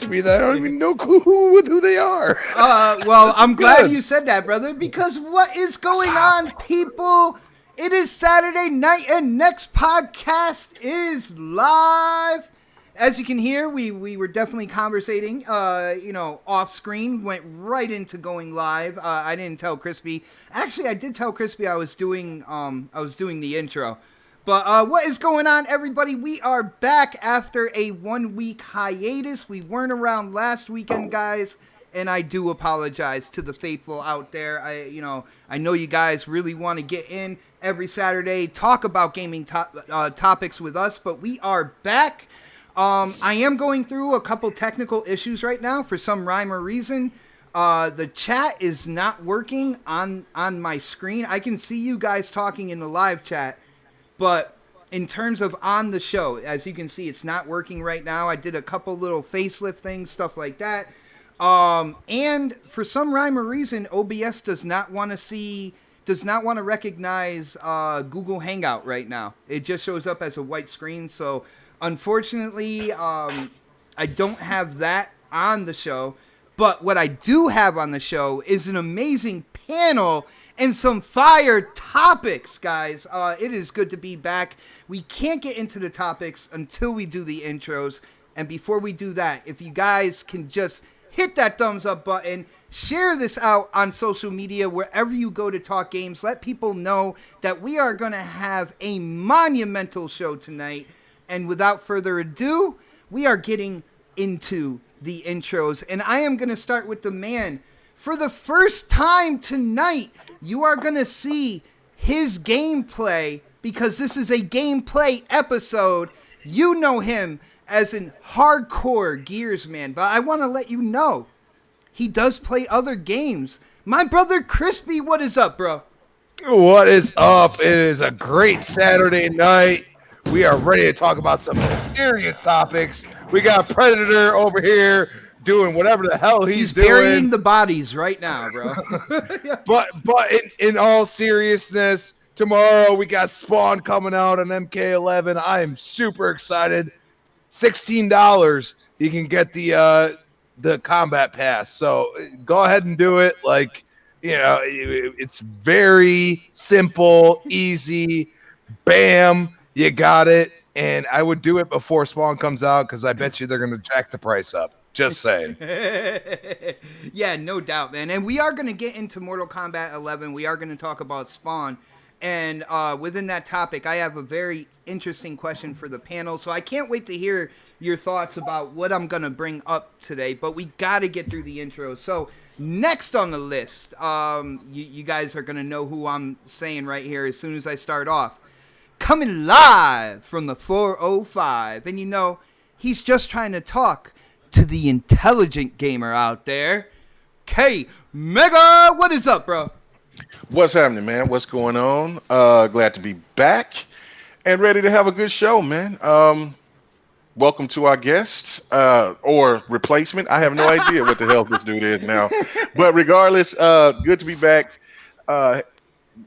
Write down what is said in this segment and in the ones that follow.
Me that I don't even know who they are. Well, I'm glad you said that, brother, because what is going on, people? It is Saturday night, and next podcast is live. As you can hear, we were definitely conversating, off screen, went right into going live. I didn't tell Crispy. Actually, I did tell Crispy I was doing the intro. But what is going on, everybody? We are back after a 1-week hiatus. We weren't around last weekend, guys, and I do apologize to the faithful out there. I know you guys really want to get in every Saturday, talk about gaming topics with us, but we are back. I am going through a couple technical issues right now for some rhyme or reason. The chat is not working on my screen. I can see you guys talking in the live chat. But in terms of on the show, as you can see, it's not working right now. I did a couple little facelift things, stuff like that. And for some rhyme or reason, OBS does not want to recognize Google Hangout right now. It just shows up as a white screen. So unfortunately, I don't have that on the show. But what I do have on the show is an amazing panel and some fire topics, guys. It is good to be back. We can't get into the topics until we do the intros. And before we do that, if you guys can just hit that thumbs up button, share this out on social media, wherever you go to talk games. Let people know that we are going to have a monumental show tonight. And without further ado, we are getting into the intros. And I am going to start with the man. For the first time tonight, you are going to see his gameplay, because this is a gameplay episode. You know him as an hardcore Gears man, but I want to let you know, he does play other games. My brother Crispy, what is up, bro? What is up? It is a great Saturday night. We are ready to talk about some serious topics. We got Predator over here doing whatever the hell he's burying doing. the bodies right now, bro. But in all seriousness, tomorrow we got Spawn coming out on MK11. I am super excited. $16, you can get the combat pass. So go ahead and do it. Like, it's very simple, easy. Bam, you got it. And I would do it before Spawn comes out because I bet you they're going to jack the price up. Just saying. Yeah, no doubt, man. And we are going to get into Mortal Kombat 11. We are going to talk about Spawn. And within that topic, I have a very interesting question for the panel. So I can't wait to hear your thoughts about what I'm going to bring up today. But we got to get through the intro. So next on the list, you guys are going to know who I'm saying right here as soon as I start off. Coming live from the 405. And you know, he's just trying to talk to the intelligent gamer out there. K Mega, what is up, bro? What's happening, man? What's going on? Glad to be back and ready to have a good show, man. Welcome to our guest or replacement. I have no idea what the hell this dude is now. But regardless, good to be back.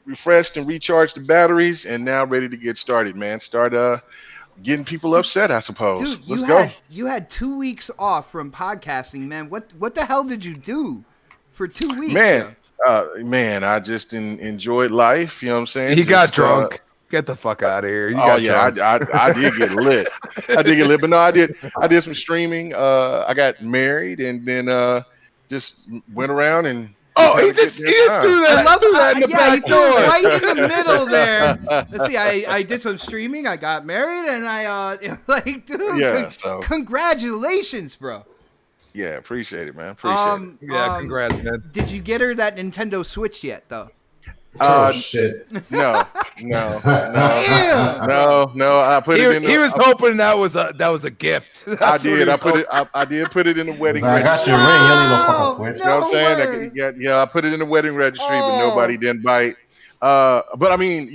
Refreshed and recharged the batteries and now ready to get started, man. Start getting people upset, I suppose. Dude, Let's go. You had 2 weeks off from podcasting, man. What the hell did you do for 2 weeks? Man, I just enjoyed life. You know what I'm saying? He got drunk. Get the fuck out of here. I did get lit. But no, I did some streaming. I got married and then just went around and he just threw that. I love that in the back he threw door. it right in the middle there. Let's see, I did some streaming. I got married, and I dude, congratulations, bro. Yeah, appreciate it, man. Appreciate it. Congrats, man. Did you get her that Nintendo Switch yet, though? Shit. No. Damn. I put it in. He was hoping that was a gift. I did. I did put it in the wedding. I got your ring. You don't need no fucking Switch. You know what I'm saying? I put it in the wedding registry, but nobody didn't bite. But I mean,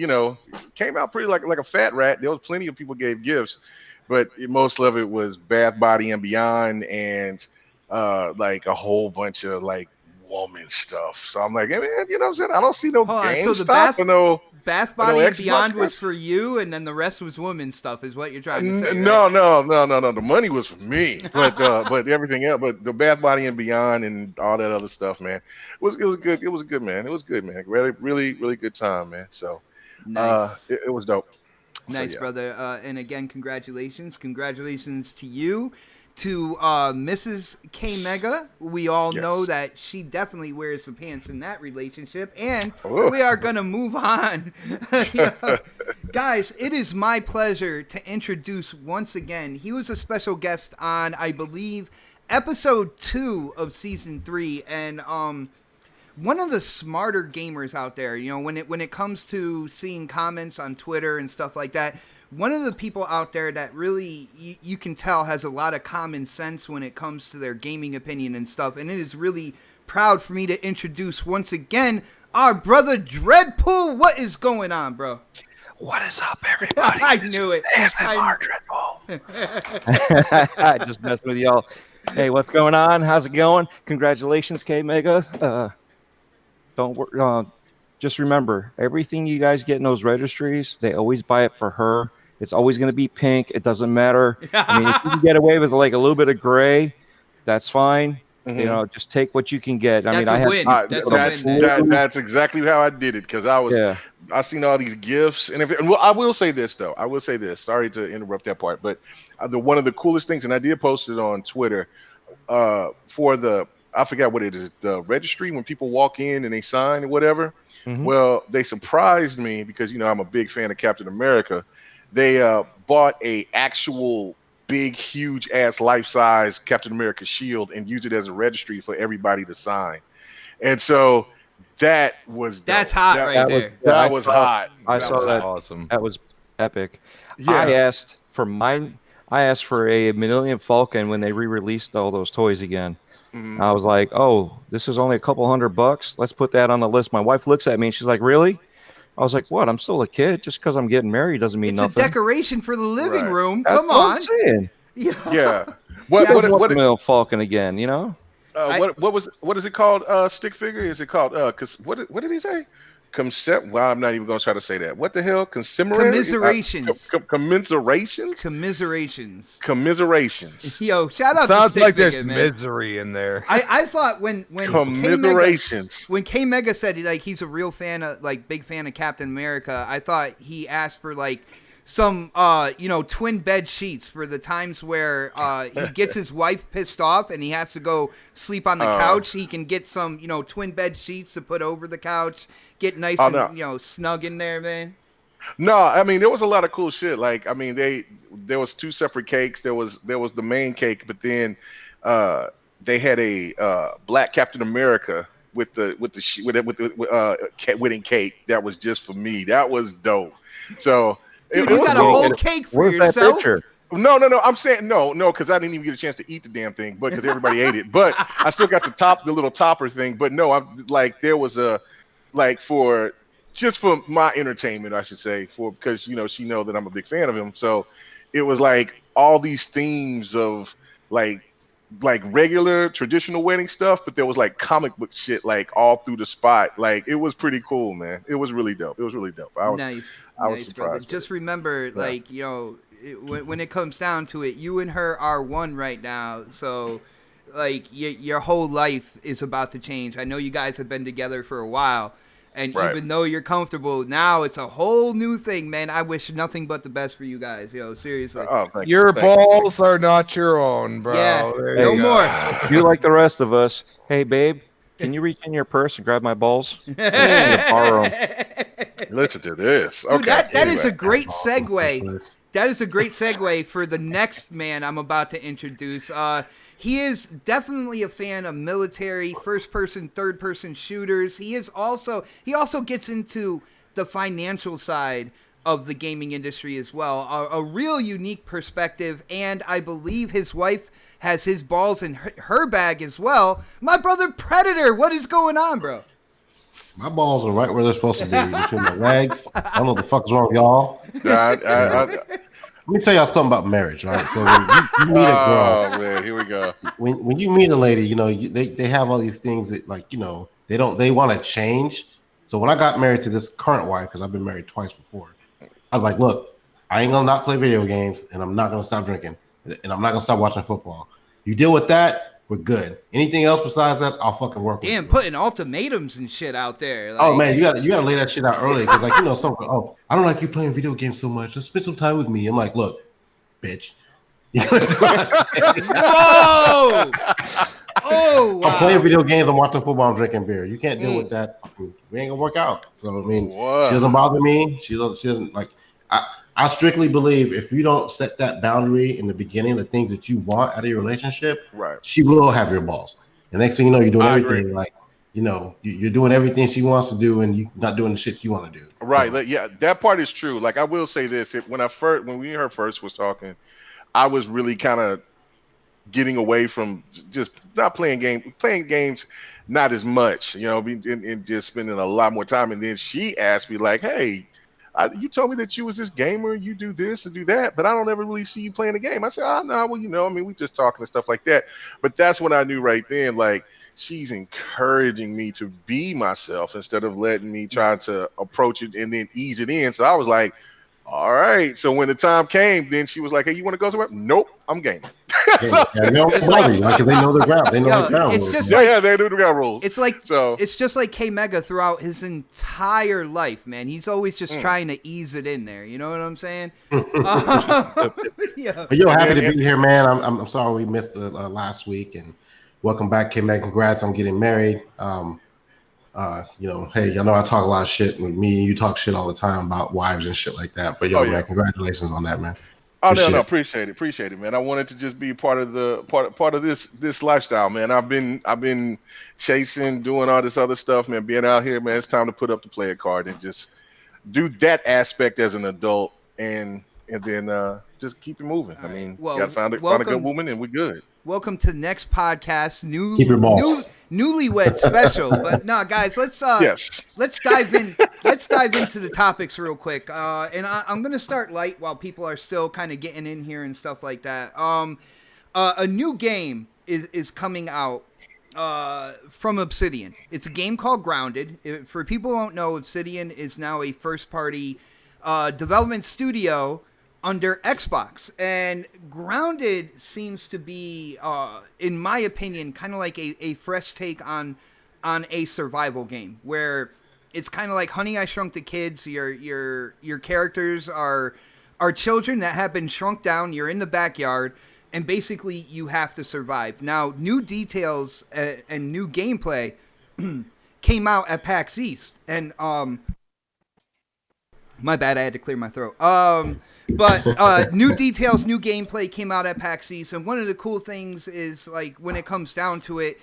came out pretty like a fat rat. There was plenty of people gave gifts, but most of it was Bath, Body, and Beyond, and like a whole bunch of like woman stuff. So I'm like, hey, man, you know what I'm saying? I don't see no game stuff or no. Bath, Body, and Beyond was for you, and then the rest was women stuff, is what you're trying to say. No. The money was for me, but everything else, but the Bath, Body, and Beyond, and all that other stuff, man, it was good. It was good, man. It was good, man. Really good time, man. So, nice. It was dope. Nice, brother. And again, congratulations to you. To Mrs. K Mega, we all know that she definitely wears the pants in that relationship, and we are gonna move on. Guys, it is my pleasure to introduce once again. He was a special guest on, I believe, episode 2 of season 3, and one of the smarter gamers out there. When it comes to seeing comments on Twitter and stuff like that. One of the people out there that really, you can tell, has a lot of common sense when it comes to their gaming opinion and stuff. And it is really proud for me to introduce, once again, our brother Dreadpool. What is going on, bro? What is up, everybody? I knew it. ASMR Dreadpool. I just messed with y'all. Hey, what's going on? How's it going? Congratulations, K Mega. Don't worry. Just remember, everything you guys get in those registries, they always buy it for her. It's always going to be pink. It doesn't matter. I mean, if you can get away with like a little bit of gray, that's fine. Mm-hmm. Just take what you can get. That's exactly how I did it, because I seen all these gifts, and I will say this though. Sorry to interrupt that part, but one of the coolest things, and I did post it on Twitter for I forgot what it is, the registry when people walk in and they sign or whatever. Mm-hmm. Well, they surprised me because, I'm a big fan of Captain America. They bought a actual big, huge ass life-size Captain America shield and used it as a registry for everybody to sign. And so that was dope. That's hot there. That was hot. I saw that. Awesome. That was epic. Yeah. I asked for a Millennium Falcon when they re-released all those toys again. Mm-hmm. I was like, oh, this is only a couple $100. Let's put that on the list. My wife looks at me and she's like, really? I was like, what? I'm still a kid. Just because I'm getting married doesn't mean nothing. It's a decoration for the living room. That's Come what on. I'm saying. Yeah. What Falcon again? You know. What is it called? Stick figure? Is it called? Cause what did he say? Well, I'm not even gonna try to say that. What the hell? Commiserations. Commiserations. Yo, shout out to Sounds Stick like there's Figure, man. misery in there. I thought when Commiserations. When K Mega said like he's a real fan of big fan of Captain America, I thought he asked for like some twin bed sheets for the times where he gets his wife pissed off and he has to go sleep on the couch. He can get some twin bed sheets to put over the couch, get nice and snug in there, man. No, I mean there was a lot of cool shit. Like I mean there was 2 separate cakes. There was the main cake, but then they had a Black Captain America with the wedding cake that was just for me. That was dope. So dude, you got a whole cake for yourself. No. I'm saying no, because I didn't even get a chance to eat the damn thing, but because everybody ate it. But I still got the little topper thing. But no, I'm like there was a for my entertainment, I should say, because she know that I'm a big fan of him. So it was like all these themes of like regular traditional wedding stuff, but there was like comic book shit like all through the spot. Like it was pretty cool, man. It was really dope. I was surprised. Brother. Just remember, when it comes down to it, you and her are one right now. So like your whole life is about to change. I know you guys have been together for a while. And even though you're comfortable, now it's a whole new thing, man. I wish nothing but the best for you guys, yo. Seriously. Your balls are not your own, bro. Yeah, no more. You like the rest of us. Hey, babe, can you reach in your purse and grab my balls? Borrow 'em. Listen to this. Dude, that is a great segue. That is a great segue for the next man I'm about to introduce. He is definitely a fan of military, first-person, third-person shooters. He also gets into the financial side of the gaming industry as well. A real unique perspective, and I believe his wife has his balls in her bag as well. My brother Predator, what is going on, bro? My balls are right where they're supposed to be, between my legs. I don't know what the fuck's wrong with y'all. Let me tell y'all something about marriage, right? So when you meet a girl, oh man, here we go. When you meet a lady, they have all these things that they want to change. So when I got married to this current wife, because I've been married twice before, I was like, look, I ain't gonna not play video games, and I'm not gonna stop drinking, and I'm not gonna stop watching football. You deal with that, we're good. Anything else besides that, I'll fucking work with you. Damn, putting ultimatums and shit out there. Like, oh man, you gotta lay that shit out early, because I don't like you playing video games so much. Just spend some time with me. I'm like, look, bitch. Whoa! Oh, wow. I'm playing video games. I'm watching football. I'm drinking beer. You can't deal with that. We ain't gonna work out. So I mean, she doesn't bother me. She doesn't like. I strictly believe if you don't set that boundary in the beginning, the things that you want out of your relationship, right, she will have your balls. And next thing you know, you're doing everything you're doing everything she wants to do, and you're not doing the shit you want to do. Right. So, yeah, that part is true. Like I will say this: when we and her first was talking, I was really kind of getting away from just not playing games, not as much, and just spending a lot more time. And then she asked me like, "Hey, you told me that you was this gamer, you do this and do that, but I don't ever really see you playing a game." I said, "Oh no, well, we just talking and stuff like that." But that's when I knew right then, like, she's encouraging me to be myself instead of letting me try to approach it and then ease it in. So I was like, all right. So when the time came, then she was like, "Hey, you want to go somewhere?" Nope, I'm gaming. They know their ground. They know the ground rules. They do the ground rules. It's just like K Mega throughout his entire life, man. He's always just trying to ease it in there. You know what I'm saying? But happy to be here, man. I'm sorry we missed the last week, and welcome back, K Mega. Congrats on getting married. Hey, y'all know I talk a lot of shit. With me and you talk shit all the time about wives and shit like that. But man, congratulations on that, man. Oh no, appreciate it, man. I wanted to just be part of this lifestyle, man. I've been chasing, doing all this other stuff, man. Being out here, man. It's time to put up the player card and just do that aspect as an adult, and then just keep it moving. You gotta find a good woman, and we're good. Welcome to the next podcast. Keep your balls. newlywed special. But no, guys, let's dive in. Let's dive into the topics real quick. And I'm gonna start light while people are still kind of getting in here and stuff like that. A new game is coming out from Obsidian. It's a game called Grounded. For people who don't know, Obsidian is now a first-party development studio under Xbox, and Grounded seems to be, in my opinion, kind of like a fresh take on a survival game, where it's kind of like Honey, I Shrunk the Kids. Your characters are children that have been shrunk down. You're in the backyard, and basically you have to survive. Now, new details and new gameplay came out at PAX East, and my bad, I had to clear my throat. But new details, new gameplay came out at PAX East, and one of the cool things is, like, when it comes down to it,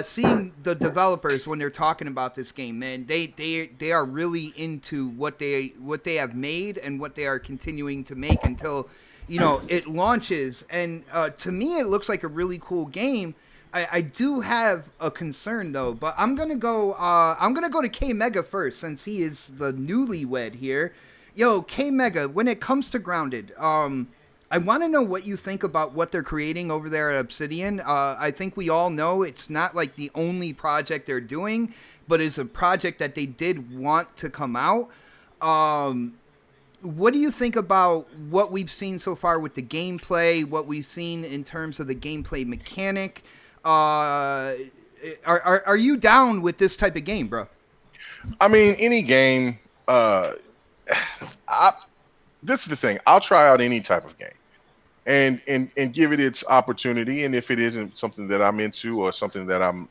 seeing the developers when they're talking about this game, man, they are really into what they have made and what they are continuing to make until, you know, it launches. And to me, it looks like a really cool game. I do have a concern though, but I'm gonna go to K Mega first, since he is the newlywed here. Yo, K Mega, when it comes to Grounded, I want to know what you think about what they're creating over there at Obsidian. I think we all know it's not like the only project they're doing, but it's a project that they did want to come out. What do you think about what we've seen so far with the gameplay, what we've seen in terms of the gameplay mechanic? Are you down with this type of game, bro? I mean, any game. This is the thing. I'll try out any type of game, and give it its opportunity. And if it isn't something that I'm into or something that I'm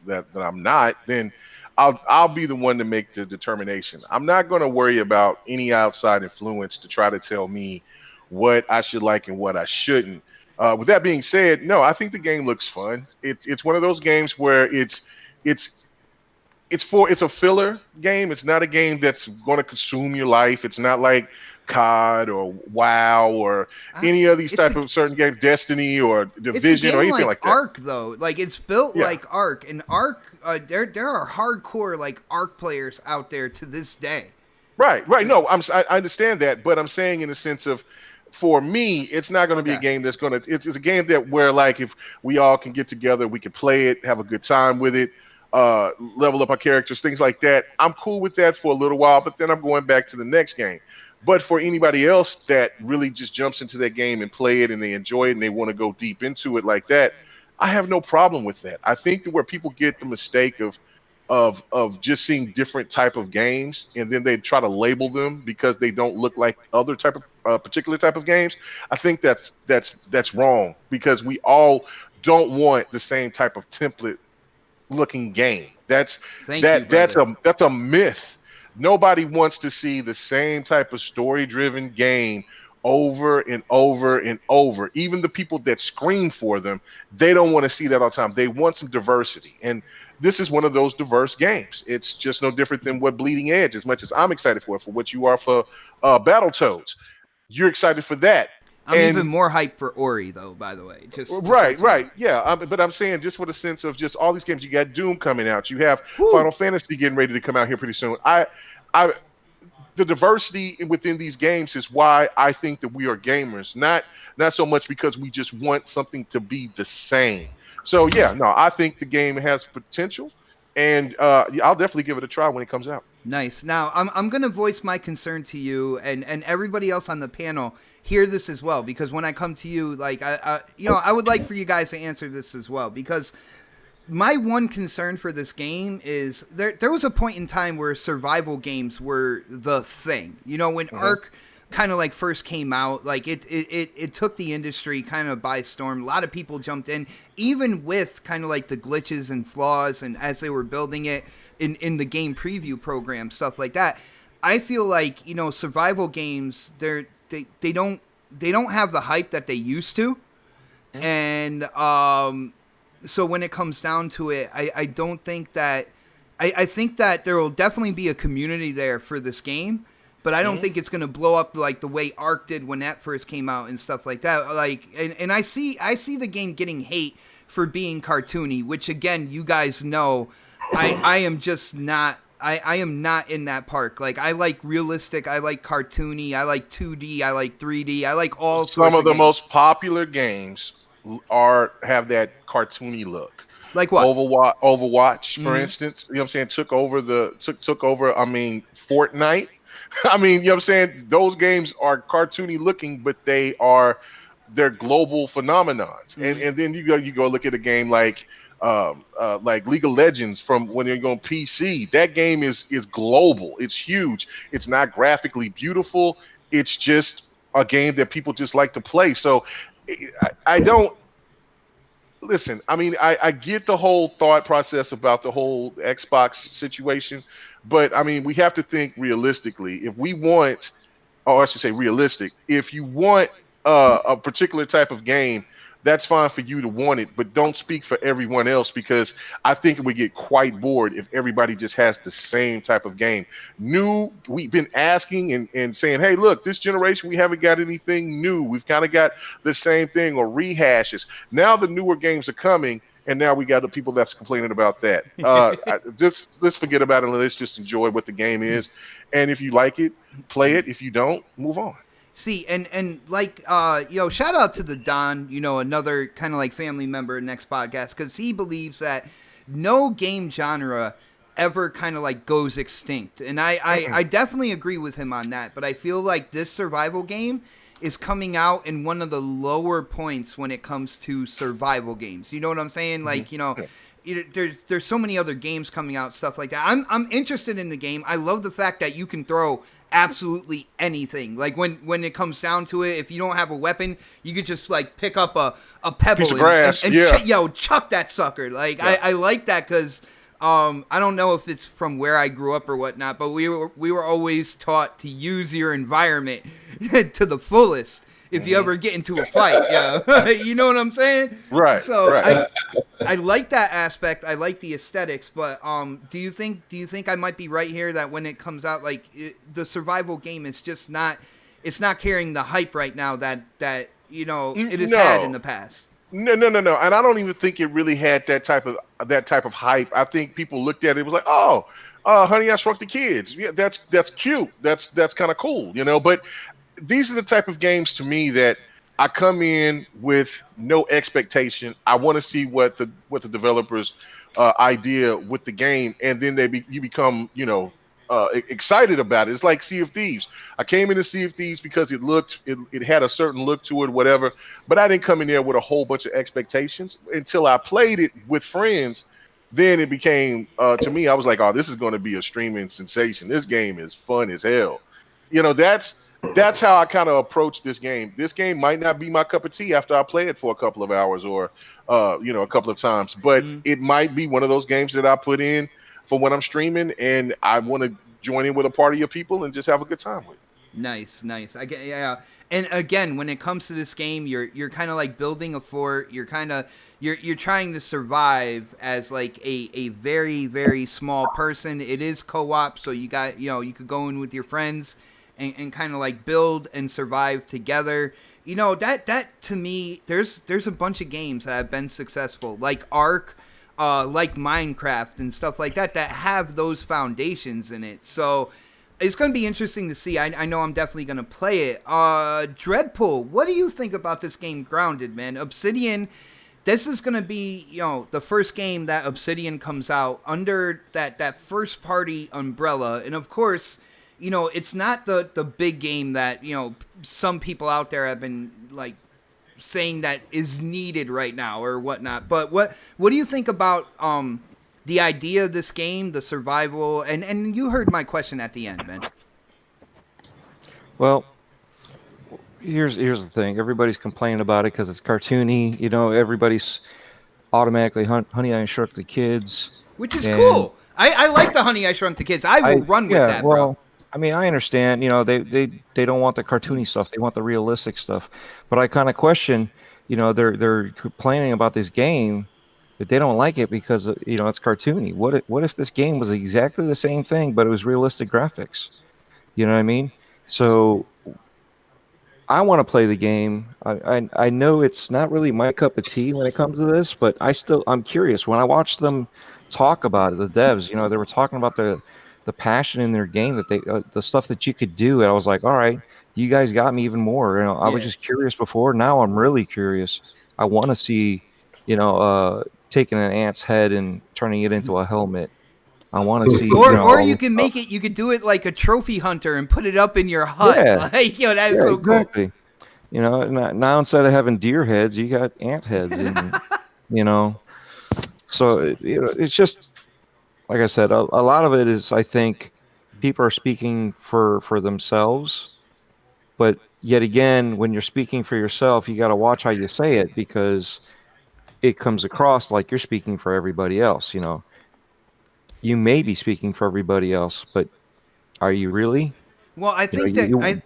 not, then I'll be the one to make the determination. I'm not going to worry about any outside influence to try to tell me what I should like and what I shouldn't. With that being said, no, I think the game looks fun. It's one of those games where it's a filler game. It's not a game that's going to consume your life. It's not like COD or WoW or any of these type of certain games, Destiny or Division or anything like that. Ark, though, like it's built like Ark, and Ark, there are hardcore like Ark players out there to this day. Right. No, I understand that, but I'm saying in the sense of, for me, it's not going to be a game that's going to. It's a game that where, like, if we all can get together, we can play it, have a good time with it, level up our characters, things like that. I'm cool with that for a little while, but then I'm going back to the next game. But for anybody else that really just jumps into that game and play it and they enjoy it and they want to go deep into it like that, I have no problem with that. I think that where people get the mistake of just seeing different type of games and then they try to label them because they don't look like other type of particular type of games, I think that's wrong, because we all don't want the same type of template looking game. That's a myth. Nobody wants to see the same type of story-driven game over and over and over. Even the people that scream for them, they don't want to see that all the time. They want some diversity. And this is one of those diverse games. It's just no different than what Bleeding Edge, as much as I'm excited for what you are for Battletoads. You're excited for that. I'm even more hyped for Ori, though, by the way. Right. Yeah, but I'm saying just for the sense of just all these games. You got Doom coming out. You have Final Fantasy getting ready to come out here pretty soon. The diversity within these games is why I think that we are gamers. Not so much because we just want something to be the same. So, yeah, no, I think the game has potential. And I'll definitely give it a try when it comes out. Nice. Now, I'm going to voice my concern to you, and everybody else on the panel hear this as well, because when I come to you, like, I would like for you guys to answer this as well, because my one concern for this game is there was a point in time where survival games were the thing. You know, when Ark kind of like first came out, like it took the industry kind of by storm. A lot of people jumped in, even with kind of like the glitches and flaws, and as they were building it in the game preview program, stuff like that. I feel like, you know, survival games, they don't have the hype that they used to. And so when it comes down to it, I don't think that I think that there will definitely be a community there for this game, but I don't think it's going to blow up like the way Ark did when that first came out and stuff like that. Like, and I see the game getting hate for being cartoony, which again, you guys know, I am just not. I am not in that park. Like, I like realistic, I like cartoony, I like 2D, I like 3D, I like all sorts Some of the games. most popular games have that cartoony look. Like what? Overwatch, for instance, you know what I'm saying, took over I mean, Fortnite. I mean, you know what I'm saying? Those games are cartoony looking, but they're global phenomenons. And then you go look at a game like League of Legends from when you're going PC. That game is global. It's huge. It's not graphically beautiful. It's just a game that people just like to play. So I don't listen. I mean, I get the whole thought process about the whole Xbox situation, but I mean, we have to think realistically. If we want, or I should say realistic, if you want a particular type of game, that's fine for you to want it, but don't speak for everyone else, because I think it would get quite bored if everybody just has the same type of game. We've been asking and saying, hey, look, this generation, we haven't got anything new. We've kind of got the same thing or rehashes. Now the newer games are coming, and now we got the people that's complaining about that. Let's forget about it and let's just enjoy what the game is. And if you like it, play it. If you don't, move on. See, and like, shout out to the Don, another kind of like family member in Next Podcast, because he believes that no game genre ever kind of like goes extinct. And I definitely agree with him on that. But I feel like this survival game is coming out in one of the lower points when it comes to survival games. You know what I'm saying? Like, there's so many other games coming out, stuff like that. I'm interested in the game. I love the fact that you can throw absolutely anything. Like when it comes down to it, if you don't have a weapon, you could just like pick up a pebble piece of grass, and chuck that sucker. Like, yeah. I like that because I don't know if it's from where I grew up or whatnot, but we were always taught to use your environment to the fullest if you ever get into a fight. Yeah. You know what I'm saying? Right. So right. I like that aspect. I like the aesthetics, but do you think I might be right here that when it comes out, like the survival game is just not, it's not carrying the hype right now that it has had in the past? No. And I don't even think it really had that type of hype. I think people looked at it, was like, oh, Honey, I Shrunk the Kids. Yeah, that's cute. That's kind of cool, But these are the type of games to me that I come in with no expectation. I want to see what the developers' idea with the game, and then you become excited about it. It's like Sea of Thieves. I came into Sea of Thieves because it had a certain look to it, whatever. But I didn't come in there with a whole bunch of expectations until I played it with friends. Then it became to me, I was like, oh, this is going to be a streaming sensation. This game is fun as hell. That's how I kind of approach this game. This game might not be my cup of tea after I play it for a couple of hours or a couple of times, but it might be one of those games that I put in for when I'm streaming and I want to join in with a party of people and just have a good time with. Nice. I get, yeah. And again, when it comes to this game, you're kind of like building a fort. You're trying to survive as like a very, very small person. It is co-op, so you could go in with your friends and kind of like build and survive together. That to me, there's a bunch of games that have been successful, like Ark, like Minecraft and stuff like that have those foundations in it. So it's going to be interesting to see. I know I'm definitely going to play it. Dreadpool, what do you think about this game, Grounded, man? Obsidian, this is going to be, the first game that Obsidian comes out under that first party umbrella. And of course, it's not the big game that, some people out there have been like saying that is needed right now or whatnot. But what do you think about the idea of this game, the survival, and you heard my question at the end, man. Well, here's the thing. Everybody's complaining about it because it's cartoony. Everybody's automatically Honey, I Shrunk the Kids. Which is cool. I like the Honey, I Shrunk the Kids. I will run with that, bro. I mean, I understand, they don't want the cartoony stuff. They want the realistic stuff. But I kind of question, they're complaining about this game, but they don't like it because, it's cartoony. What if this game was exactly the same thing, but it was realistic graphics? You know what I mean? So I want to play the game. I know it's not really my cup of tea when it comes to this, but I'm curious. When I watch them talk about it, the devs, they were talking about the passion in their game, that the stuff that you could do. And I was like, all right, you guys got me even more. I was just curious before. Now I'm really curious. I want to see, taking an ant's head and turning it into a helmet. I want to see, or you can make it. You could do it like a trophy hunter and put it up in your hut. Yeah, like, that is so exactly. cool. Now instead of having deer heads, you got ant heads, and so it's just like I said. A lot of it is, I think, people are speaking for themselves, but yet again, when you're speaking for yourself, you got to watch how you say it, because it comes across like you're speaking for everybody else. You may be speaking for everybody else, but are you really? Well, I think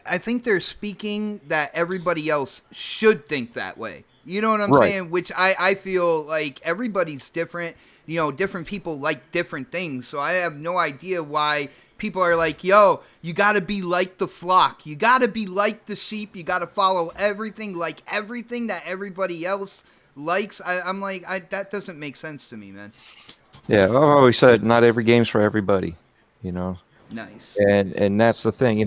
I think they're speaking that everybody else should think that way. You know what I'm saying? Which I feel like everybody's different. Different people like different things. So I have no idea why people are like, yo, you got to be like the flock. You got to be like the sheep. You got to follow everything that everybody else likes. I'm like, that doesn't make sense to me, man. Yeah, I've always said not every game's for everybody. Nice. And that's the thing.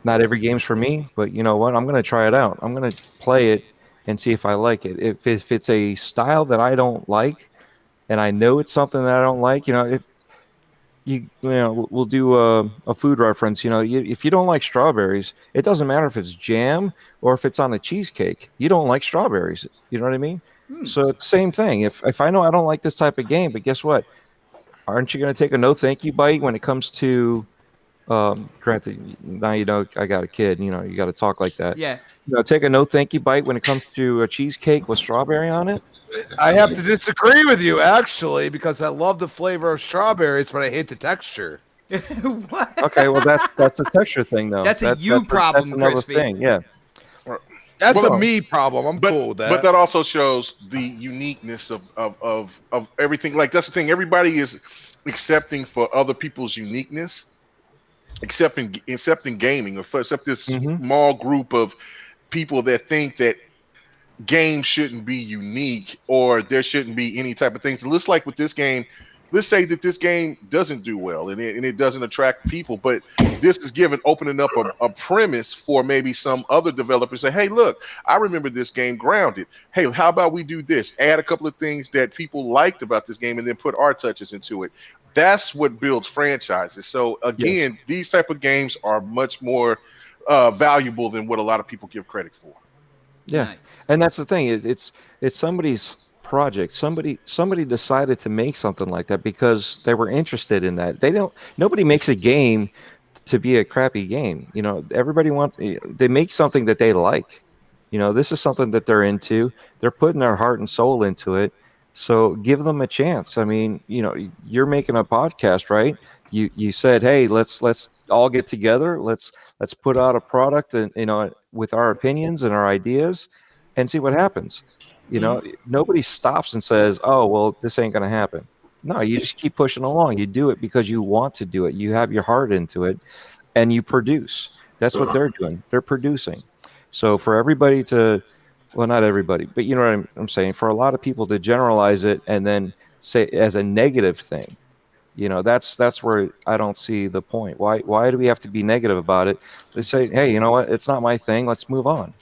Not every game's for me, but you know what? I'm going to try it out. I'm going to play it and see if I like it. If it's a style that I don't like, and I know it's something that I don't like, if we'll do a food reference. If you don't like strawberries, it doesn't matter if it's jam or if it's on a cheesecake. You don't like strawberries. You know what I mean? So it's the same thing. If I know I don't like this type of game, but guess what? Aren't you going to take a no thank you bite when it comes to granted, now I got a kid, you got to talk like that. Yeah. Take a no thank you bite when it comes to a cheesecake with strawberry on it? I have to disagree with you, actually, because I love the flavor of strawberries, but I hate the texture. What? Okay, well that's a texture thing, though. That's a problem. That's another Crispy. thing. Yeah. That's a me problem. I'm cool with that. But that also shows the uniqueness of everything. Like, that's the thing. Everybody is accepting for other people's uniqueness, accepting gaming, except this small group of people that think that games shouldn't be unique or there shouldn't be any type of things. It looks like with this game, let's say that this game doesn't do well and it doesn't attract people, but this is opening up a premise for maybe some other developers. Say, hey, look, I remember this game Grounded. Hey, how about we do this? Add a couple of things that people liked about this game and then put our touches into it. That's what builds franchises. So again, these type of games are much more valuable than what a lot of people give credit for. Yeah, nice. And that's the thing. It's somebody's project. Somebody decided to make something like that because they were interested in that. Nobody makes a game to be a crappy game. Everybody they make something that they like. This is something that they're into. They're putting their heart and soul into it. So give them a chance. I mean, you're making a podcast, right? You said, hey, let's all get together. Let's put out a product and with our opinions and our ideas and see what happens. Nobody stops and says, oh, well, this ain't going to happen. No, you just keep pushing along. You do it because you want to do it. You have your heart into it and you produce. That's what they're doing. They're producing. So for everybody to, well, not everybody, but you know what I'm saying? For a lot of people to generalize it and then say as a negative thing, that's where I don't see the point. Why do we have to be negative about it? They say, hey, you know what? It's not my thing. Let's move on.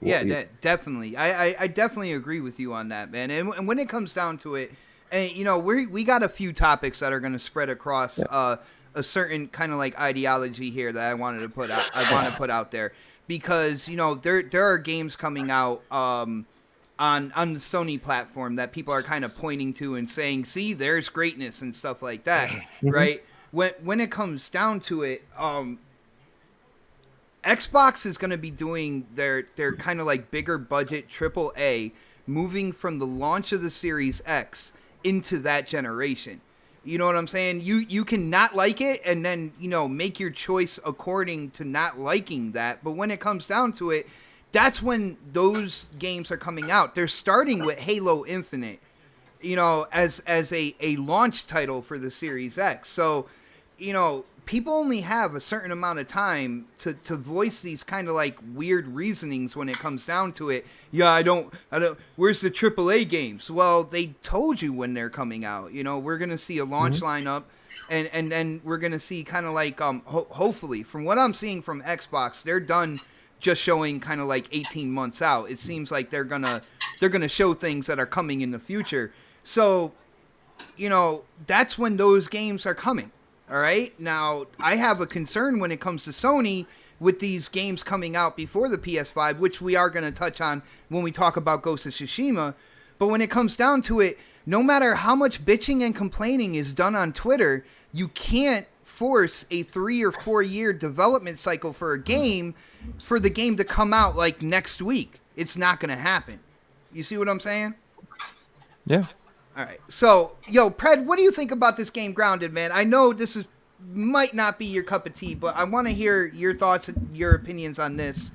Yeah, definitely. I definitely agree with you on that, man. And when it comes down to it, and we got a few topics that are going to spread across a certain kind of like ideology here that I wanted to put out. I want to put out there because there are games coming out on the Sony platform that people are kind of pointing to and saying, see, there's greatness and stuff like that, right? When it comes down to it, Xbox is going to be doing their kind of like bigger budget AAA, moving from the launch of the Series X into that generation. You know what I'm saying? You can not like it and then, make your choice according to not liking that. But when it comes down to it, that's when those games are coming out. They're starting with Halo Infinite, as a launch title for the Series X. So, people only have a certain amount of time to voice these kind of like weird reasonings when it comes down to it. Yeah, I don't, where's the AAA games? Well, they told you when they're coming out. You know, we're going to see a launch lineup. And then we're going to see kind of like, hopefully, from what I'm seeing from Xbox, they're done just showing kind of like 18 months out. It seems like they're gonna show things that are coming in the future. So, you know, that's when those games are coming. All right. Now, I have a concern when it comes to Sony with these games coming out before the PS5, which we are going to touch on when we talk about Ghost of Tsushima. But when it comes down to it, no matter how much bitching and complaining is done on Twitter, you can't force a 3 or 4 year development cycle for a game for the game to come out like next week. It's not going to happen. You see what I'm saying? Yeah. All right. So, yo, Pred, what do you think about this game, Grounded, man? I know this might not be your cup of tea, but I want to hear your thoughts and your opinions on this,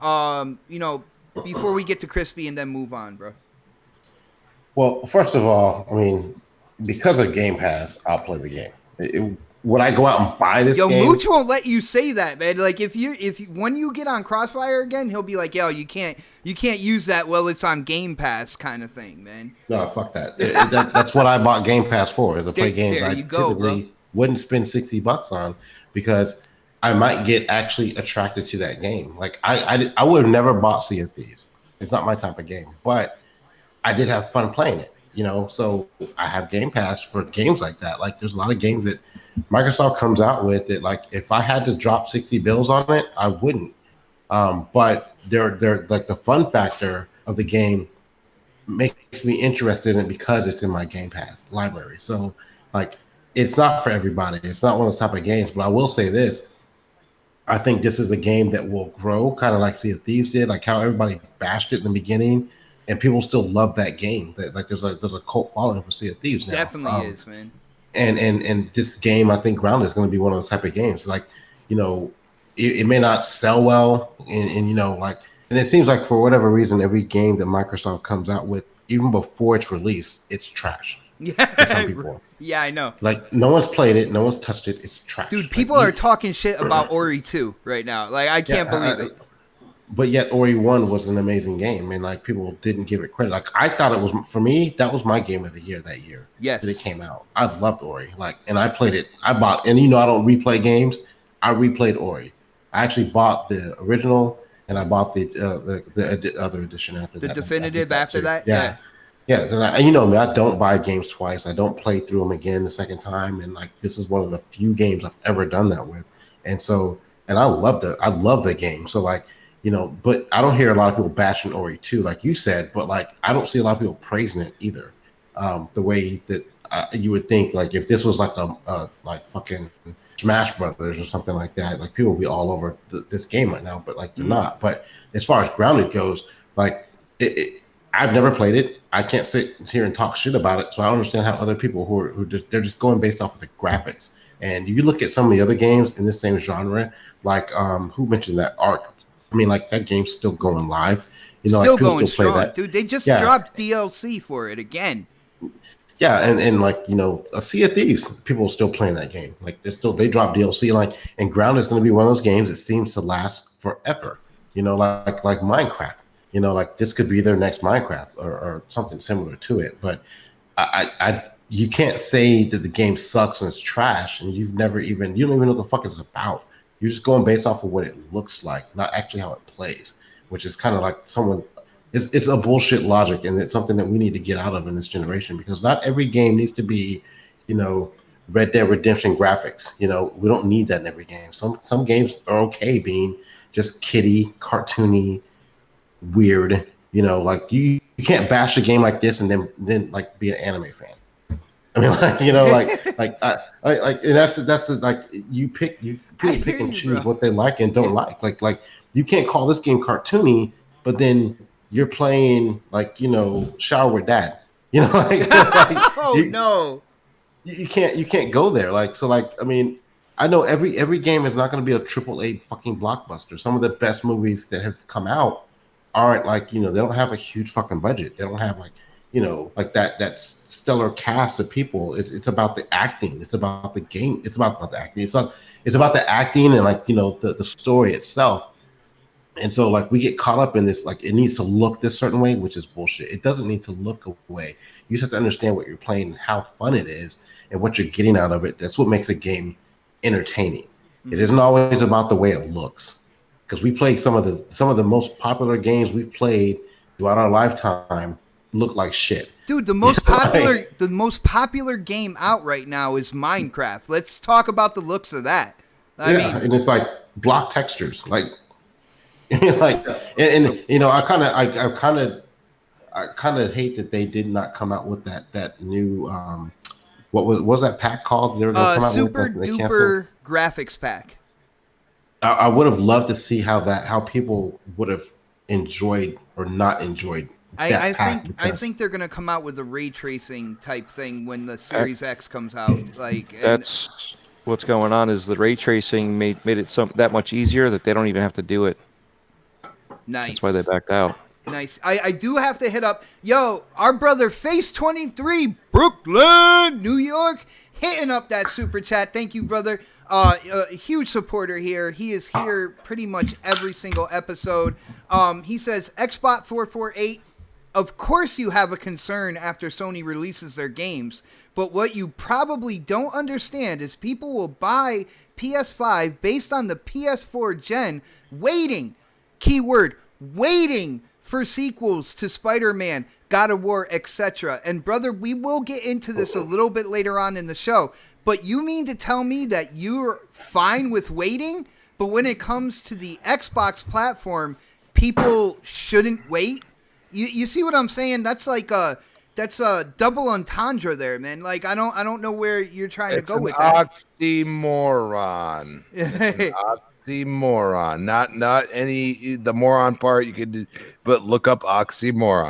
you know, before we get to Crispy and then move on, bro. Well, first of all, I mean, because of Game Pass, I'll play the game. Would I go out and buy this game? Yo, Mooch won't let you say that, man. Like, if when you get on Crossfire again, he'll be like, yo, you can't use that while it's on Game Pass kind of thing, man. No, fuck that. That's what I bought Game Pass for, is to play games I typically wouldn't spend $60 on, because I might get actually attracted to that game. Like, I would have never bought Sea of Thieves. It's not my type of game, but I did have fun playing it, you know, so I have Game Pass for games like that. Like, there's a lot of games that Microsoft comes out with that, like, if I had to drop $60 on it, I wouldn't. But they're like, the fun factor of the game makes me interested in it because it's in my Game Pass library. So, like, it's not for everybody. It's not one of those type of games, but I will say this. I think this is a game that will grow, kind of like Sea of Thieves did, like how everybody bashed it in the beginning. And people still love that game. That, like, there's a cult following for Sea of Thieves now. Definitely is, man. And this game, I think Grounded is going to be one of those type of games. Like, you know, it may not sell well, and you know, like, and it seems like for whatever reason, every game that Microsoft comes out with, even before it's released, it's trash. Yeah, for some people. Yeah, I know. Like, no one's played it, no one's touched it. It's trash. Dude, people are talking shit about Ori 2 right now. Like, I can't believe it. But yet Ori 1 was an amazing game, and like, people didn't give it credit. Like, I thought it was, for me, that was my game of the year that year. Yes. That it came out. I loved Ori. Like, and I played it. I bought, and you know, I don't replay games. I replayed Ori. I actually bought the original, and I bought the other edition after that. The definitive after that? Yeah. Yes, and you know me, I don't buy games twice. I don't play through them again the second time, and like, this is one of the few games I've ever done that with. And so, and I love the game. So, like, you know, but I don't hear a lot of people bashing Ori 2, like you said, but like, I don't see a lot of people praising it either. The way that you would think, like, if this was like like fucking Smash Brothers or something like that, like, people would be all over this game right now, but like, they're not. But as far as Grounded goes, like, I've never played it. I can't sit here and talk shit about it. So I don't understand how other people they're just going based off of the graphics. And you look at some of the other games in this same genre, like, who mentioned that Ark? I mean, like, that game's still going live. You know, still like, people going still play strong, that. dude. They just dropped DLC for it again. Yeah, and like, you know, a Sea of Thieves, people are still playing that game. Like, they drop DLC, like, and Ground is going to be one of those games that seems to last forever. You know, like Minecraft. You know, like, this could be their next Minecraft or something similar to it. But you can't say that the game sucks and it's trash, and you don't even know what the fuck it's about. You're just going based off of what it looks like, not actually how it plays, which is kind of like it's a bullshit logic, and it's something that we need to get out of in this generation, because not every game needs to be, you know, Red Dead Redemption graphics. You know, we don't need that in every game. Some games are okay being just kiddie, cartoony, weird. You know, like, you can't bash a game like this and then like, be an anime fan. I mean, like, you know, and that's the, like, people pick and choose what they like and don't like. Like, you can't call this game cartoony, but then you're playing, like, you know, Shower with Dad. You know, like, no, you can't go there. Like, so, like, I mean, I know every game is not going to be a AAA fucking blockbuster. Some of the best movies that have come out aren't, like, you know, they don't have a huge fucking budget. They don't have, like, like that stellar cast of people. It's about the acting. It's about the game. It's about the acting. It's about the acting and like the story itself. And so like we get caught up in this, like it needs to look this certain way, which is bullshit. It doesn't need to look away. You just have to understand what you're playing and how fun it is and what you're getting out of it. That's what makes a game entertaining. It isn't always about the way it looks, because we played some of the most popular games we played throughout our lifetime look like shit. Dude, the most popular game out right now is Minecraft. Let's talk about the looks of that. I mean, and it's like block textures, like like, and I kind of hate that they did not come out with that new what was that pack called? They were going to come out Super with Duper graphics pack. I would have loved to see how people would have enjoyed or not enjoyed. I think they're going to come out with a ray tracing type thing when the Series X comes out. That's what's going on. Is the ray tracing made it that much easier that they don't even have to do it. Nice. That's why they backed out. Nice. I do have to hit up, our brother Face23, Brooklyn, New York, hitting up that super chat. Thank you, brother. A huge supporter here. He is here pretty much every single episode. He says, Xbot448, of course you have a concern after Sony releases their games, but what you probably don't understand is people will buy PS5 based on the PS4 gen, waiting for sequels to Spider-Man, God of War, etc. And brother, we will get into this a little bit later on in the show, but you mean to tell me that you're fine with waiting, but when it comes to the Xbox platform, people shouldn't wait? You see what I'm saying? That's like a double entendre there, man. Like I don't know where you're trying to go with that. Oxymoron. It's an oxymoron. Not any the moron part you could do, but look up oxymoron.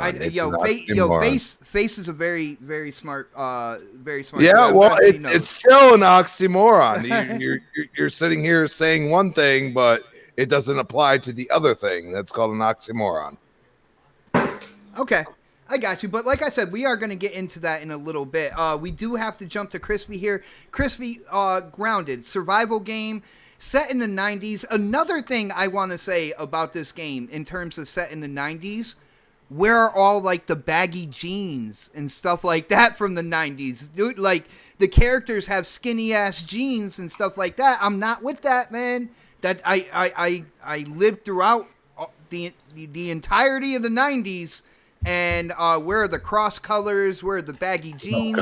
Face is a very, very smart Yeah, well, it's still an oxymoron. You're sitting here saying one thing, but it doesn't apply to the other thing. That's called an oxymoron. Okay, I got you. But like I said, we are going to get into that in a little bit. We do have to jump to Crispy here. Crispy, Grounded, survival game, set in the 90s. Another thing I want to say about this game in terms of set in the 90s, where are all like the baggy jeans and stuff like that from the 90s? Dude, like the characters have skinny ass jeans and stuff like that. I'm not with that, man. That I lived throughout the entirety of the 90s. And where are the cross colors? Where are the baggy jeans?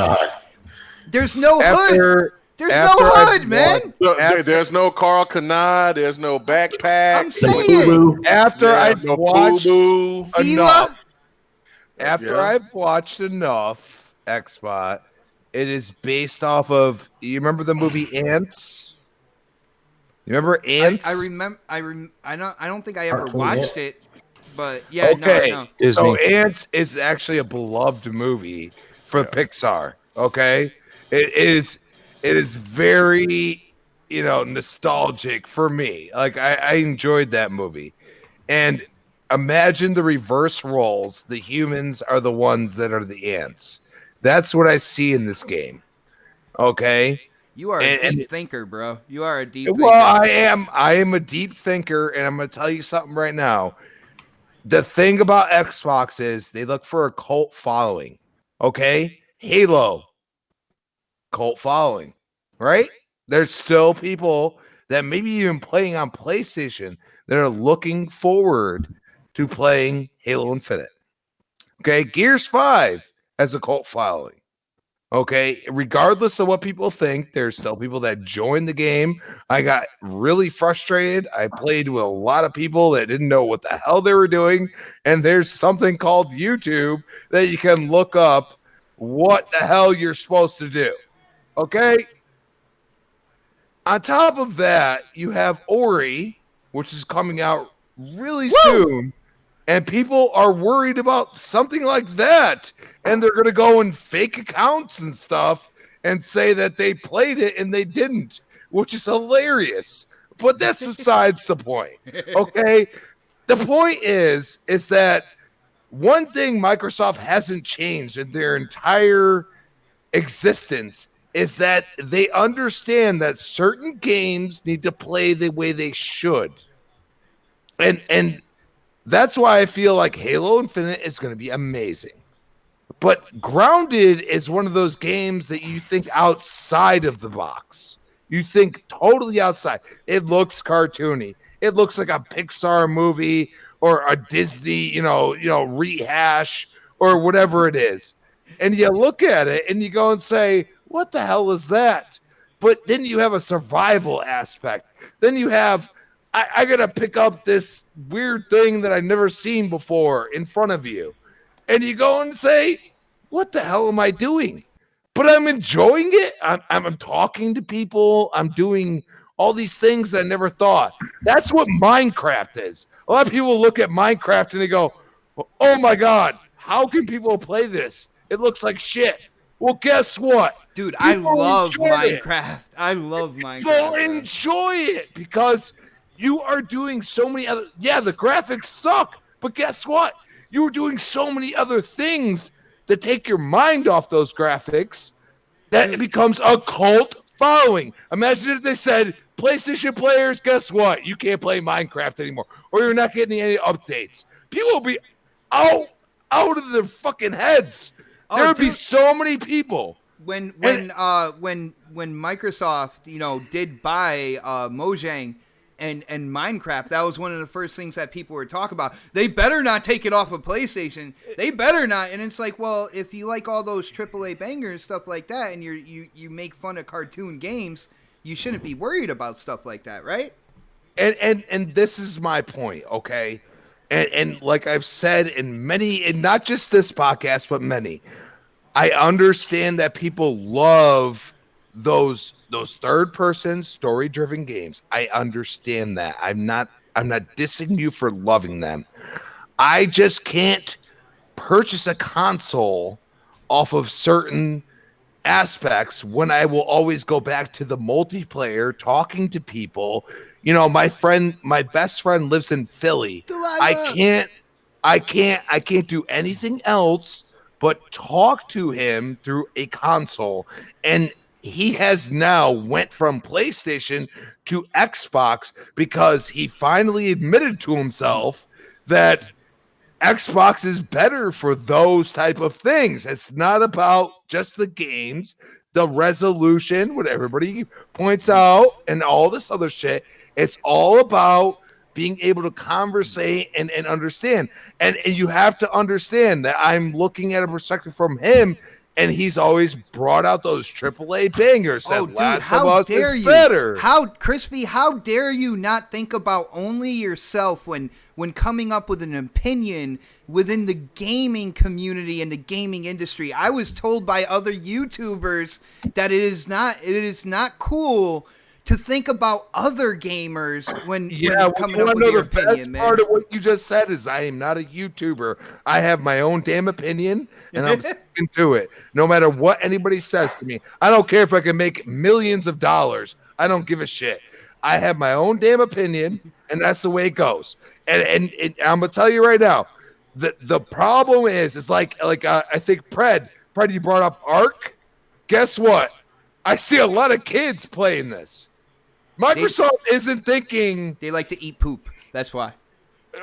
There's no hood. There's no hood, man. There's no Carl Kanai. There's no backpack. I'm saying. I've watched enough Xbot, it is based off of. You remember the movie Ants? You remember Ants? I remember. I don't think I ever watched it. But yeah, okay. No. So Ants is actually a beloved movie for Pixar. Okay, it is very nostalgic for me. Like I enjoyed that movie, and imagine the reverse roles. The humans are the ones that are the ants. That's what I see in this game. Okay. You are a deep thinker, bro. You are a deep thinker. Well, I am a deep thinker, and I'm going to tell you something right now. The thing about Xbox is they look for a cult following. Okay? Halo, cult following, right? There's still people that maybe even playing on PlayStation that are looking forward to playing Halo Infinite. Okay? Gears 5 has a cult following. Okay, regardless of what people think, there's still people that join the game. I got really frustrated. I played with a lot of people that didn't know what the hell they were doing. And there's something called YouTube that you can look up what the hell you're supposed to do. Okay? On top of that, you have Ori, which is coming out really soon. And people are worried about something like that. And they're going to go in fake accounts and stuff and say that they played it and they didn't, which is hilarious. But that's besides the point. Okay? The point is that one thing Microsoft hasn't changed in their entire existence is that they understand that certain games need to play the way they should. And that's why I feel like Halo Infinite is going to be amazing. But Grounded is one of those games that you think outside of the box. You think totally outside. It looks cartoony. It looks like a Pixar movie or a Disney, rehash or whatever it is. And you look at it and you go and say, what the hell is that? But then you have a survival aspect. Then you have, I got to pick up this weird thing that I've never seen before in front of you. And you go and say, what the hell am I doing? But I'm enjoying it. I'm talking to people. I'm doing all these things that I never thought. That's what Minecraft is. A lot of people look at Minecraft and they go, oh my God, how can people play this? It looks like shit. Well, guess what? Dude, I love Minecraft. I love Minecraft. People enjoy it because you are doing so many other. Yeah, the graphics suck, but guess what? You were doing so many other things that take your mind off those graphics that it becomes a cult following. Imagine if they said, PlayStation players, guess what? You can't play Minecraft anymore, or you're not getting any updates. People will be out of their fucking heads. There would be so many people. When Microsoft, did buy Mojang and Minecraft, that was one of the first things that people were talking about. They better not take it off of PlayStation. They better not. And it's like, well, if you like all those AAA bangers, stuff like that, and you make fun of cartoon games, you shouldn't be worried about stuff like that, right? And this is my point, okay? And like I've said in many, and not just this podcast, but many, I understand that people love those third-person story-driven games. I understand that. I'm not dissing you for loving them. I just can't purchase a console off of certain aspects when I will always go back to the multiplayer, talking to people. My best friend lives in Philly. I can't do anything else but talk to him through a console. And he has now went from PlayStation to Xbox because he finally admitted to himself that Xbox is better for those type of things. It's not about just the games, the resolution, what everybody points out, and all this other shit. It's all about being able to conversate and understand. And you have to understand that I'm looking at a perspective from him, and he's always brought out those AAA bangers. Last of Us is better. Crispy, how dare you not think about only yourself when coming up with an opinion within the gaming community and the gaming industry? I was told by other YouTubers that it is not cool to think about other gamers when coming up with your opinion, man. Part of what you just said is I am not a YouTuber. I have my own damn opinion, and I'm sticking to it. No matter what anybody says to me, I don't care if I can make millions of dollars. I don't give a shit. I have my own damn opinion, and that's the way it goes. And I'm gonna tell you right now, the problem is like I think Pred, you brought up Ark. Guess what? I see a lot of kids playing this. Microsoft isn't thinking. They like to eat poop. That's why.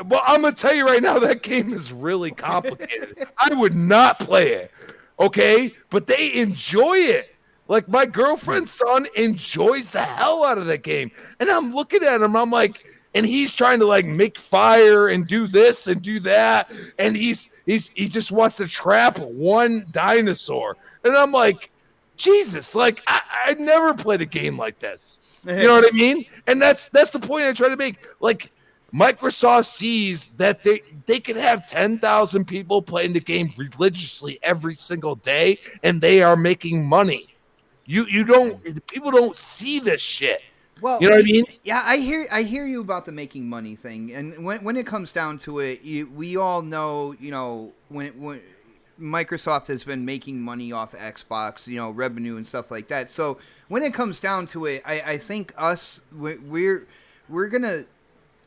Well, I'm going to tell you right now, that game is really complicated. I would not play it, okay? But they enjoy it. Like, my girlfriend's son enjoys the hell out of that game. And I'm looking at him, I'm like, and he's trying to, like, make fire and do this and do that. And he just wants to trap one dinosaur. And I'm like, Jesus, like, I never played a game like this. You know what I mean? And that's the point I try to make. Like, Microsoft sees that they can have 10,000 people playing the game religiously every single day, and they are making money. People don't see this shit. Well, you know what I mean? Yeah, I hear you about the making money thing, and when it comes down to it, we all know, when Microsoft has been making money off of Xbox, revenue and stuff like that. So when it comes down to it, I think we're gonna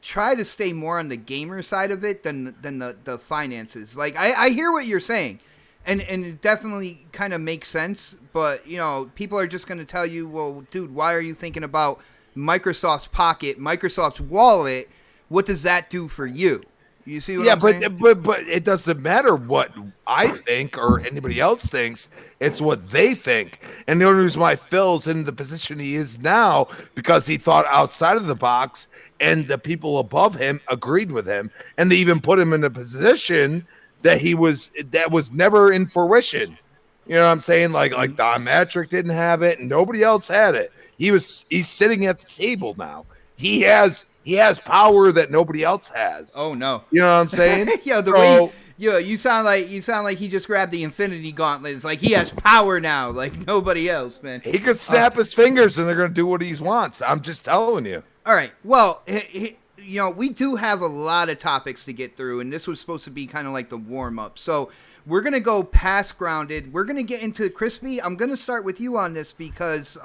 try to stay more on the gamer side of it than the finances. Like I hear what you're saying, and it definitely kind of makes sense. But you know, people are just going to tell you, well, dude, why are you thinking about Microsoft's Pocket, Microsoft's Wallet? What does that do for you? You see what I'm saying? but it doesn't matter what I think or anybody else thinks. It's what they think. And the only reason why Phil's in the position he is now because he thought outside of the box, and the people above him agreed with him, and they even put him in a position that was never in fruition. You know what I'm saying? Like Don Matrick didn't have it, and nobody else had it. He's sitting at the table now. He has power that nobody else has. Oh no. You know what I'm saying? Way you sound like he just grabbed the Infinity Gauntlet. It's like he has power now, like nobody else, man. He could snap his fingers and they're going to do what he wants. I'm just telling you. All right. Well, you know, we do have a lot of topics to get through, and this was supposed to be kind of like the warm up. So we're going to go past Grounded. We're going to get into Crispy. I'm going to start with you on this because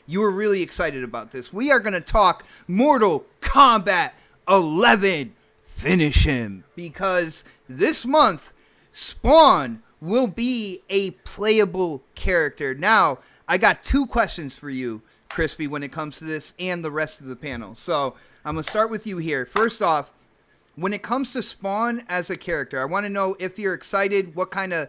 you were really excited about this. We are going to talk Mortal Kombat 11. Finish him. Because this month, Spawn will be a playable character. Now, I got 2 questions for you, Crispy, when it comes to this and the rest of the panel. So I'm going to start with you here. First off, when it comes to Spawn as a character, I want to know if you're excited. What kind of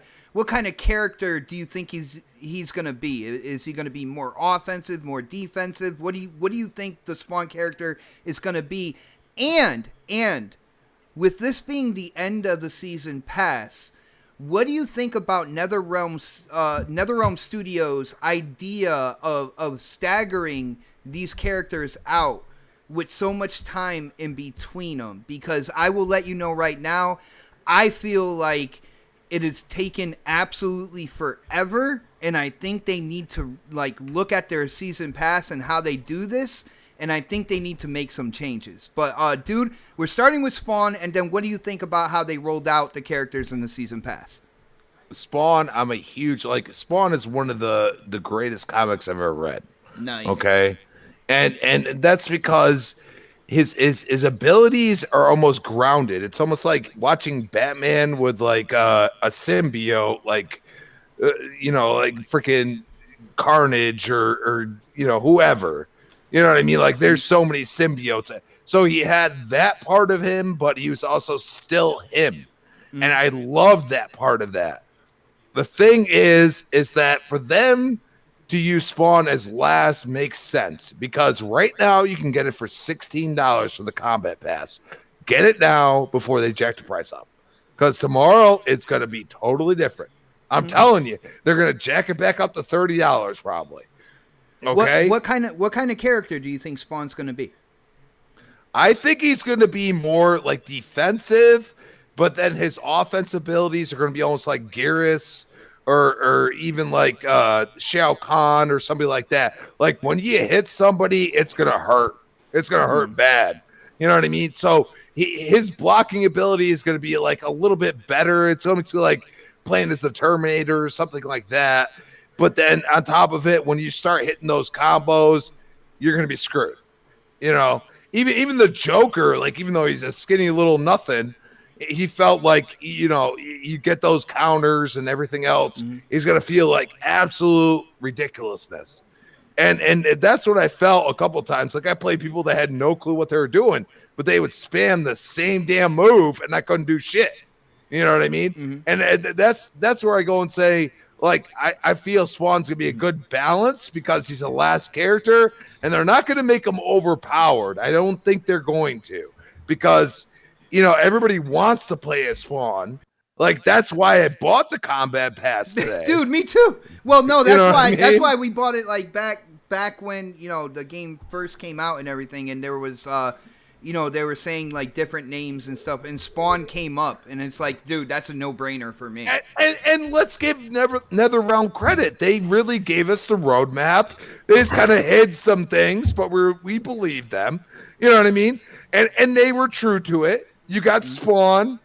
character do you think he's going to be? Is he going to be more offensive, more defensive? What do you think the Spawn character is going to be? And with this being the end of the season pass, what do you think about NetherRealm Studios' idea of staggering these characters out with so much time in between them? Because I will let you know right now, I feel like it has taken absolutely forever, and I think they need to look at their season pass and how they do this, and I think they need to make some changes. But dude, we're starting with Spawn, and then what do you think about how they rolled out the characters in the season pass? Spawn, I'm a huge Spawn is one of the greatest comics I've ever read. Nice. Okay, and that's because his abilities are almost grounded. It's almost like watching Batman with a symbiote, like freaking Carnage or whoever. You know what I mean? Like there's so many symbiotes. So he had that part of him, but he was also still him. And I love that part of that. The thing is that for them to use Spawn as last makes sense because right now you can get it for $16 for the Combat Pass. Get it now before they jack the price up, because tomorrow it's going to be totally different. I'm telling you, they're going to jack it back up to $30 probably. Okay. What kind of character do you think Spawn's going to be? I think he's going to be more like defensive, but then his offense abilities are going to be almost like Geras or even like Shao Kahn or somebody like that. Like when you hit somebody, it's going to hurt. It's going to hurt bad. You know what I mean? So his blocking ability is going to be like a little bit better. It's going to be like playing as the Terminator or something like that. But then on top of it, when you start hitting those combos, you're going to be screwed. You know, even the Joker, like even though he's a skinny little nothing, he felt like, you get those counters and everything else. He's going to feel like absolute ridiculousness. And that's what I felt a couple times. Like I played people that had no clue what they were doing, but they would spam the same damn move and I couldn't do shit. You know what I mean? And that's where I go and say, like, I feel Spawn's going to be a good balance because he's a last character and they're not going to make him overpowered. I don't think they're going to, because, everybody wants to play as Spawn. Like, that's why I bought the Combat Pass today. Dude, me too. Well, no, that's why that's why we bought it like back when, the game first came out and everything, and there was they were saying like different names and stuff, and Spawn came up, and it's like, dude, that's a no-brainer for me. And let's give NetherRealm credit. They really gave us the roadmap. They just kind of hid some things, but we believed them. You know what I mean? And they were true to it. You got Spawn,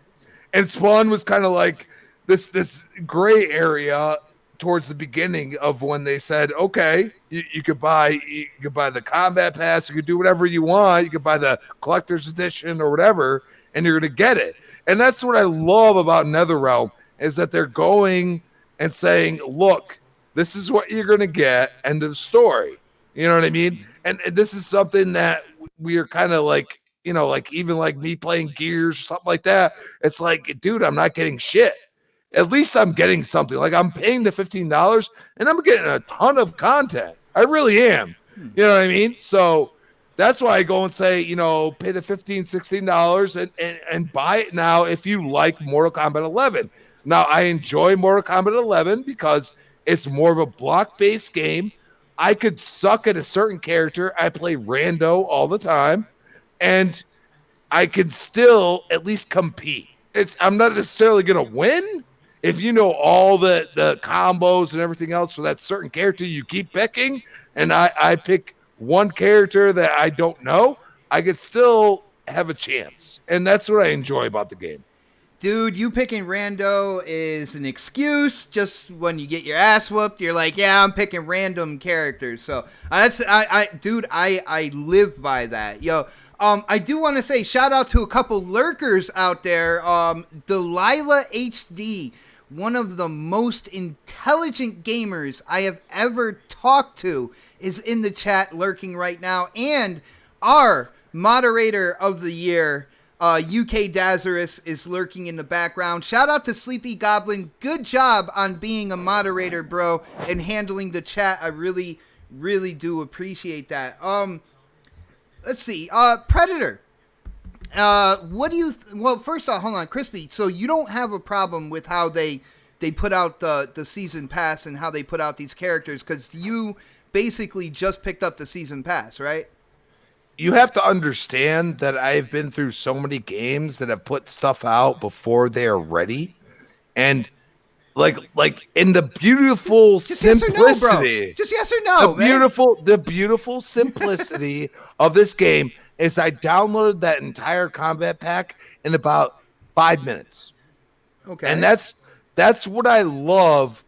and Spawn was kind of like this gray area towards the beginning of when they said, okay, you could buy the combat pass, you could do whatever you want, you could buy the collector's edition or whatever, and you're going to get it. And that's what I love about NetherRealm, is that they're going and saying, look, this is what you're going to get, end of story. You know what I mean? And this is something that we are kind of like, you know, like even like me playing Gears or something like that. It's like, dude, I'm not getting shit. At least I'm getting something. Like I'm paying the $15 and I'm getting a ton of content. I really am. You know what I mean? So that's why I go and say, you know, pay the $15, $16 and buy it now if you like Mortal Kombat 11. Now, I enjoy Mortal Kombat 11 because it's more of a block-based game. I could suck at a certain character. I play rando all the time, and I can still at least compete. I'm not necessarily going to win. If you know all the combos and everything else for that certain character you keep picking, and I pick one character that I don't know, I could still have a chance. And that's what I enjoy about the game. Dude, you picking rando is an excuse. Just when you get your ass whooped, you're like, yeah, I'm picking random characters. So I live by that. Yo, I do want to say shout out to a couple lurkers out there. Delilah HD, one of the most intelligent gamers I have ever talked to, is in the chat lurking right now. And our moderator of the year, UK Dazarus, is lurking in the background. Shout out to Sleepy Goblin. Good job on being a moderator, bro, and handling the chat. I really, really do appreciate that. Let's see. Predator. What do you... well, first off, hold on, Crispy. So you don't have a problem with how they put out the season pass and how they put out these characters, because you basically just picked up the season pass, right? You have to understand that I've been through so many games that have put stuff out before they are ready. And like in the beautiful just simplicity. Yes or no, bro. Just yes or no, the beautiful simplicity of this game is I downloaded that entire combat pack in about 5 minutes. Okay. And that's what I love,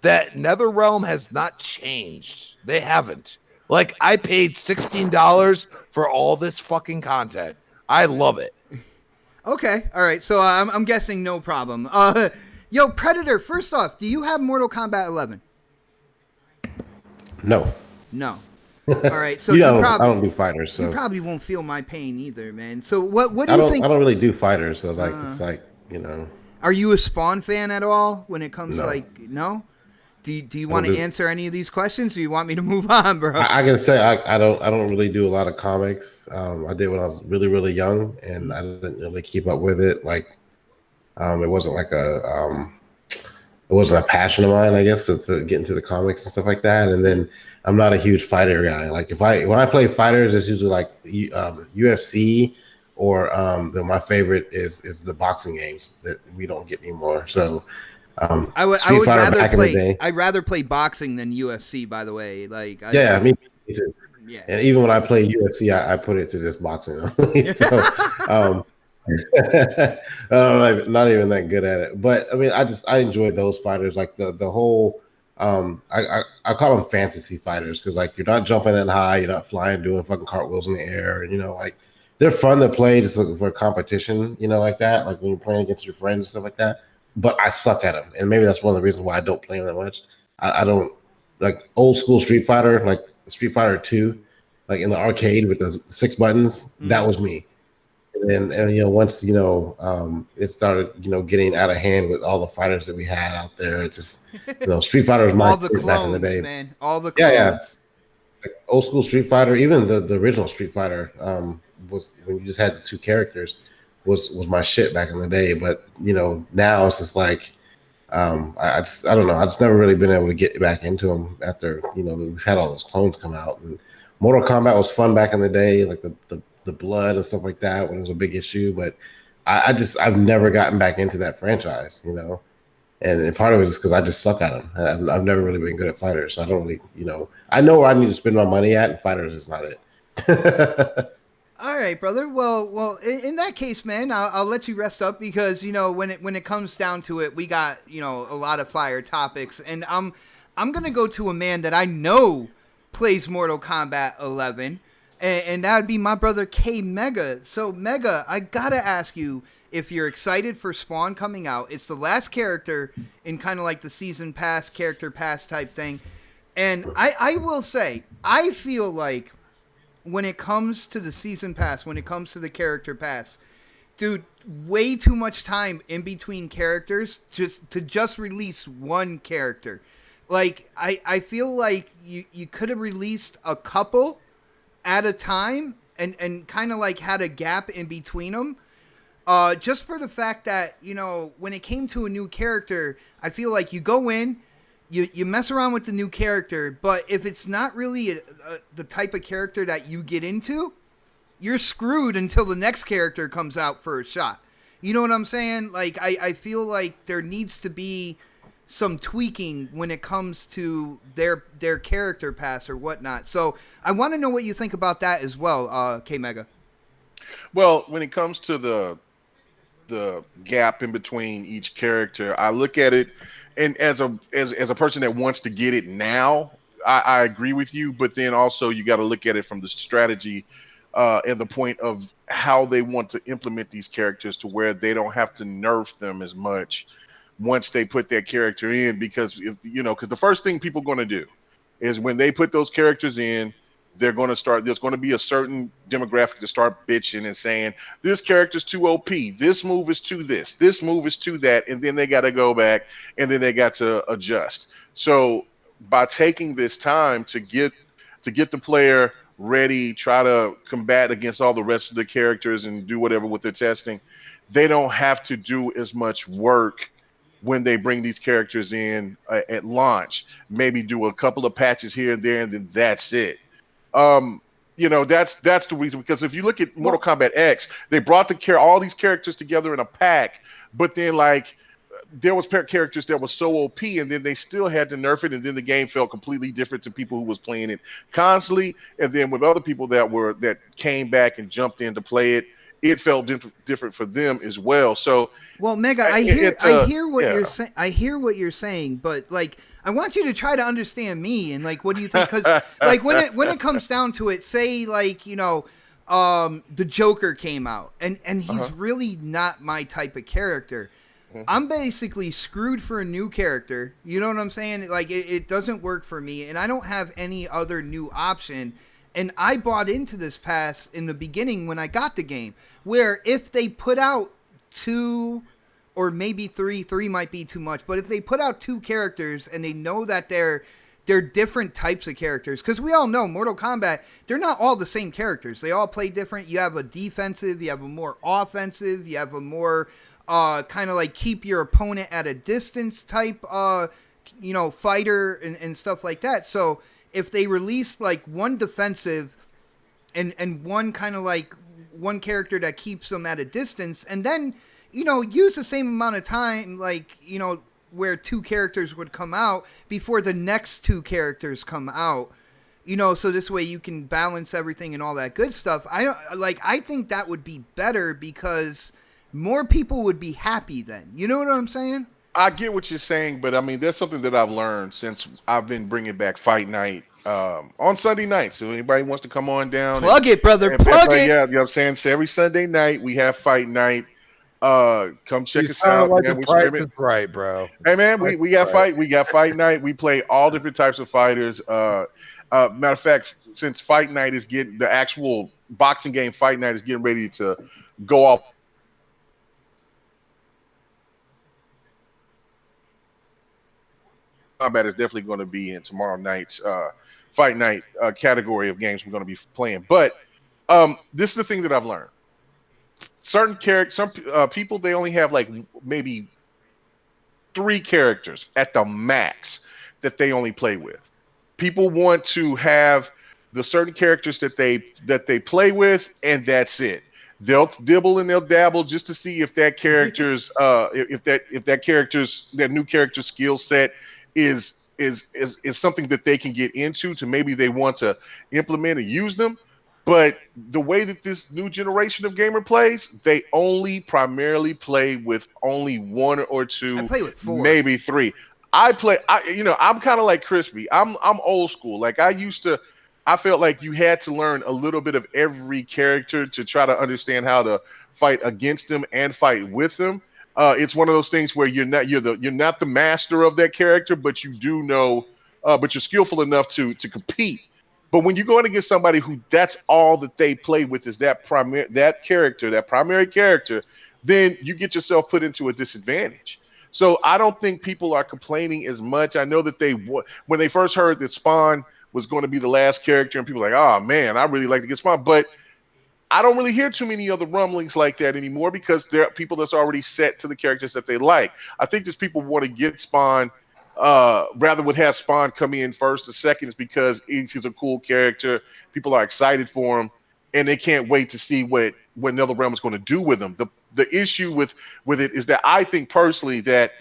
that NetherRealm has not changed. They haven't. Like, I paid $16 for all this fucking content. I love it. Okay, all right. So I'm guessing no problem. Yo, Predator, first off, do you have Mortal Kombat 11? No. No. All right. So I don't do fighters. So you probably won't feel my pain either, man. So what do you think? I don't really do fighters. So it's like, you know. Are you a Spawn fan at all when it comes to no? Do you want to answer any of these questions, or do you want me to move on, bro? I can say I don't really do a lot of comics. I did when I was really, really young, and I didn't really keep up with it. Like, it wasn't like it wasn't a passion of mine, I guess, to get into the comics and stuff like that. And then I'm not a huge fighter guy. Like when I play fighters, it's usually like UFC, or my favorite is the boxing games that we don't get anymore. So. I would rather play boxing than UFC, by the way. Like, me too. Yeah. And even when I play UFC, I put it to just boxing. So, not even that good at it. But I mean, I enjoy those fighters. Like the whole, I call them fantasy fighters, because like you're not jumping that high, you're not flying, doing fucking cartwheels in the air, and like they're fun to play just for competition, like that. Like when you're playing against your friends and stuff like that. But I suck at them, and maybe that's one of the reasons why I don't play them that much. I don't like old school Street Fighter, like Street Fighter 2, like in the arcade with the 6 buttons. Mm-hmm. That was me. And once it started getting out of hand with all the fighters that we had out there. It just Street Fighter was my all the clones, back in the day, man. All the clones. Yeah. Like old school Street Fighter, even the original Street Fighter was when you just had the 2 characters. Was my shit back in the day, but now it's just like I don't know. I just never really been able to get back into them after we've had all those clones come out. And Mortal Kombat was fun back in the day, like the blood and stuff like that when it was a big issue. But I've never gotten back into that franchise, and part of it is because I just suck at them. I've never really been good at fighters, so I don't really I know where I need to spend my money at, and fighters is not it. All right, brother. Well, in that case, man, I'll let you rest up because when it comes down to it, we got a lot of fire topics, and I'm gonna go to a man that I know plays Mortal Kombat 11, and that would be my brother K Mega. So Mega, I gotta ask you if you're excited for Spawn coming out. It's the last character in kind of like the season pass, character pass type thing, and I will say I feel like when it comes to the season pass, when it comes to the character pass, dude, way too much time in between characters just release one character. Like I feel like you could have released a couple at a time and kind of like had a gap in between them. Just for the fact that when it came to a new character, I feel like you go in, you mess around with the new character, but if it's not really the type of character that you get into, you're screwed until the next character comes out for a shot. You know what I'm saying? Like, I feel like there needs to be some tweaking when it comes to their character pass or whatnot. So I want to know what you think about that as well, K-Mega. Well, when it comes to the gap in between each character, I look at it, and as a person that wants to get it now, I agree with you. But then also you got to look at it from the strategy and the point of how they want to implement these characters to where they don't have to nerf them as much once they put that character in. Because because the first thing people are going to do is when they put those characters in, they're going to start. There's going to be a certain demographic to start bitching and saying this character's too OP. This move is to this. This move is to that, and then they got to go back and then they got to adjust. So by taking this time to get the player ready, try to combat against all the rest of the characters and do whatever with their testing, they don't have to do as much work when they bring these characters in at launch. Maybe do a couple of patches here and there, and then that's it. That's the reason, because if you look at Mortal Kombat X, they brought all these characters together in a pack, but then like there was characters that were so OP, and then they still had to nerf it, and then the game felt completely different to people who was playing it constantly, and then with other people that came back and jumped in to play it, it felt different for them as well. So, well, Mega, I hear what you're saying. I hear what you're saying, but like, I want you to try to understand me and like, what do you think? Because like when it comes down to it, say like the Joker came out and he's really not my type of character. I'm basically screwed for a new character. You know what I'm saying? Like it doesn't work for me, and I don't have any other new option. And I bought into this pass in the beginning when I got the game, where if they put out 2 or maybe 3 might be too much, but if they put out 2 characters and they know that they're different types of characters, because we all know Mortal Kombat, they're not all the same characters. They all play different. You have a defensive, you have a more offensive, you have a more kind of like keep your opponent at a distance type fighter and stuff like that. So if they release like one defensive and one kind of like one character that keeps them at a distance, and then use the same amount of time, like where 2 characters would come out before the next 2 characters come out, so this way you can balance everything and all that good stuff. I think that would be better because more people would be happy then. You know what I'm saying? I get what you're saying, but I mean, there's something that I've learned since I've been bringing back Fight Night on Sunday nights. So anybody wants to come on down, plug it, brother, plug it. Yeah, you know what I'm saying? So every Sunday night we have Fight Night. Come check us out. Like the price is right, bro. Hey man, we got Fight Night. We play all different types of fighters. Matter of fact, since Fight Night is getting the actual boxing game, Fight Night is getting ready to go off. Combat is definitely going to be in tomorrow night's Fight Night category of games we're going to be playing. But this is the thing that I've learned. Some people, they only have like maybe 3 characters at the max that they only play with. People want to have the certain characters that they play with, and that's it. They'll dibble and they'll dabble just to see if that character's that new character skill set is something that they can get into, to maybe they want to implement and use them. But the way that this new generation of gamer plays, they only primarily play with only one or I two, play with 4. maybe 3. I'm kind of like Crispy. I'm old school. Like I felt like you had to learn a little bit of every character to try to understand how to fight against them and fight with them. It's one of those things where you're not the master of that character, but you do know, but you're skillful enough to compete. But when you're going against somebody who that's all that they play with is that primary character, then you get yourself put into a disadvantage. So I don't think people are complaining as much. I know that when they first heard that Spawn was going to be the last character, and people were like, oh man, I really like to get Spawn, but I don't really hear too many other rumblings like that anymore because there are people that's already set to the characters that they like. I think there's people who want to get Spawn rather would have Spawn come in first or second is because he's a cool character. People are excited for him, and they can't wait to see what NetherRealm is going to do with him. The issue with it is that I think personally that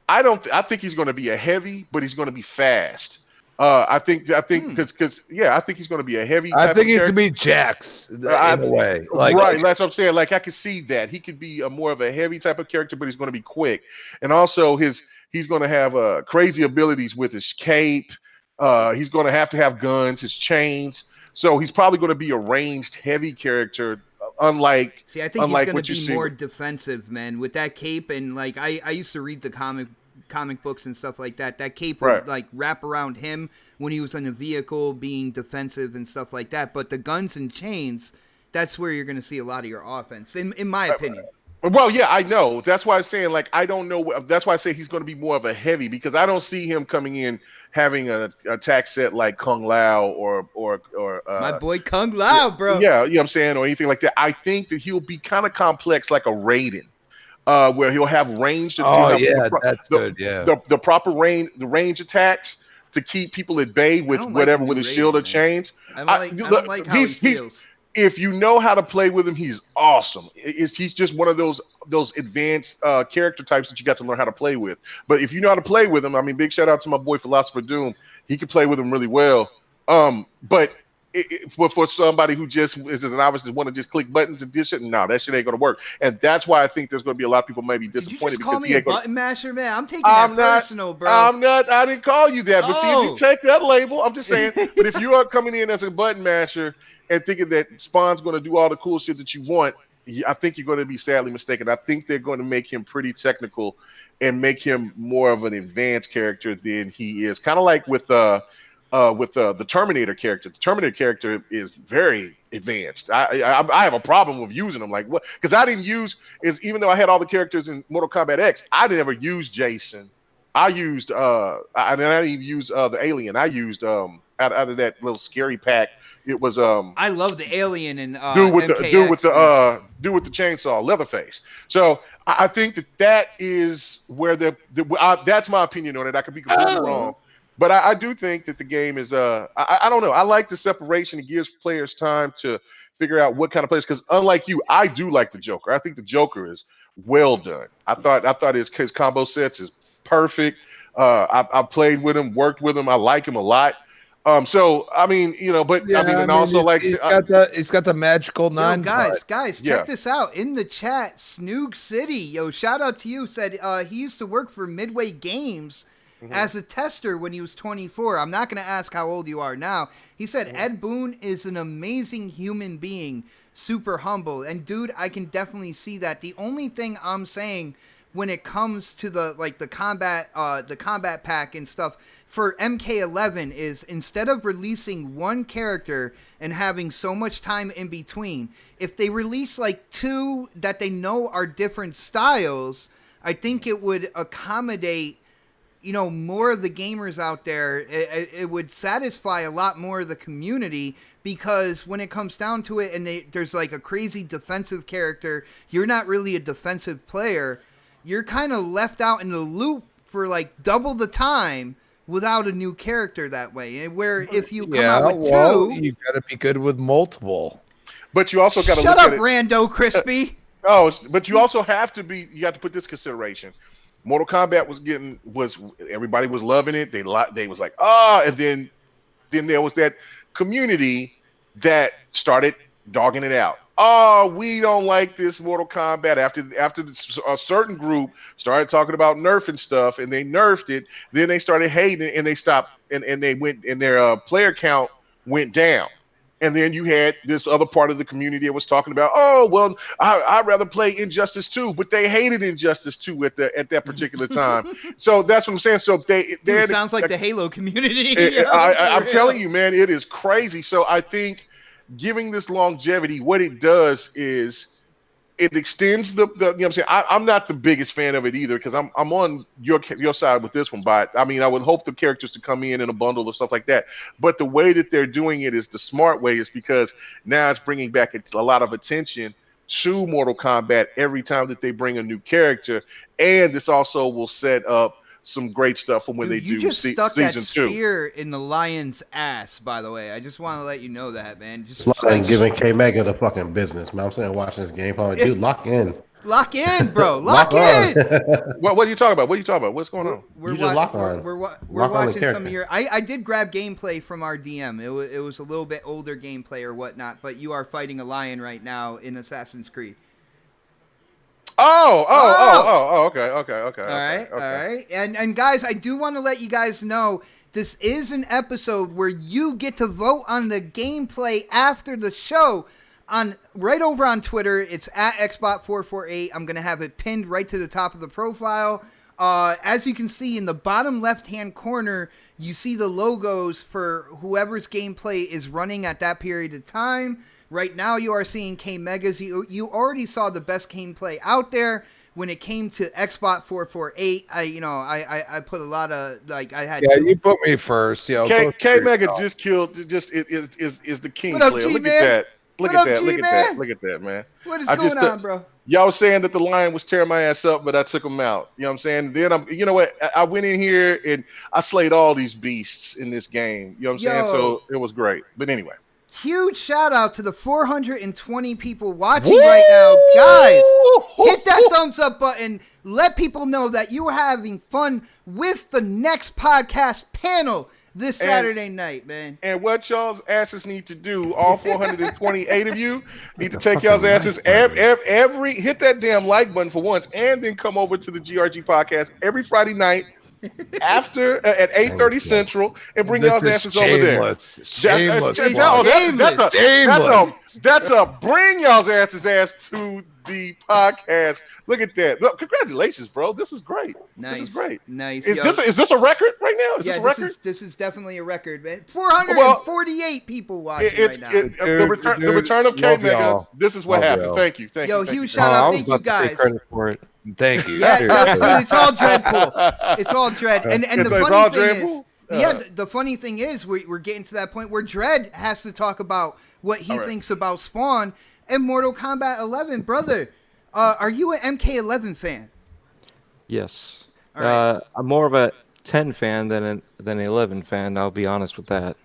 I think he's going to be a heavy, but he's going to be fast. I think because I think he's going to be a heavy. I Type think of he's character. to be Jax in a way. Right, that's what I'm saying. Like I can see that he could be a more of a heavy type of character, but he's going to be quick, and also he's going to have crazy abilities with his cape. He's going to have guns, his chains. So he's probably going to be a ranged heavy character, unlike. See, I think he's going to be more with defensive, man, with that cape. And like I used to read the comic books and stuff like that. That cape would like wrap around him when he was in a vehicle, being defensive and stuff like that. But the guns and chains, that's where you're going to see a lot of your offense, in my opinion. Well, yeah, I know. That's why I'm saying, like, I don't know. That's why I say he's going to be more of a heavy because I don't see him coming in having an attack set like Kung Lao or my boy Kung Lao, bro. Yeah, you know what I'm saying, or anything like that. I think that he'll be kind of complex like a Raiden. Where he'll have range. That's good. Yeah, the proper range attacks to keep people at bay with whatever, with his shield or chains. I don't like how he feels. If you know how to play with him, he's awesome. He's just one of those advanced character types that you got to learn how to play with. But if you know how to play with him, I mean, big shout out to my boy Philosopher Doom. He can play with him really well. But for somebody who just is an obviously want to just click buttons and this shit, no, that shit ain't gonna work. And that's why I think there's gonna be a lot of people maybe disappointed. Did you just call me a button masher, man? I'm taking that personal, bro. I'm not. I didn't call you that. But see, if you take that label, I'm just saying. But if you are coming in as a button masher and thinking that Spawn's gonna do all the cool shit that you want, I think you're going to be sadly mistaken. I think they're going to make him pretty technical and make him more of an advanced character than he is. Kind of like with the Terminator character. The Terminator character is very advanced. I have a problem with using them. Like what? Because I didn't use even though I had all the characters in Mortal Kombat X, I didn't ever use Jason. I used I didn't even use the Alien. I used out of that little scary pack. It was I love the Alien and dude with the chainsaw, Leatherface. So I think that is where that's my opinion on it. I could be completely wrong, but I do think that the game is I don't know. I like the separation. It gives players time to figure out what kind of players. Because unlike you, I do like the Joker. I think the Joker is well done. I thought his combo sets is perfect. I played with him, worked with him. I like him a lot. So I mean, but yeah, and also like he's got the magical 9. Guys, check this out in the chat. Snoog City, shout out to you. Said he used to work for Midway Games as a tester when he was 24. I'm not going to ask how old you are now. He said Ed Boon is an amazing human being, super humble, and dude, I can definitely see that. The only thing I'm saying when it comes to the combat pack and stuff for MK11 is instead of releasing one character and having so much time in between, if they release like 2 that they know are different styles, I think it would accommodate more of the gamers out there. It would satisfy a lot more of the community, because when it comes down to it and there's like a crazy defensive character, you're not really a defensive player. You're kind of left out in the loop for like double the time without a new character that way. And where if you come out with 2, you got to be good with multiple. But you also got to shut up, Rando Crispy. But you also have to put this consideration. Mortal Kombat was everybody was loving it. They was like, and then there was that community that started dogging it out. Oh, we don't like this Mortal Kombat. After a certain group started talking about nerfing stuff, and they nerfed it, then they started hating it, and they stopped, and they went, and their player count went down. And then you had this other part of the community that was talking about, oh, well, I'd rather play Injustice 2, but they hated Injustice 2 at that particular time. So that's what I'm saying. So it sounds like the Halo community. I'm telling you, man, it is crazy. So I think giving this longevity, what it does is it extends the you know what I'm saying. I'm not the biggest fan of it either, because I'm on your side with this one. But I mean, I would hope the characters to come in a bundle or stuff like that. But the way that they're doing it is the smart way, is because now it's bringing back a lot of attention to Mortal Kombat every time that they bring a new character, and this also will set up some great stuff for when they do season 2. You just stuck that two. spear in the lion's ass, by the way. I just want to let you know that, man. Just giving K Mega the fucking business, man. I'm sitting watching this game, dude. Lock in. Lock in, bro. Lock in. What are you talking about? What are you talking about? What's going on? We're watching some of your. I did grab gameplay from our DM. It was a little bit older gameplay or whatnot, but you are fighting a lion right now in Assassin's Creed. Okay. All right. And guys, I do want to let you guys know this is an episode where you get to vote on the gameplay after the show. Right over on Twitter, it's at Xbot448. I'm gonna have it pinned right to the top of the profile. As you can see in the bottom left-hand corner, you see the logos for whoever's gameplay is running at that period of time. Right now, you are seeing K Megas. You already saw the best gameplay out there. When it came to Xbot448, I put a lot of you put me first. K Mega just killed. Is the king player. Look at that. Look at that, man. What is going on, bro? Y'all was saying that the lion was tearing my ass up, but I took him out. You know what I'm saying? Then you know what? I went in here and I slayed all these beasts in this game. You know what I'm saying? So it was great. But anyway. Huge shout out to the 420 people watching right now. Guys, hit that thumbs up button. Let people know that you are having fun with the next podcast panel this Saturday night, man. And what y'all's asses need to do, all 428 of you, need to take y'all's asses hit that damn like button for once, and then come over to the GRG podcast every Friday night after at 8:30 Central and bring y'all's asses over there. Shameless. That's a bring y'all's ass to the podcast. Look at that. Look, congratulations, bro. This is great. Nice. This is great. Nice. Is this a record right now? This is definitely a record, man. 448 people watching right now. The return of K Mega. This is what happened. Thank you. Huge shout out. Thank you guys. Thank you. Yeah, dude, it's all Dreadpool. It's all Dread. And the funny thing is, the funny thing is, we're getting to that point where Dread has to talk about what he thinks about Spawn and Mortal Kombat 11. Brother, are you an MK11 fan? Yes. Right. I'm more of a 10 fan than an 11 fan. I'll be honest with that.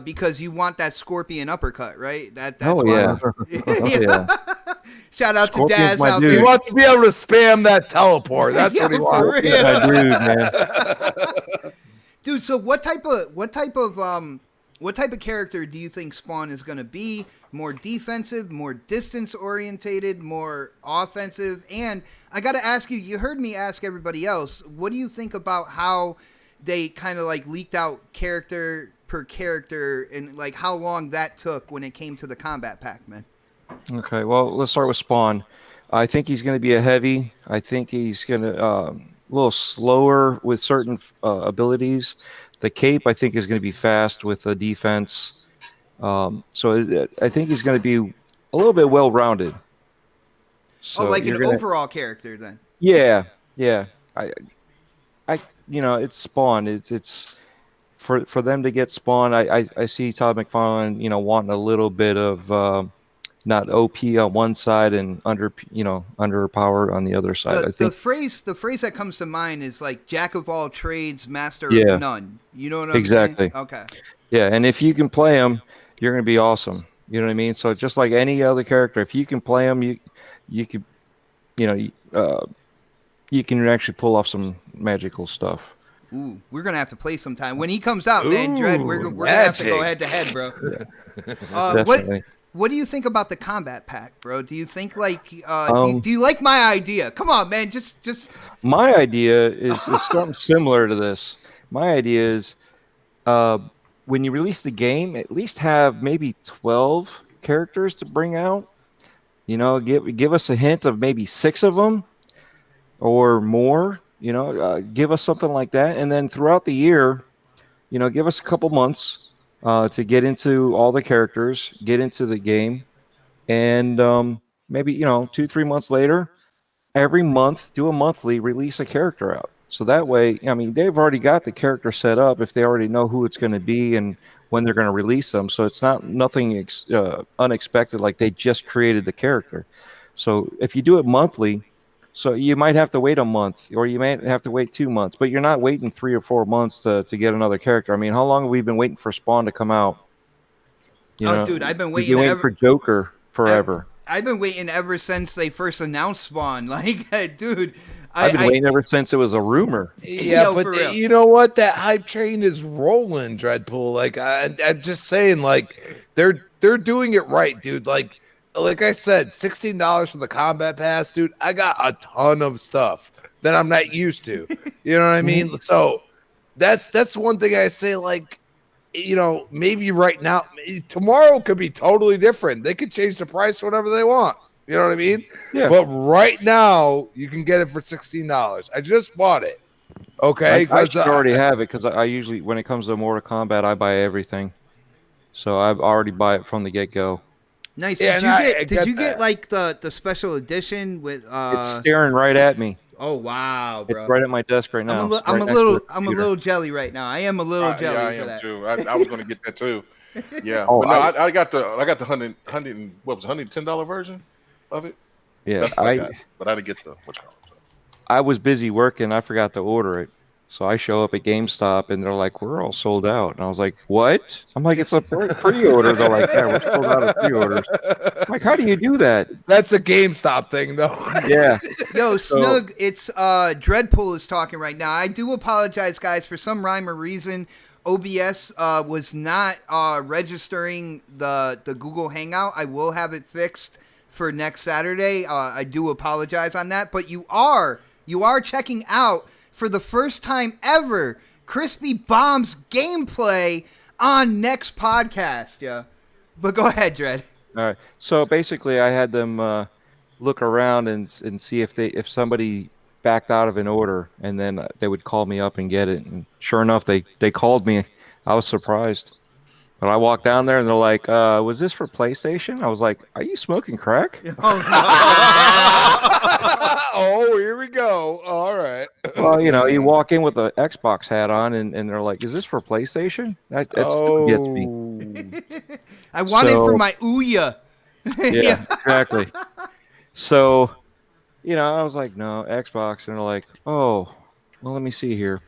Because you want that scorpion uppercut, right? That's yeah. Yeah. Shout out Scorpion's to Daz out He there. wants to be able to spam that teleport. That's what he wants. Man. Dude, so what type of character do you think Spawn is going to be? More defensive, more distance orientated, more offensive? And I got to ask you, you heard me ask everybody else, what do you think about how they kind of like leaked out character per character and like how long that took when it came to the combat pack, man? Okay, well, let's start with Spawn. I think he's going to be a heavy. I think he's going to a little slower with certain abilities. The cape, I think, is going to be fast with the defense. So I think he's going to be a little bit well-rounded. So like an overall character, then. Yeah. I it's Spawn. It's for them to get Spawn. I see Todd McFarlane, wanting a little bit of. Not OP on one side and underpowered on the other side. I think the phrase that comes to mind is like jack of all trades, master of none. You know what I'm exactly. saying? Okay. Yeah, and if you can play him, you're going to be awesome. You know what I mean? So just like any other character, if you can play him, you can actually pull off some magical stuff. Ooh, we're gonna have to play sometime when he comes out, man. Dread, we're gonna have to go head to head, bro. Definitely. What do you think about the combat pack, bro? Do you think like do you like my idea? Come on, man. Just my idea is something similar to this. My idea is when you release the game, at least have maybe 12 characters to bring out. You know, give us a hint of maybe 6 of them or more. You know, give us something like that, and then throughout the year, you know, give us a couple months to get into all the characters, get into the game, and maybe 2-3 months later, every month do a monthly, release a character out. So that way, I mean, they've already got the character set up if they already know who it's going to be and when they're going to release them. So it's not nothing unexpected, like they just created the character. So if you do it monthly, so you might have to wait a month, or you might have to wait 2 months, but you're not waiting 3 or 4 months to get another character. I mean, how long have we been waiting for Spawn to come out? Dude, I've been waiting for Joker forever. I've been waiting ever since they first announced Spawn. Like, dude, I've been waiting ever since it was a rumor. Yeah, but you know what? That hype train is rolling, Dreadpool. Like, I'm just saying, like, they're doing it right, dude. Like I said, $16 for the combat pass, dude. I got a ton of stuff that I'm not used to. You know what I mean? So that's one thing I say, like, you know, maybe right now, tomorrow could be totally different. They could change the price whatever they want. You know what I mean? Yeah. But right now, you can get it for $16. I just bought it. Okay. I should already have it because I usually, when it comes to Mortal Kombat, I buy everything. So I already buy it from the get-go. Nice. Yeah, did you get like the special edition with? It's staring right at me. Oh wow, bro! It's right at my desk right now. I'm a little jelly right now. I am a little jelly. Yeah, I am too. I was going to get that too. Yeah, Oh, but no, I got the $110 version of it. Yeah, That's what I got, but I didn't get the what's called. I was busy working. I forgot to order it. So I show up at GameStop and they're like, "We're all sold out." And I was like, "What?" I'm like, "It's a pre-order." They're like, "Yeah, we're sold out of pre-orders." I'm like, how do you do that? That's a GameStop thing, though. Yeah. Yo, Snug, it's Dreadpool is talking right now. I do apologize, guys, for some rhyme or reason. OBS was not registering the Google Hangout. I will have it fixed for next Saturday. I do apologize on that, but you are checking out for the first time ever Crispy Bomb's gameplay on next podcast. Yeah, but go ahead, Dread. All right. So basically, I had them look around and see if somebody backed out of an order, and then they would call me up and get it. And sure enough, they called me. I was surprised. But I walked down there and they're like, was this for PlayStation? I was like, are you smoking crack? Oh, no. Oh, here we go. All right. Well, you walk in with an Xbox hat on and they're like, is this for PlayStation? That still gets me. I want it for my Ouya. Yeah, exactly. So, I was like, no, Xbox. And they're like, oh, well, let me see here.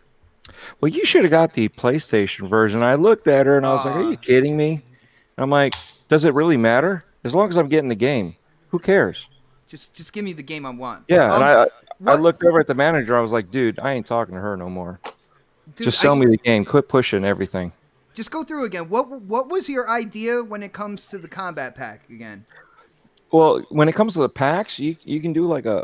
Well, you should have got the PlayStation version. I looked at her and I was like, are you kidding me? And I'm like, does it really matter? As long as I'm getting the game, who cares? Just give me the game I want. Yeah, and I looked over at the manager. I was like, dude, I ain't talking to her no more. Dude, just sell me the game. Quit pushing everything. Just go through again. What was your idea when it comes to the combat pack again? Well, when it comes to the packs, you can do like a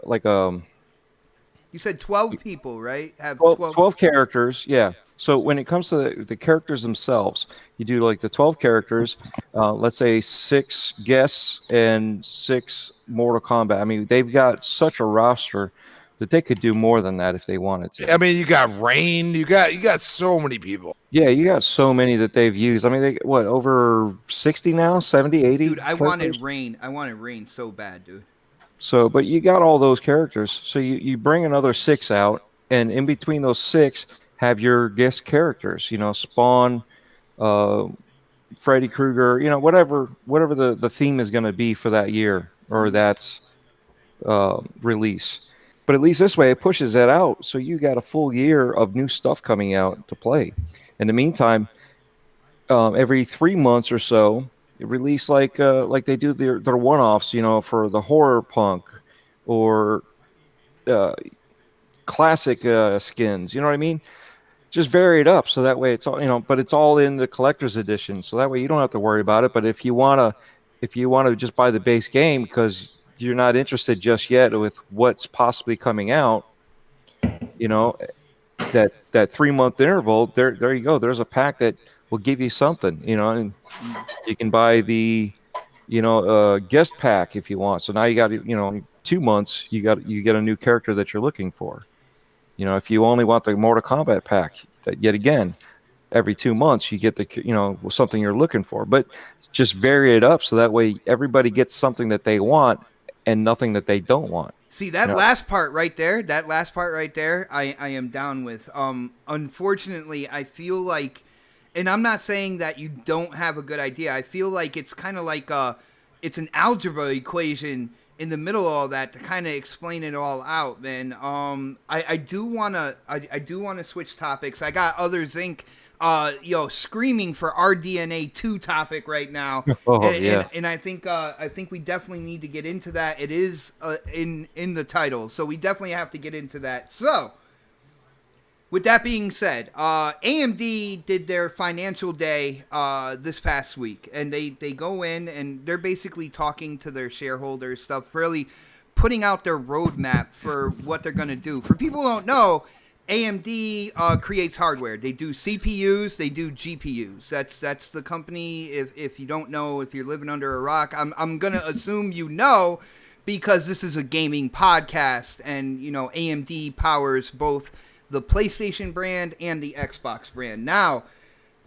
You said 12 people, right? Have 12 characters, yeah. So when it comes to the characters themselves, you do like the 12 characters, let's say 6 guests and 6 Mortal Kombat. I mean, they've got such a roster that they could do more than that if they wanted to. I mean, you got Rain, you got so many people. Yeah, you got so many that they've used. I mean, over 60 now, 70, 80? Dude, I wanted Rain. I wanted Rain so bad, dude. So, but you got all those characters. So you bring another 6 out, and in between those 6, have your guest characters. Spawn, Freddy Krueger. Whatever the theme is going to be for that year or that's release. But at least this way, it pushes that out. So you got a full year of new stuff coming out to play. In the meantime, every 3 months or so, release like they do their one-offs, for the horror punk or classic skins. You know what I mean? just vary it up so that way it's all, but it's all in the collector's edition, so that way you don't have to worry about it. But if you want to just buy the base game because you're not interested just yet with what's possibly coming out, that 3-month interval, there you go. There's a pack that will give you something, and you can buy the guest pack if you want. So now you got 2 months, you get a new character that you're looking for. If you only want the Mortal Kombat pack, that yet again, every 2 months you get the something you're looking for. But just vary it up so that way everybody gets something that they want and nothing that they don't want. See, that last part right there, I am down with. Unfortunately, I feel like, and I'm not saying that you don't have a good idea. I feel like it's kind of like it's an algebra equation in the middle of all that to kind of explain it all out, man. I do wanna switch topics. I got Others Inc. Screaming for RDNA2 topic right now. And I think we definitely need to get into that. It is in the title, so we definitely have to get into that. So, with that being said, AMD did their financial day this past week, and they go in and they're basically talking to their shareholders, stuff, really putting out their roadmap for what they're going to do. For people who don't know, AMD creates hardware. They do CPUs, they do GPUs. That's the company. If you don't know, if you're living under a rock, I'm gonna assume because this is a gaming podcast, and AMD powers both the PlayStation brand and the Xbox brand. Now,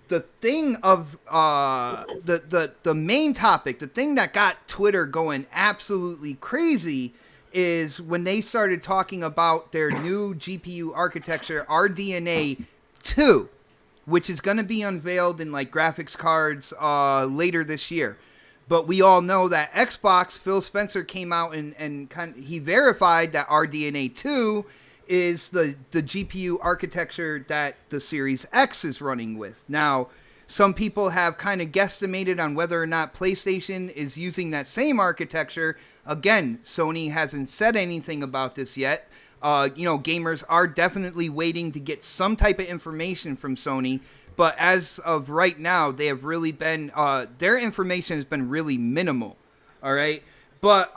the thing of the main topic, the thing that got Twitter going absolutely crazy, is when they started talking about their new GPU architecture, RDNA2, which is going to be unveiled in like graphics cards later this year. But we all know that Xbox, Phil Spencer came out and he verified that RDNA2 is the GPU architecture that the Series X is running with. Now, some people have kind of guesstimated on whether or not PlayStation is using that same architecture. Again, Sony hasn't said anything about this yet. Gamers are definitely waiting to get some type of information from Sony. But as of right now, they have really been, their information has been really minimal. All right. But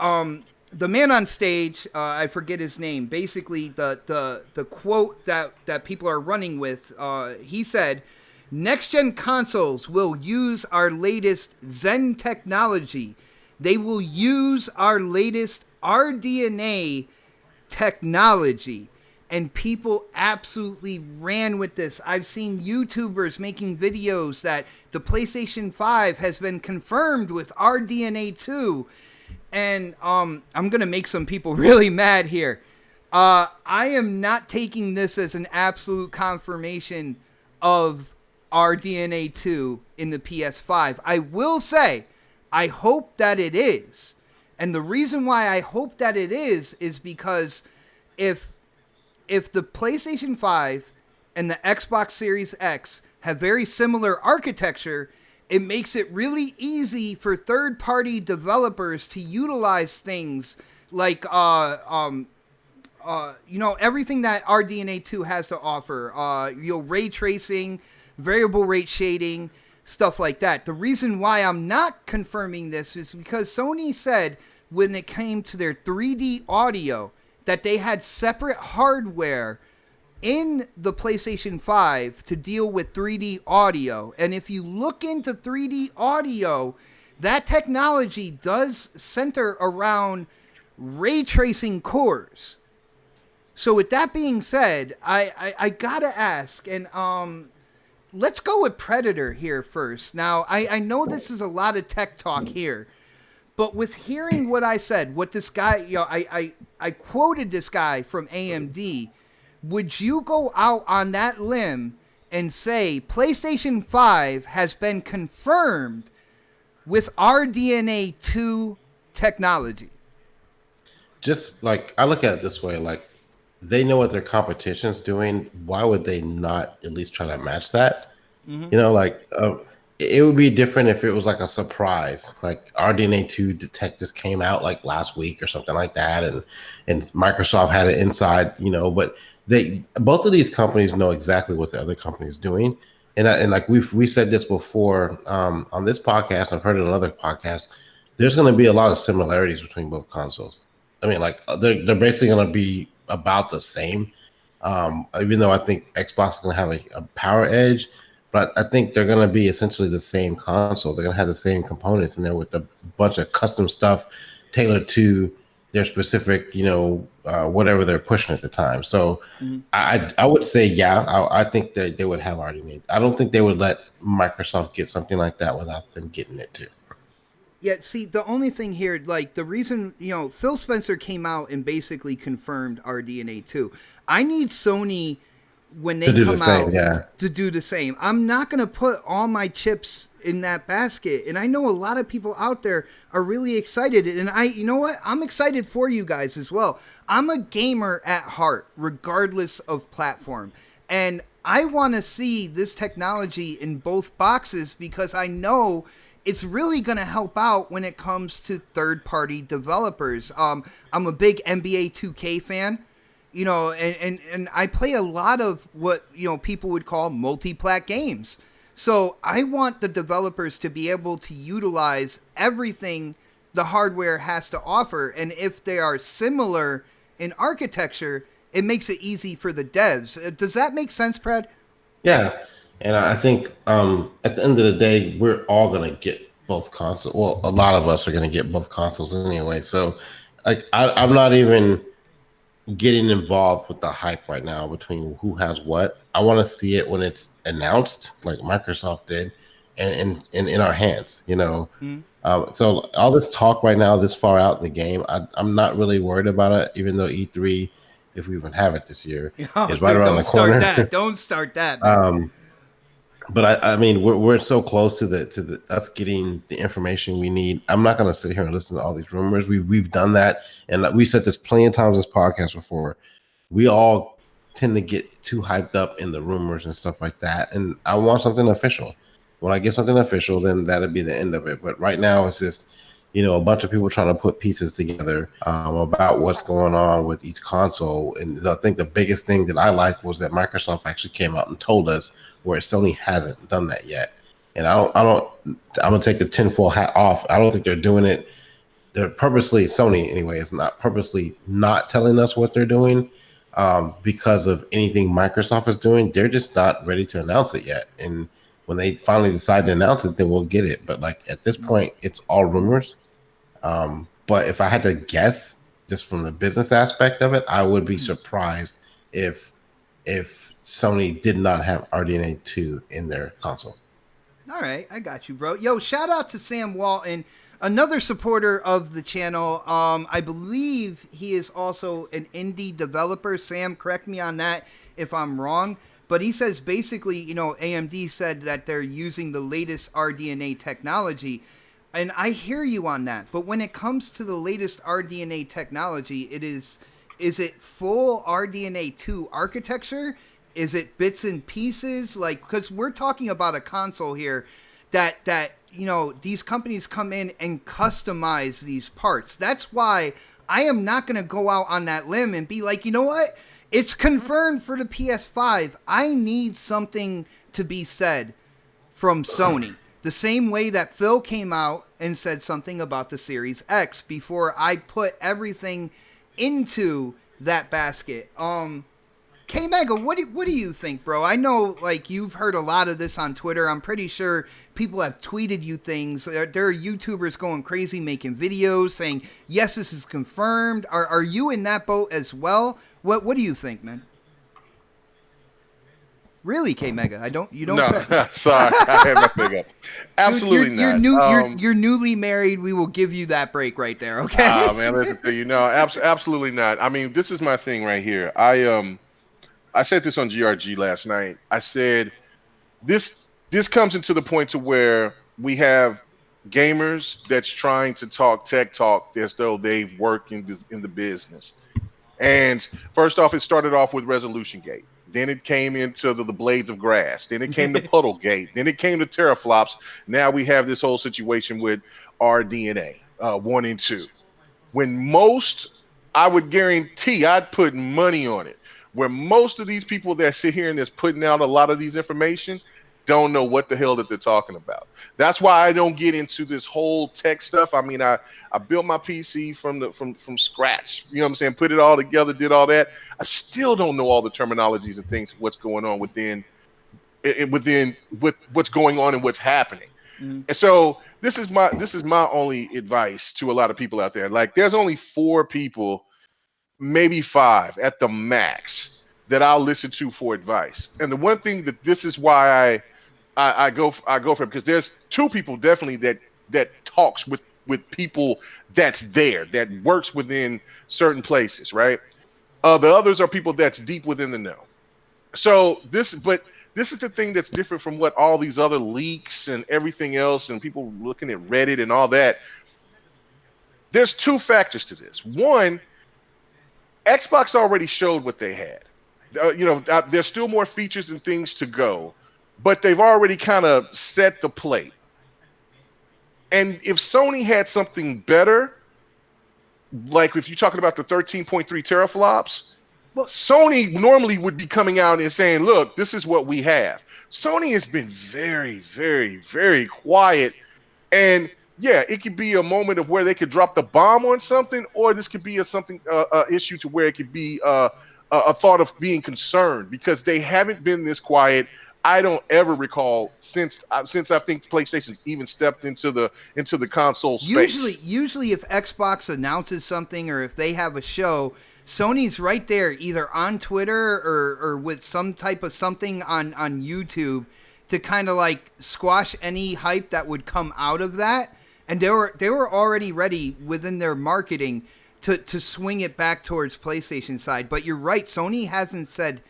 the man on stage, I forget his name. Basically, the quote that people are running with, he said, "Next-gen consoles will use our latest Zen technology. They will use our latest RDNA technology." And people absolutely ran with this. I've seen YouTubers making videos that the PlayStation 5 has been confirmed with RDNA2. And I'm going to make some people really mad here. I am not taking this as an absolute confirmation of RDNA2 in the PS5. I will say, I hope that it is. And the reason why I hope that it is because if the PlayStation 5 and the Xbox Series X have very similar architecture, it makes it really easy for third-party developers to utilize things like everything that RDNA2 has to offer. Ray tracing, variable rate shading, stuff like that. The reason why I'm not confirming this is because Sony said when it came to their 3D audio that they had separate hardware in the PlayStation 5 to deal with 3D audio. And if you look into 3D audio, that technology does center around ray tracing cores. So with that being said, I gotta ask, and let's go with Predator here first. Now, I know this is a lot of tech talk here, but with hearing what I said, what this guy, I quoted this guy from AMD, would you go out on that limb and say PlayStation 5 has been confirmed with RDNA2 technology? Just like, I look at it this way, like, they know what their competition's doing. Why would they not at least try to match that? Mm-hmm. It would be different if it was like a surprise, like RDNA2 Detect just came out like last week or something like that, and Microsoft had it inside, but both of these companies know exactly what the other company is doing, and like we said this before on this podcast. I've heard it on other podcasts. There's going to be a lot of similarities between both consoles. I mean, like they're basically going to be about the same. Even though I think Xbox is going to have a power edge, but I think they're going to be essentially the same console. They're going to have the same components in there with a bunch of custom stuff tailored to their specific, whatever they're pushing at the time. So I would say, I think that they would have already made. I don't think they would let Microsoft get something like that without them getting it too. Yeah, see, the only thing here, like the reason, Phil Spencer came out and basically confirmed RDNA2. I need Sony when they come out to do the same. I'm not going to put all my chips in that basket. And I know a lot of people out there are really excited. And you know what? I'm excited for you guys as well. I'm a gamer at heart, regardless of platform. And I want to see this technology in both boxes because I know it's really going to help out when it comes to third-party developers. I'm a big NBA 2K fan, and I play a lot of what, people would call multi-plat games. So I want the developers to be able to utilize everything the hardware has to offer. And if they are similar in architecture, it makes it easy for the devs. Does that make sense, Brad? Yeah. And I think at the end of the day, we're all going to get both consoles. Well, a lot of us are going to get both consoles anyway. So like, I'm not even getting involved with the hype right now between who has what. I want to see it when it's announced, like Microsoft did, and in our hands, So all this talk right now, this far out in the game, I'm not really worried about it, even though E3, if we even have it this year, is right around the corner. Don't start that, man. But I mean, we're so close to the us getting the information we need. I'm not going to sit here and listen to all these rumors. We've done that, and we said this plenty of times in this podcast before. We all tend to get too hyped up in the rumors and stuff like that, and I want something official. When I get something official, then that'll be the end of it. But right now, it's just a bunch of people trying to put pieces together about what's going on with each console. And I think the biggest thing that I like was that Microsoft actually came out and told us, where Sony hasn't done that yet. And I'm gonna take the tinfoil hat off. I don't think they're doing it. They're purposely, Sony anyway, is not purposely not telling us what they're doing because of anything Microsoft is doing. They're just not ready to announce it yet. And when they finally decide to announce it, then we'll get it. But like at this point, it's all rumors. But if I had to guess, just from the business aspect of it, I would be surprised if Sony did not have RDNA2 in their console. All right, I got you, bro. Yo, shout out to Sam Walton, another supporter of the channel. I believe he is also an indie developer. Sam, correct me on that if I'm wrong. But he says basically, AMD said that they're using the latest RDNA technology. And I hear you on that. But when it comes to the latest RDNA technology, is it full RDNA2 architecture? Is it bits and pieces? Like, because we're talking about a console here that these companies come in and customize these parts. That's why I am not going to go out on that limb and be like, you know what? It's confirmed for the PS5. I need something to be said from Sony. The same way that Phil came out and said something about the Series X before I put everything into that basket. K-Mega, what do you think, bro? I know, like, you've heard a lot of this on Twitter. I'm pretty sure people have tweeted you things. There are YouTubers going crazy making videos saying, yes, this is confirmed. Are you in that boat as well? What do you think, man? Really, K-Mega? You don't say. No, sorry. I had my thing up. Absolutely not. You're newly married. We will give you that break right there, okay? Oh, man, listen to you. No, absolutely not. I mean, this is my thing right here. I said this on GRG last night. I said this comes into the point to where we have gamers that's trying to talk tech talk as though they've worked in the business. And first off, it started off with Resolution Gate. Then it came into the blades of grass. Then it came to Puddle Gate. Then it came to teraflops. Now we have this whole situation with RDNA 1 and 2. When most, I would guarantee, I'd put money on it. where most of these people that sit here and that's putting out a lot of these information don't know what the hell that they're talking about. That's why I don't get into this whole tech stuff. I mean, I built my PC from scratch. You know what I'm saying? Put it all together, did all that. I still don't know all the terminologies and things, what's going on within with what's going on and what's happening. Mm. And so this is my only advice to a lot of people out there. Like, there's only 4 people, maybe 5 at the max, that I'll listen to for advice. And the one thing that this is why I go for it, because there's 2 people definitely that talks with people that's there, that works within certain places, right? The others are people that's deep within the know. So this is the thing that's different from what all these other leaks and everything else and people looking at Reddit and all that. There's 2 factors to this. One, Xbox already showed what they had. There's still more features and things to go, but they've already kind of set the plate. And if Sony had something better, like if you're talking about the 13.3 teraflops, well, Sony normally would be coming out and saying, look, this is what we have. Sony has been very, very, very quiet. And yeah, it could be a moment of where they could drop the bomb on something, or this could be a issue to where it could be a thought of being concerned, because they haven't been this quiet. I don't ever recall since I think PlayStation's even stepped into the console space. Usually, if Xbox announces something or if they have a show, Sony's right there, either on Twitter or with some type of something on YouTube to kind of like squash any hype that would come out of that. And they were already ready within their marketing to swing it back towards PlayStation side. But you're right, Sony hasn't said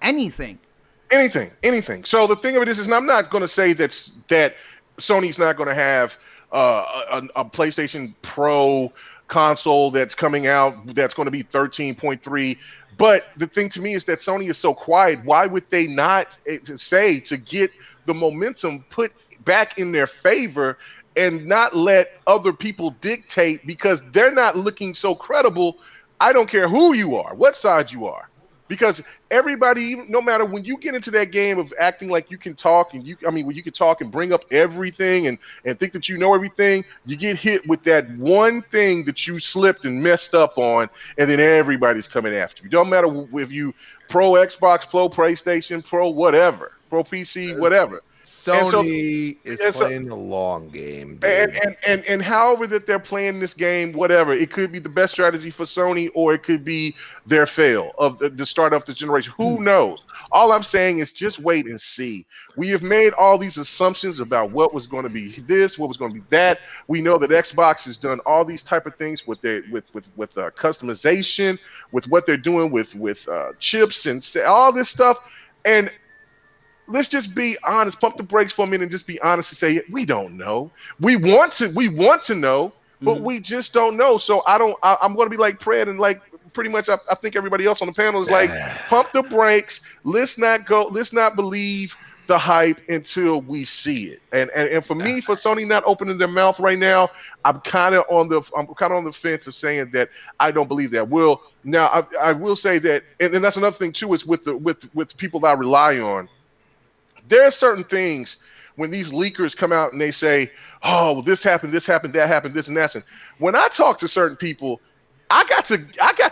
anything. Anything. So the thing of it is I'm not going to say that Sony's not going to have a PlayStation Pro console that's coming out that's going to be 13.3. But the thing to me is that Sony is so quiet. Why would they not say, to get the momentum put back in their favor and not let other people dictate, because they're not looking so credible? I don't care who you are, what side you are. Because everybody, no matter, when you get into that game of acting like you can talk when you can talk and bring up everything and think that you know everything, you get hit with that one thing that you slipped and messed up on, and then everybody's coming after you. Don't matter if you pro Xbox, pro PlayStation, pro whatever, pro PC, whatever. Sony is playing the long game, dude. And however that they're playing this game, whatever, it could be the best strategy for Sony, or it could be their fail of the start of the generation. Who knows? All I'm saying is just wait and see. We have made all these assumptions about what was going to be this, what was going to be that. We know that Xbox has done all these type of things with their with customization, with what they're doing with chips and all this stuff. And let's just be honest. Pump the brakes for a minute and just be honest and say, we don't know. We want to know, but we just don't know. So I'm going to be like Pred, and like pretty much I think everybody else on the panel is like, pump the brakes. Let's not believe the hype until we see it. And for me, for Sony not opening their mouth right now, I'm kind of on the fence of saying that I don't believe that. I will say that, and that's another thing too, is with people that I rely on. There are certain things when these leakers come out and they say, oh, well, this happened, that happened, this and that. When I talk to certain people, I got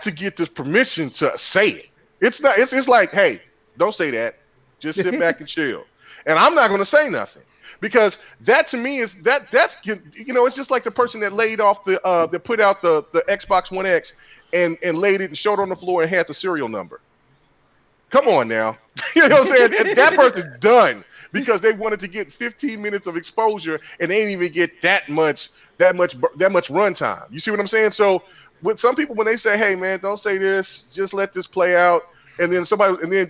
to get this permission to say it. It's like, hey, don't say that. Just sit back and chill. And I'm not going to say nothing, because that to me is that's it's just like the person that laid off that put out the Xbox One X and laid it and showed it on the floor and had the serial number. Come on now. You know what I'm saying? That person's done because they wanted to get 15 minutes of exposure and they didn't even get that much runtime. You see what I'm saying? So with some people, when they say, hey man, don't say this, just let this play out. And then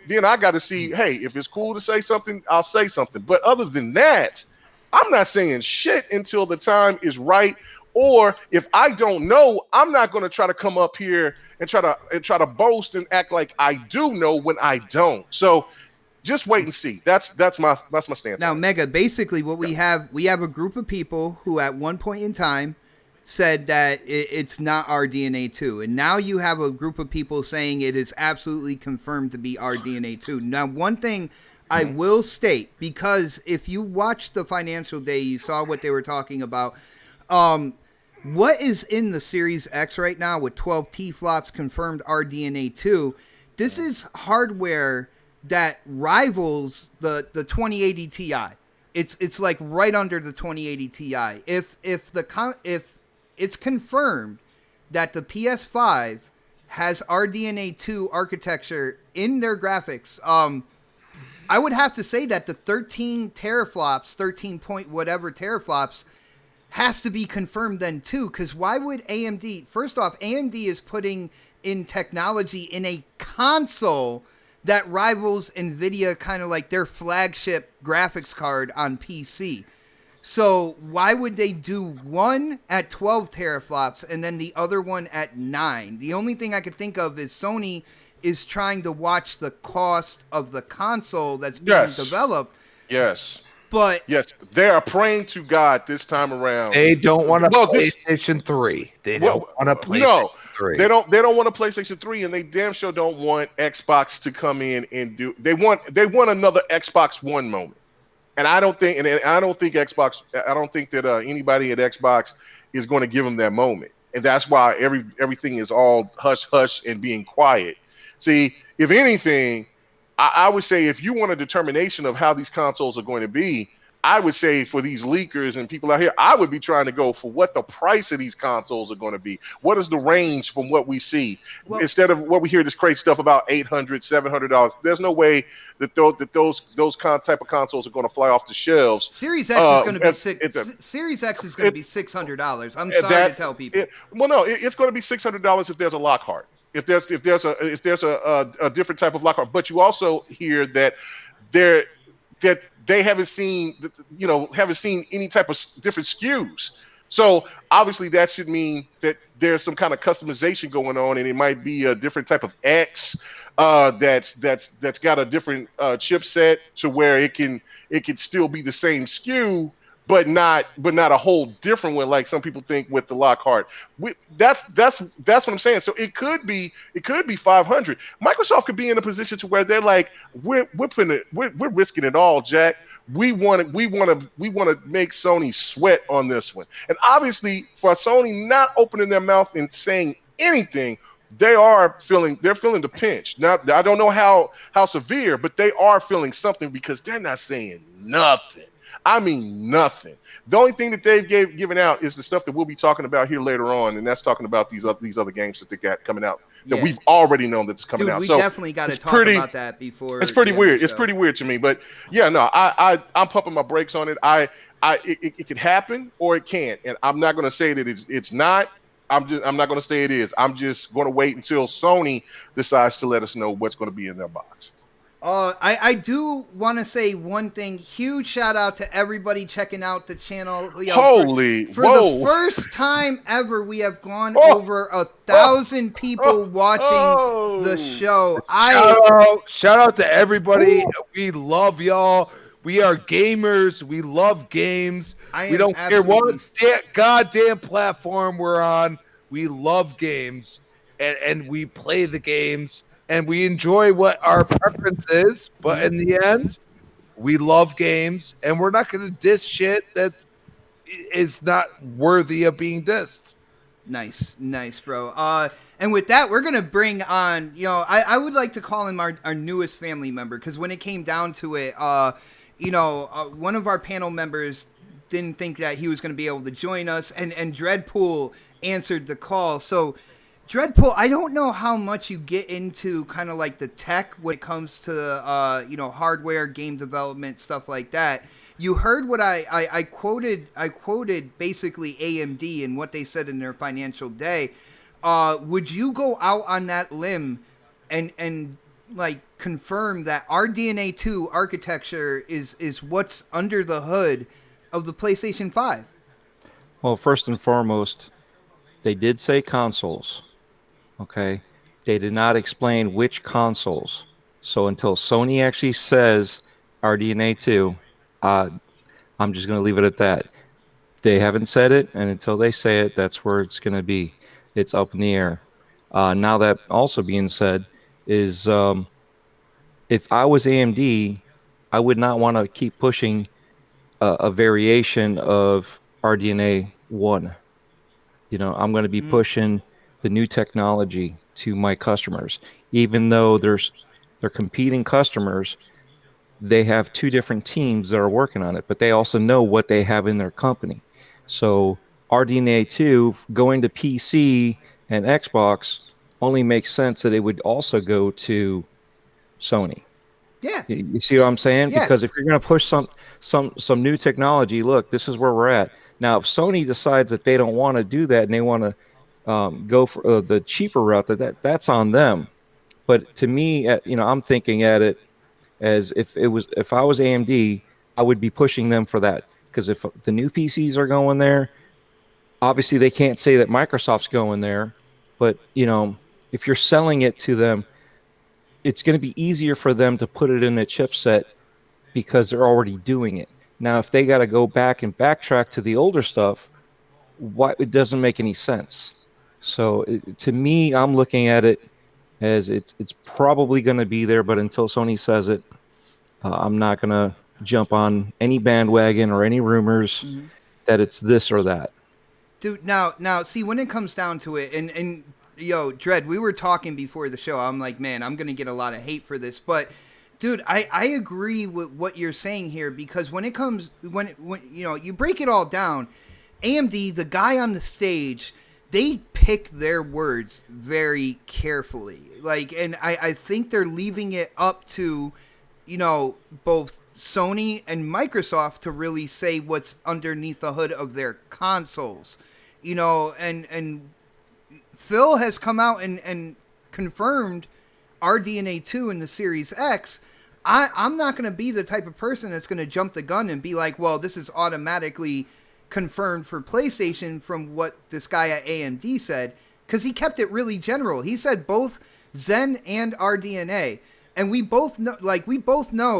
then I got to see, hey, if it's cool to say something, I'll say something. But other than that, I'm not saying shit until the time is right. Or if I don't know, I'm not going to try to come up here and try to boast and act like I do know when I don't. So just wait and see. That's my stance. Now, Mega, basically what we have a group of people who at one point in time said that it's not RDNA2. And now you have a group of people saying it is absolutely confirmed to be RDNA2. Now, one thing I will state, because if you watched the financial day, you saw what they were talking about. What is in the Series X right now with 12 T-flops confirmed RDNA2, this is hardware that rivals the 2080 Ti. It's like right under the 2080 Ti. If it's confirmed that the PS5 has RDNA2 architecture in their graphics, I would have to say that the 13 teraflops, 13 point whatever teraflops, has to be confirmed then too. Because why would AMD? First off, AMD is putting in technology in a console that rivals NVIDIA, kind of like their flagship graphics card on PC. So why would they do one at 12 teraflops and then the other one at 9? The only thing I could think of is Sony is trying to watch the cost of the console that's being developed. Yes. But yes, they are praying to God this time around. They don't want a PlayStation 3. They don't want a PlayStation 3. They don't want a PlayStation 3, and they damn sure don't want Xbox to come in and do. They want another Xbox One moment. And I don't think Xbox. I don't think that anybody at Xbox is going to give them that moment. And that's why everything is all hush hush and being quiet. See, if anything, I would say if you want a determination of how these consoles are going to be, I would say for these leakers and people out here, I would be trying to go for what the price of these consoles are going to be. What is the range from what we see? Well, instead of what we hear this crazy stuff about $800, $700. There's no way that those type of consoles are going to fly off the shelves. Series X is going to be Series X is going to be $600. I'm sorry to tell people. It's going to be $600 if there's a Lockhart. If there's a different type of Lockhart. But you also hear that they haven't seen any type of different SKUs. So obviously that should mean that there's some kind of customization going on, and it might be a different type of X that's got a different chipset to where it can still be the same SKU, but not a whole different one like some people think with the Lockhart. That's what I'm saying. So it could be 500. Microsoft could be in a position to where they're like, we're risking it all, Jack. We want to make Sony sweat on this one. And obviously, for Sony not opening their mouth and saying anything, they're feeling the pinch. Now, I don't know how severe, but they are feeling something because they're not saying nothing. I mean, nothing. The only thing that they've given out is the stuff that we'll be talking about here later on, and that's talking about these other games that they got coming out that we've already known that's coming out. We So definitely got to talk about that before. It's pretty weird. It's pretty weird to me, but yeah, no, I'm pumping my brakes on it. It could happen or it can't, and I'm not going to say that it's not. I'm not going to say it is. I'm just going to wait until Sony decides to let us know what's going to be in their box. I do want to say one thing. Huge shout out to everybody checking out the channel. For the first time ever, we have gone over 1,000 people watching the show. Shout out to everybody. We love y'all. We are gamers. We love games. We don't care what goddamn platform we're on. We love games. And we play the games, and we enjoy what our preference is. But in the end, we love games, and we're not going to diss shit that is not worthy of being dissed. Nice, bro. And with that, we're going to bring on, I would like to call him our newest family member, because when it came down to it, one of our panel members didn't think that he was going to be able to join us, and Dreadpool answered the call. So, Dreadpool, I don't know how much you get into kind of like the tech when it comes to, hardware, game development, stuff like that. You heard what I quoted. I quoted basically AMD and what they said in their financial day. Would you go out on that limb and like confirm that RDNA2 architecture is what's under the hood of the PlayStation 5? Well, first and foremost, they did say consoles. Okay, they did not explain which consoles. So until Sony actually says RDNA2, I'm just going to leave it at that. They haven't said it, and until they say it, that's where it's going to be. It's up in the air. Now that also being said, is if I was AMD, I would not want to keep pushing a variation of RDNA1. I'm going to be pushing the new technology to my customers, even though they're competing customers. They have two different teams that are working on it, but they also know what they have in their company. So RDNA2 going to PC and Xbox only makes sense that it would also go to Sony. Yeah. You see what I'm saying? Yeah. Because if you're going to push some new technology, look, this is where we're at. Now, if Sony decides that they don't want to do that and they want to go for the cheaper route, that's on them. But to me, I'm thinking at it as if I was AMD, I would be pushing them for that. Because if the new PCs are going there, obviously they can't say that Microsoft's going there. But if you're selling it to them, it's going to be easier for them to put it in a chipset because they're already doing it. Now, if they got to go back and backtrack to the older stuff, it doesn't make any sense. So to me, I'm looking at it as it's probably going to be there, but until Sony says it, I'm not going to jump on any bandwagon or any rumors that it's this or that. Dude, now, see, when it comes down to it, and yo, Dredd, we were talking before the show. I'm like, man, I'm going to get a lot of hate for this. But, dude, I agree with what you're saying here, because when it comes, when you break it all down, AMD, the guy on the stage, they pick their words very carefully. Like, and I think they're leaving it up to, both Sony and Microsoft to really say what's underneath the hood of their consoles. And Phil has come out and confirmed RDNA2 in the Series X. I'm not going to be the type of person that's going to jump the gun and be like, well, this is automatically confirmed for PlayStation from what this guy at AMD said, because he kept it really general. He said both Zen and RDNA. And we both know, the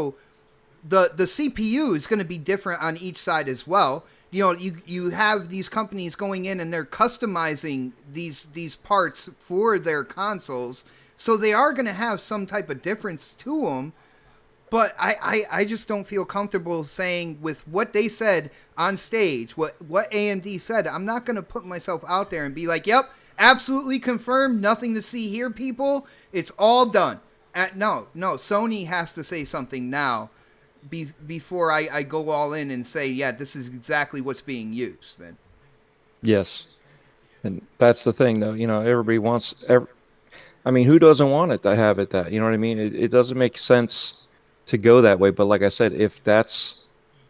CPU is going to be different on each side as well. You have these companies going in and they're customizing these parts for their consoles, so they are going to have some type of difference to them. But I just don't feel comfortable saying with what they said on stage, what AMD said. I'm not going to put myself out there and be like, yep, absolutely confirmed, nothing to see here, people. It's all done. No, Sony has to say something now before I go all in and say, yeah, this is exactly what's being used, man. Yes. And that's the thing, though. Everybody wants... who doesn't want it to have it that? You know what I mean? It doesn't make sense to go that way. But like I said, if that's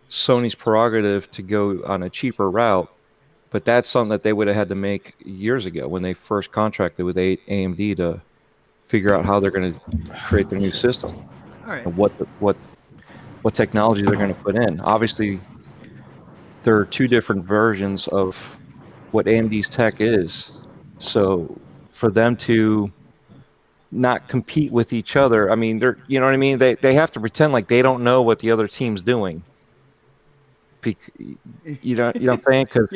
Sony's prerogative to go on a cheaper route, but that's something that they would have had to make years ago when they first contracted with AMD to figure out how they're going to create their new system. All right. And what technology they're going to put in. Obviously, there are two different versions of what AMD's tech is. So for them to not compete with each other, you know what I mean? They have to pretend like they don't know what the other team's doing. You know what I'm saying? Because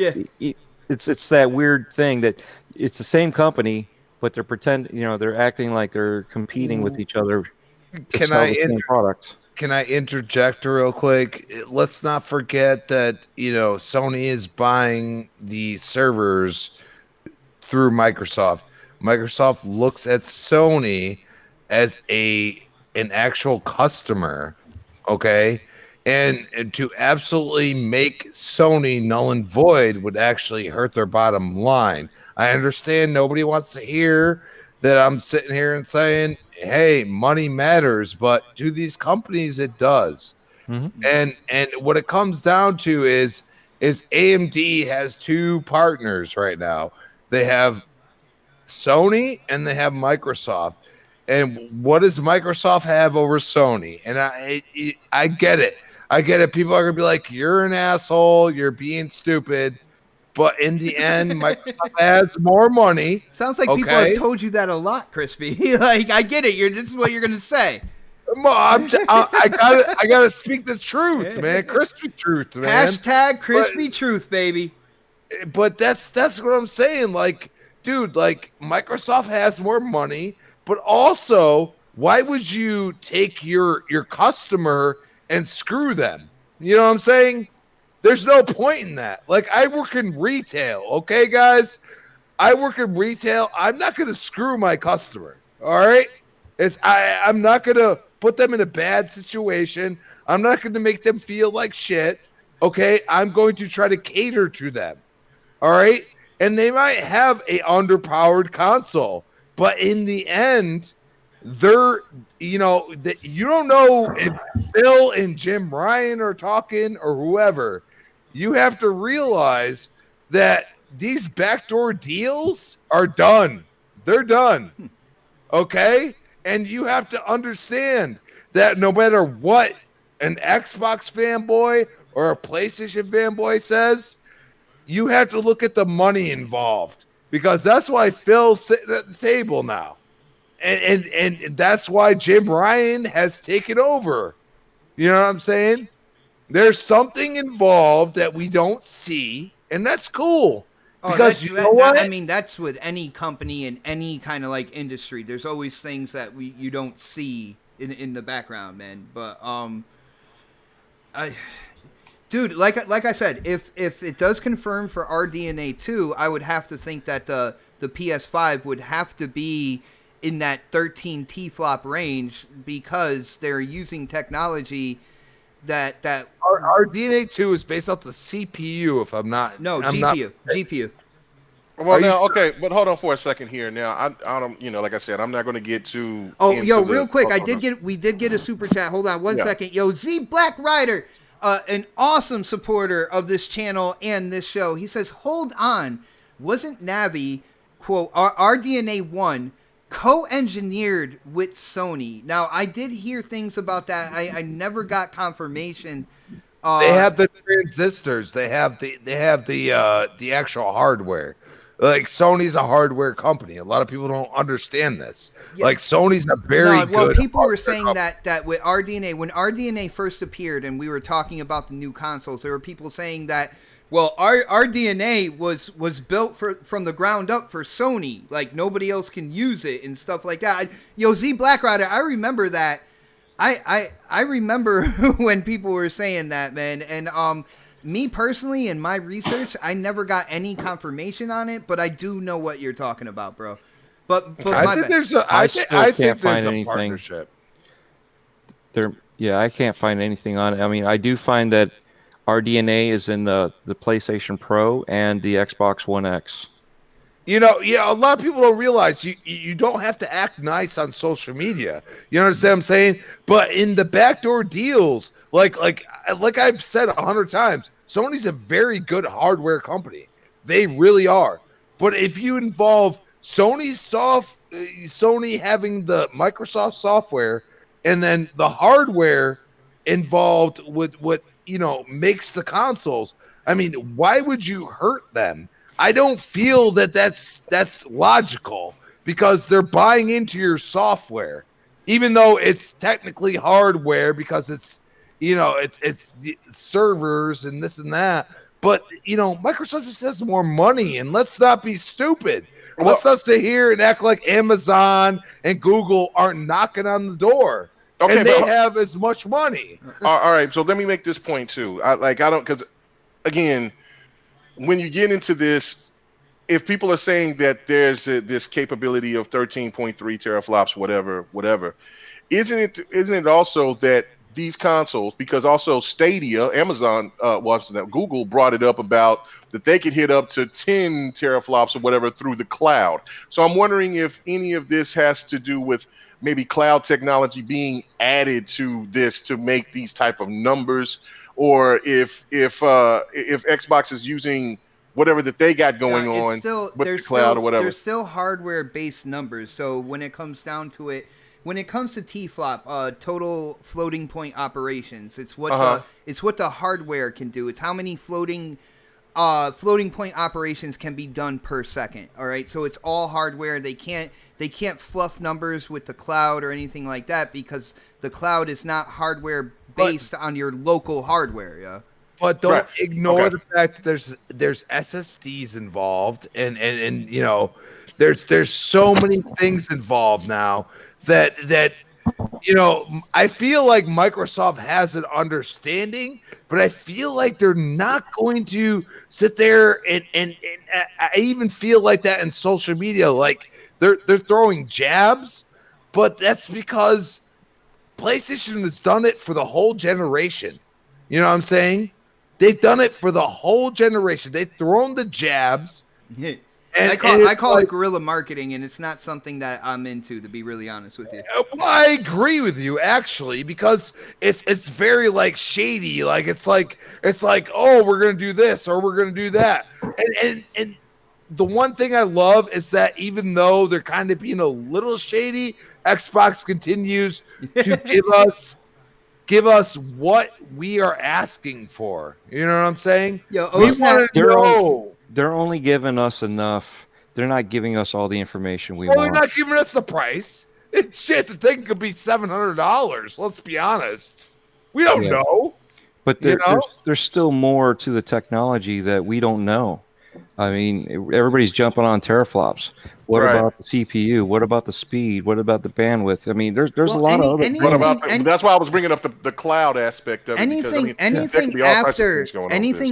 it's that weird thing that it's the same company, but they're acting like they're competing with each other to sell the same product. Can I interject real quick? Let's not forget that, Sony is buying the servers through Microsoft. Microsoft looks at Sony as an actual customer, okay? And to absolutely make Sony null and void would actually hurt their bottom line. I understand nobody wants to hear that I'm sitting here and saying, hey, money matters, but to these companies, it does. Mm-hmm. And what it comes down to is AMD has two partners right now. They have Sony and they have Microsoft. And what does Microsoft have over Sony? And I get it. I get it. People are going to be like, you're an asshole. You're being stupid. But in the end, Microsoft has more money. Sounds like people have told you that a lot, Crispy. Like, I get it. This is what you're going to say. I gotta speak the truth, man. Crispy truth, man. Hashtag crispy truth, baby. But that's what I'm saying. Like, dude, like Microsoft has more money, but also, why would you take your customer and screw them? You know what I'm saying? There's no point in that. Like, I work in retail, okay, guys? I work in retail. I'm not going to screw my customer. All right? I'm not going to put them in a bad situation. I'm not going to make them feel like shit. Okay? I'm going to try to cater to them. All right? And they might have a underpowered console, but in the end, they're, you know, you don't know if Phil and Jim Ryan are talking or whoever. You have to realize that these backdoor deals are done. They're done. Okay? And you have to understand that no matter what an Xbox fanboy or a PlayStation fanboy says, you have to look at the money involved, because that's why Phil's sitting at the table now. And that's why Jim Ryan has taken over. You know what I'm saying? There's something involved that we don't see, and that's cool. Because you know what? I mean, that's with any company in any kind of like industry. There's always things that you don't see in the background, man. But dude, like I said, if it does confirm for RDNA2, I would have to think that the Ps5 would have to be in that 13 T-flop range, because they're using technology that RDNA2 is based off the CPU, if I'm not. No, GPU. Well, now, okay, but hold on for a second here. Now, I don't, you know, like I said, I'm not going to get too. Real quick, we did get a super chat. Hold on one second. Yo, Z Black Rider, an awesome supporter of this channel and this show. He says, hold on, wasn't Navi, quote, RDNA1 co-engineered with Sony? Now, I did hear things about that. I never got confirmation. They have the transistors. They have the actual hardware. Like, Sony's a hardware company. A lot of people don't understand this. Yeah. Like, Sony's a very good. Well, people were saying that with RDNA, when RDNA first appeared, and we were talking about the new consoles, there were people saying that, well, RDNA was built from the ground up for Sony. Like, nobody else can use it and stuff like that. Z Black Rider, I remember that. I remember when people were saying that, man. And me personally, in my research, I never got any confirmation on it, but I do know what you're talking about, bro. But I think there's a partnership. I can't find anything on it. I mean, I do find that RDNA is in the PlayStation Pro and the Xbox One X. You know, a lot of people don't realize you don't have to act nice on social media. You understand what I'm saying? But in the backdoor deals, like I've said 100 times, Sony's a very good hardware company. They really are. But if you involve Sony having the Microsoft software, and then the hardware involved with what, you know, makes the consoles, I mean, why would you hurt them? I don't feel that's logical, because they're buying into your software, even though it's technically hardware, because it's, you know, it's the servers and this and that. But, you know, Microsoft just has more money, and let's not be stupid. Let's not sit here and act like Amazon and Google aren't knocking on the door. Okay, and they have as much money. All right, so let me make this point too. Because again, when you get into this, if people are saying that there's this capability of 13.3 teraflops, whatever, isn't it also that these consoles, because also Stadia, Amazon Google brought it up about that they could hit up to 10 teraflops or whatever through the cloud. So I'm wondering if any of this has to do with maybe cloud technology being added to this to make these type of numbers, or if Xbox is using whatever that they got going on with the cloud or whatever. There's still hardware-based numbers. So when it comes down to it, when it comes to T-flop, total floating point operations, it's what the hardware can do. It's how many floating floating point operations can be done per second. All right, so it's all hardware. They can't fluff numbers with the cloud or anything like that because the cloud is not hardware based on your local hardware. Yeah. But don't ignore the fact that there's SSDs involved, and you know, there's so many things involved now that you know, I feel like Microsoft has an understanding, but I feel like they're not going to sit there and I even feel like that in social media, like they're throwing jabs, but that's because PlayStation has done it for the whole generation. You know what I'm saying? They've done it for the whole generation. They've thrown the jabs. And I call it guerrilla marketing, and it's not something that I'm into, to be really honest with you. I agree with you, actually, because it's very like shady. Like it's like oh, we're gonna do this or we're gonna do that. And the one thing I love is that even though they're kind of being a little shady, Xbox continues to give us what we are asking for. You know what I'm saying? Yo, we want to know. They're only giving us enough. They're not giving us all the information we want. want. They're not giving us the price. It's shit. The thing could be $700. Let's be honest. We don't know. But there's still more to the technology that we don't know. I mean, everybody's jumping on teraflops. What about the CPU? What about the speed? What about the bandwidth? I mean, there's a lot of other. That's why I was bringing up the cloud aspect of it. Anything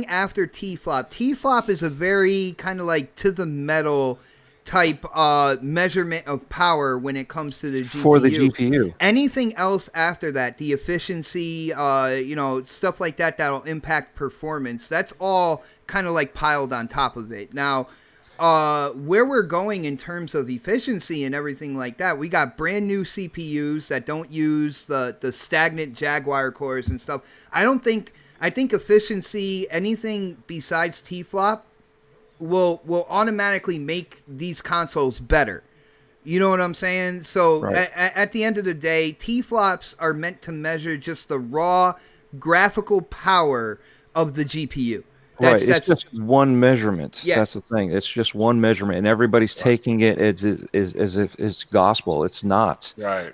after T-flop. T-flop is a very kind of like to the metal type measurement of power when it comes to the GPU. For the GPU. Anything else after that, the efficiency, stuff like that that'll impact performance, that's all kind of like piled on top of it. Now, where we're going in terms of efficiency and everything like that, we got brand new CPUs that don't use the stagnant Jaguar cores and stuff. I think efficiency, anything besides T-flop, will automatically make these consoles better. You know what I'm saying? So at the end of the day, T-flops are meant to measure just the raw graphical power of the GPU. It's just one measurement. Yeah. That's the thing. It's just one measurement, and everybody's taking it as if it's gospel. It's not. Right.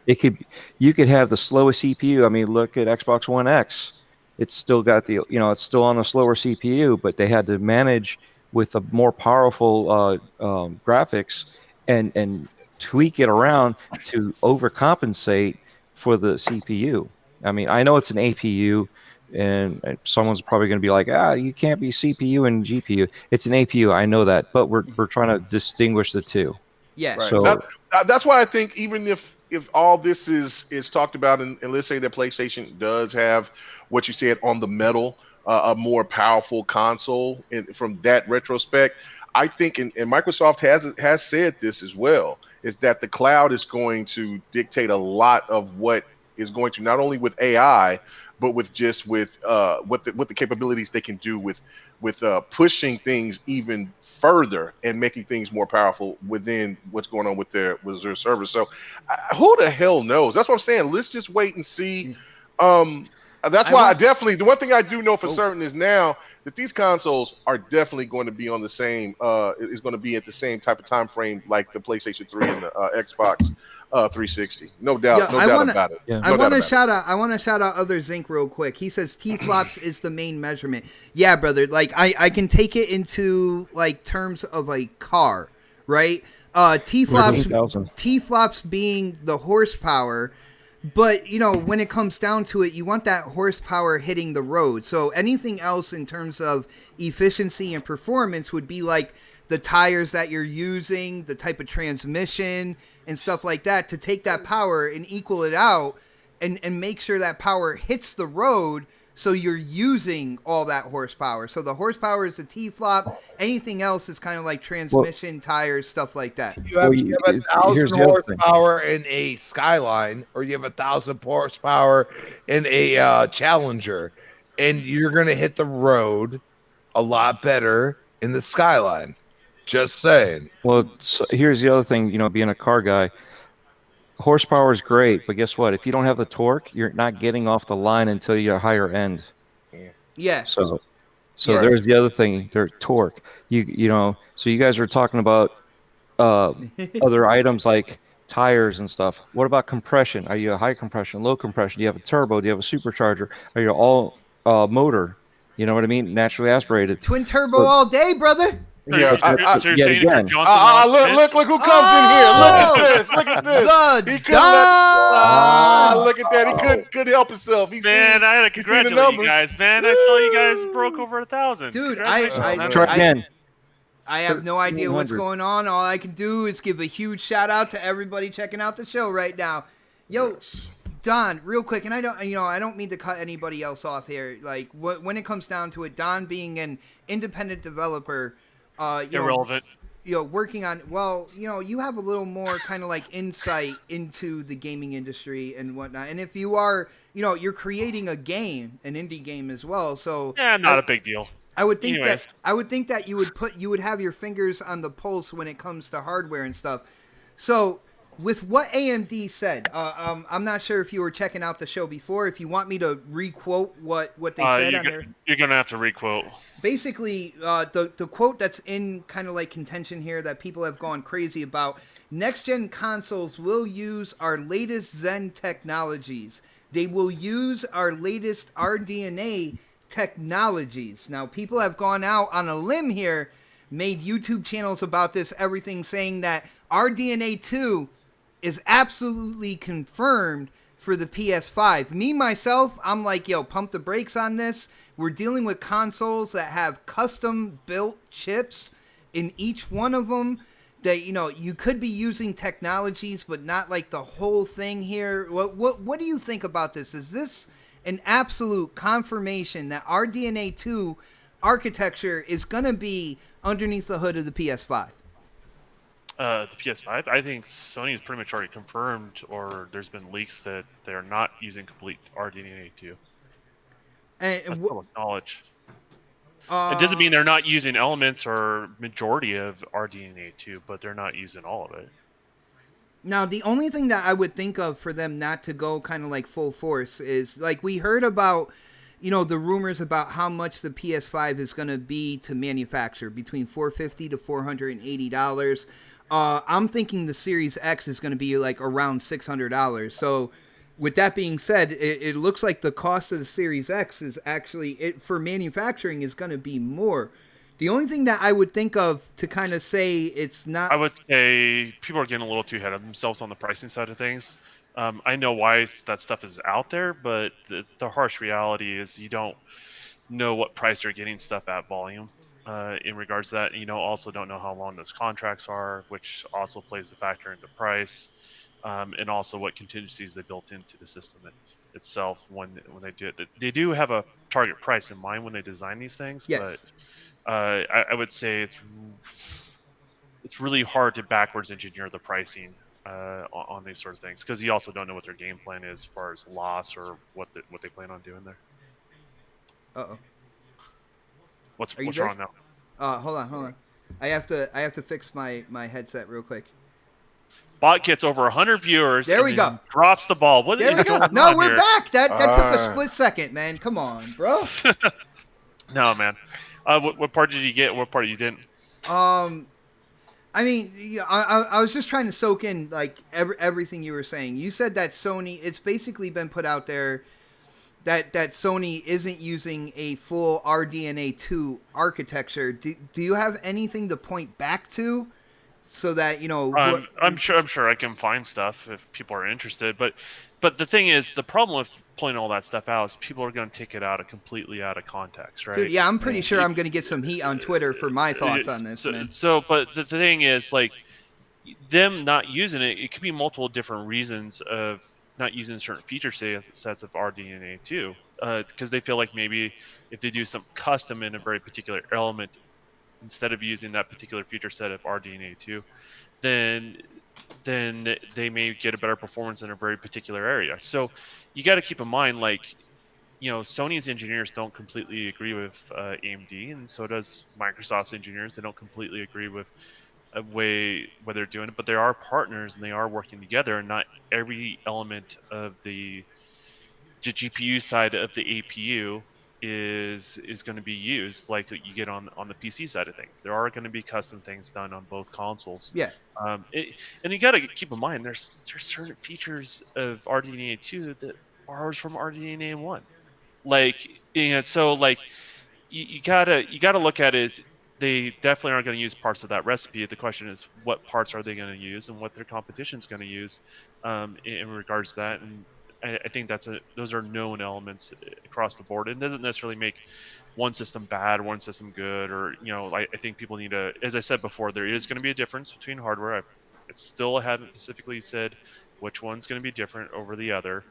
You could have the slowest CPU. I mean, look at Xbox One X. It's still got it's still on a slower CPU, but they had to manage with a more powerful graphics and tweak it around to overcompensate for the CPU. I mean, I know it's an APU. And someone's probably going to be like, you can't be CPU and GPU. It's an APU. I know that, but we're trying to distinguish the two. Yeah. Right. So that's why I think even if all this is talked about, and let's say that PlayStation does have what you said on the metal, a more powerful console, and from that retrospect, I think, and Microsoft has said this as well, is that the cloud is going to dictate a lot of what is going to, not only with AI, but with what the capabilities they can do with pushing things even further and making things more powerful within what's going on with their servers. So who the hell knows? That's what I'm saying. Let's just wait and see. That's why the one thing I do know for certain is now that these consoles are definitely going to be on the same is going to be at the same type of time frame like the PlayStation 3 and the Xbox 360. No doubt about it. I want to shout out Other Zinc real quick. He says T-flops is the main measurement. Yeah, brother. Like I can take it into like terms of a car, right? T-flops being the horsepower. But, when it comes down to it, you want that horsepower hitting the road. So anything else in terms of efficiency and performance would be like the tires that you're using, the type of transmission and stuff like that, to take that power and equal it out and make sure that power hits the road. So you're using all that horsepower. So the horsepower is the T-flop. Anything else is kind of like transmission, tires, stuff like that. You have 1,000 horsepower in a Skyline, or you have 1,000 horsepower in a Challenger, and you're going to hit the road a lot better in the Skyline. Just saying. Well, so here's the other thing, being a car guy. Horsepower is great, but guess what? If you don't have the torque, you're not getting off the line until you're higher end. Yeah. So Yeah. there's the other thing. There's torque. You know. So you guys are talking about other items like tires and stuff. What about compression? Are you a high compression, low compression? Do you have a turbo? Do you have a supercharger? Are you all motor? You know what I mean? Naturally aspirated. Twin turbo So, all day, brother. Yeah, So you're yet saying if you're again, Johnson Rock, look who comes in here. Look at this. Look at this. The He couldn't let. Don. Look at that. He couldn't help himself. He man, I had to he seen the congratulate you numbers. guys, man. I saw you guys broke over 1,000. Dude, Congratulations on that. try again. I have no idea what's 1,300. going on. All I can do is give a huge shout out to everybody checking out the show right now. Yo, Yes. Don, real quick, and I don't mean to cut anybody else off here. Like when it comes down to it, Don being an independent developer, Irrelevant. Working on, well, you have a little more kind of like insight into the gaming industry and whatnot. And if you are, you're creating a game, an indie game as well. So Yeah, not a big deal. I would think Anyways. that you would have your fingers on the pulse when it comes to hardware and stuff. So with what AMD said, I'm not sure if you were checking out the show before. If you want me to re-quote what they said on there. You're gonna have to re-quote. Basically, the quote that's in kind of like contention here that people have gone crazy about: next-gen consoles will use our latest Zen technologies. They will use our latest RDNA technologies. Now, people have gone out on a limb here, made YouTube channels about this, everything saying that RDNA2 is absolutely confirmed for the PS5. Me, myself, I'm like, pump the brakes on this. We're dealing with consoles that have custom-built chips in each one of them that, you could be using technologies, but not like the whole thing here. What do you think about this? Is this an absolute confirmation that RDNA2 architecture is going to be underneath the hood of the PS5? The PS5, I think Sony's pretty much already confirmed, or there's been leaks that they're not using complete RDNA2. That's public knowledge. It doesn't mean they're not using elements or majority of RDNA2, but they're not using all of it. Now, the only thing that I would think of for them not to go kind of like full force is, like, we heard about, the rumors about how much the PS5 is going to be to manufacture, between $450 to $480. I'm thinking the Series X is going to be like around $600. So with that being said, it looks like the cost of the Series X is actually, for manufacturing, is going to be more. The only thing that I would think of to kind of say it's not... I would say people are getting a little too ahead of themselves on the pricing side of things. I know why that stuff is out there, but the harsh reality is you don't know what price they're getting stuff at volume. In regards to that, also don't know how long those contracts are, which also plays a factor into price, and also what contingencies they built into the system itself when they do it. They do have a target price in mind when they design these things, Yes. but I would say it's really hard to backwards engineer the pricing on these sort of things, because you also don't know what their game plan is as far as loss or what they plan on doing there. Uh-oh. What's there? wrong now? Hold on. I have to fix my headset real quick. Bot gets over 100 viewers. There we go. Drops the ball. What there is we go. going No, on we're here? back. That took a split second, man. Come on, bro. No, man. What part did you get? What part you didn't? I mean, I was just trying to soak in like everything you were saying. You said that Sony, it's basically been put out there that Sony isn't using a full RDNA2 architecture. Do you have anything to point back to, so that I'm sure I can find stuff if people are interested. But the thing is, the problem with pulling all that stuff out is people are going to take it completely out of context, right? Dude, yeah, I'm pretty sure I'm going to get some heat on Twitter for my thoughts on this, man. But the thing is, like, them not using it, it could be multiple different reasons of not using certain feature sets of RDNA2, because they feel like maybe if they do some custom in a very particular element instead of using that particular feature set of RDNA2, then they may get a better performance in a very particular area. So you got to keep in mind, like, Sony's engineers don't completely agree with AMD, and so does Microsoft's engineers. They don't completely agree with a way they're doing it, but they are partners and they are working together, and not every element of the GPU side of the APU is going to be used like you get on the PC side of things. There are going to be custom things done on both consoles. Yeah. And you got to keep in mind there's certain features of RDNA2 that borrows from RDNA1. Like, so like you gotta look at it as they definitely aren't going to use parts of that recipe. The question is, what parts are they going to use, and what their competition's going to use, in regards to that. And I think those are known elements across the board. It doesn't necessarily make one system bad, one system good, or I think people need to, as I said before, there is going to be a difference between hardware. I still haven't specifically said which one's going to be different over the other,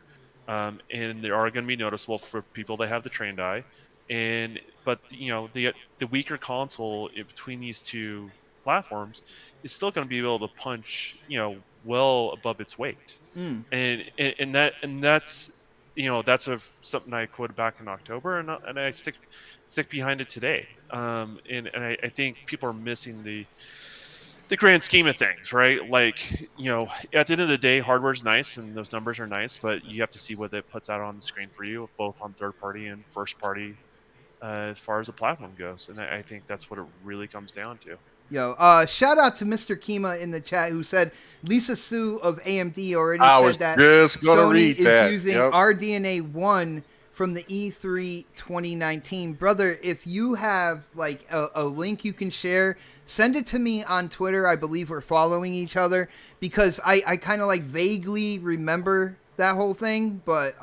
and they are going to be noticeable for people that have the trained eye. But the weaker console between these two platforms is still going to be able to punch well above its weight. Mm. And that's something I quoted back in October, and I stick behind it today. And I think people are missing the grand scheme of things, right? Like, at the end of the day, hardware's nice and those numbers are nice, but you have to see what it puts out on the screen for you, both on third party and first party, as far as the platform goes. And I think that's what it really comes down to. Yo, shout out to Mr. Kima in the chat who said Lisa Su of AMD already I said was that just gonna Sony read is that. using Yep. RDNA1 from the E3 2019. Brother, if you have like a link you can share, send it to me on Twitter. I believe we're following each other because I kind of like vaguely remember that whole thing, but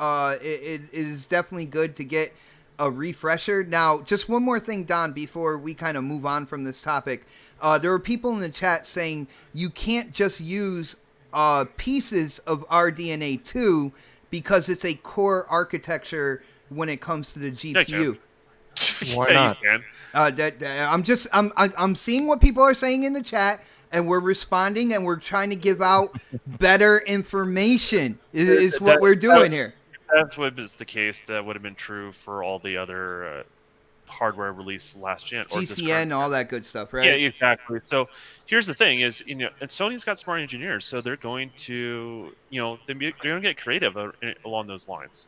it is definitely good to get a refresher. Now, just one more thing, Don, before we kind of move on from this topic. There were people in the chat saying you can't just use pieces of RDNA2 because it's a core architecture when it comes to the GPU. Why Yeah, not? you can. I'm seeing what people are saying in the chat, and we're responding, and we're trying to give out better information. Is what we're doing here. That's what is the case. That would have been true for all the other hardware released last gen or this current GCN, all that good stuff, right? Yeah, exactly. So here's the thing: is and Sony's got smart engineers, so they're going to they're going to get creative along those lines.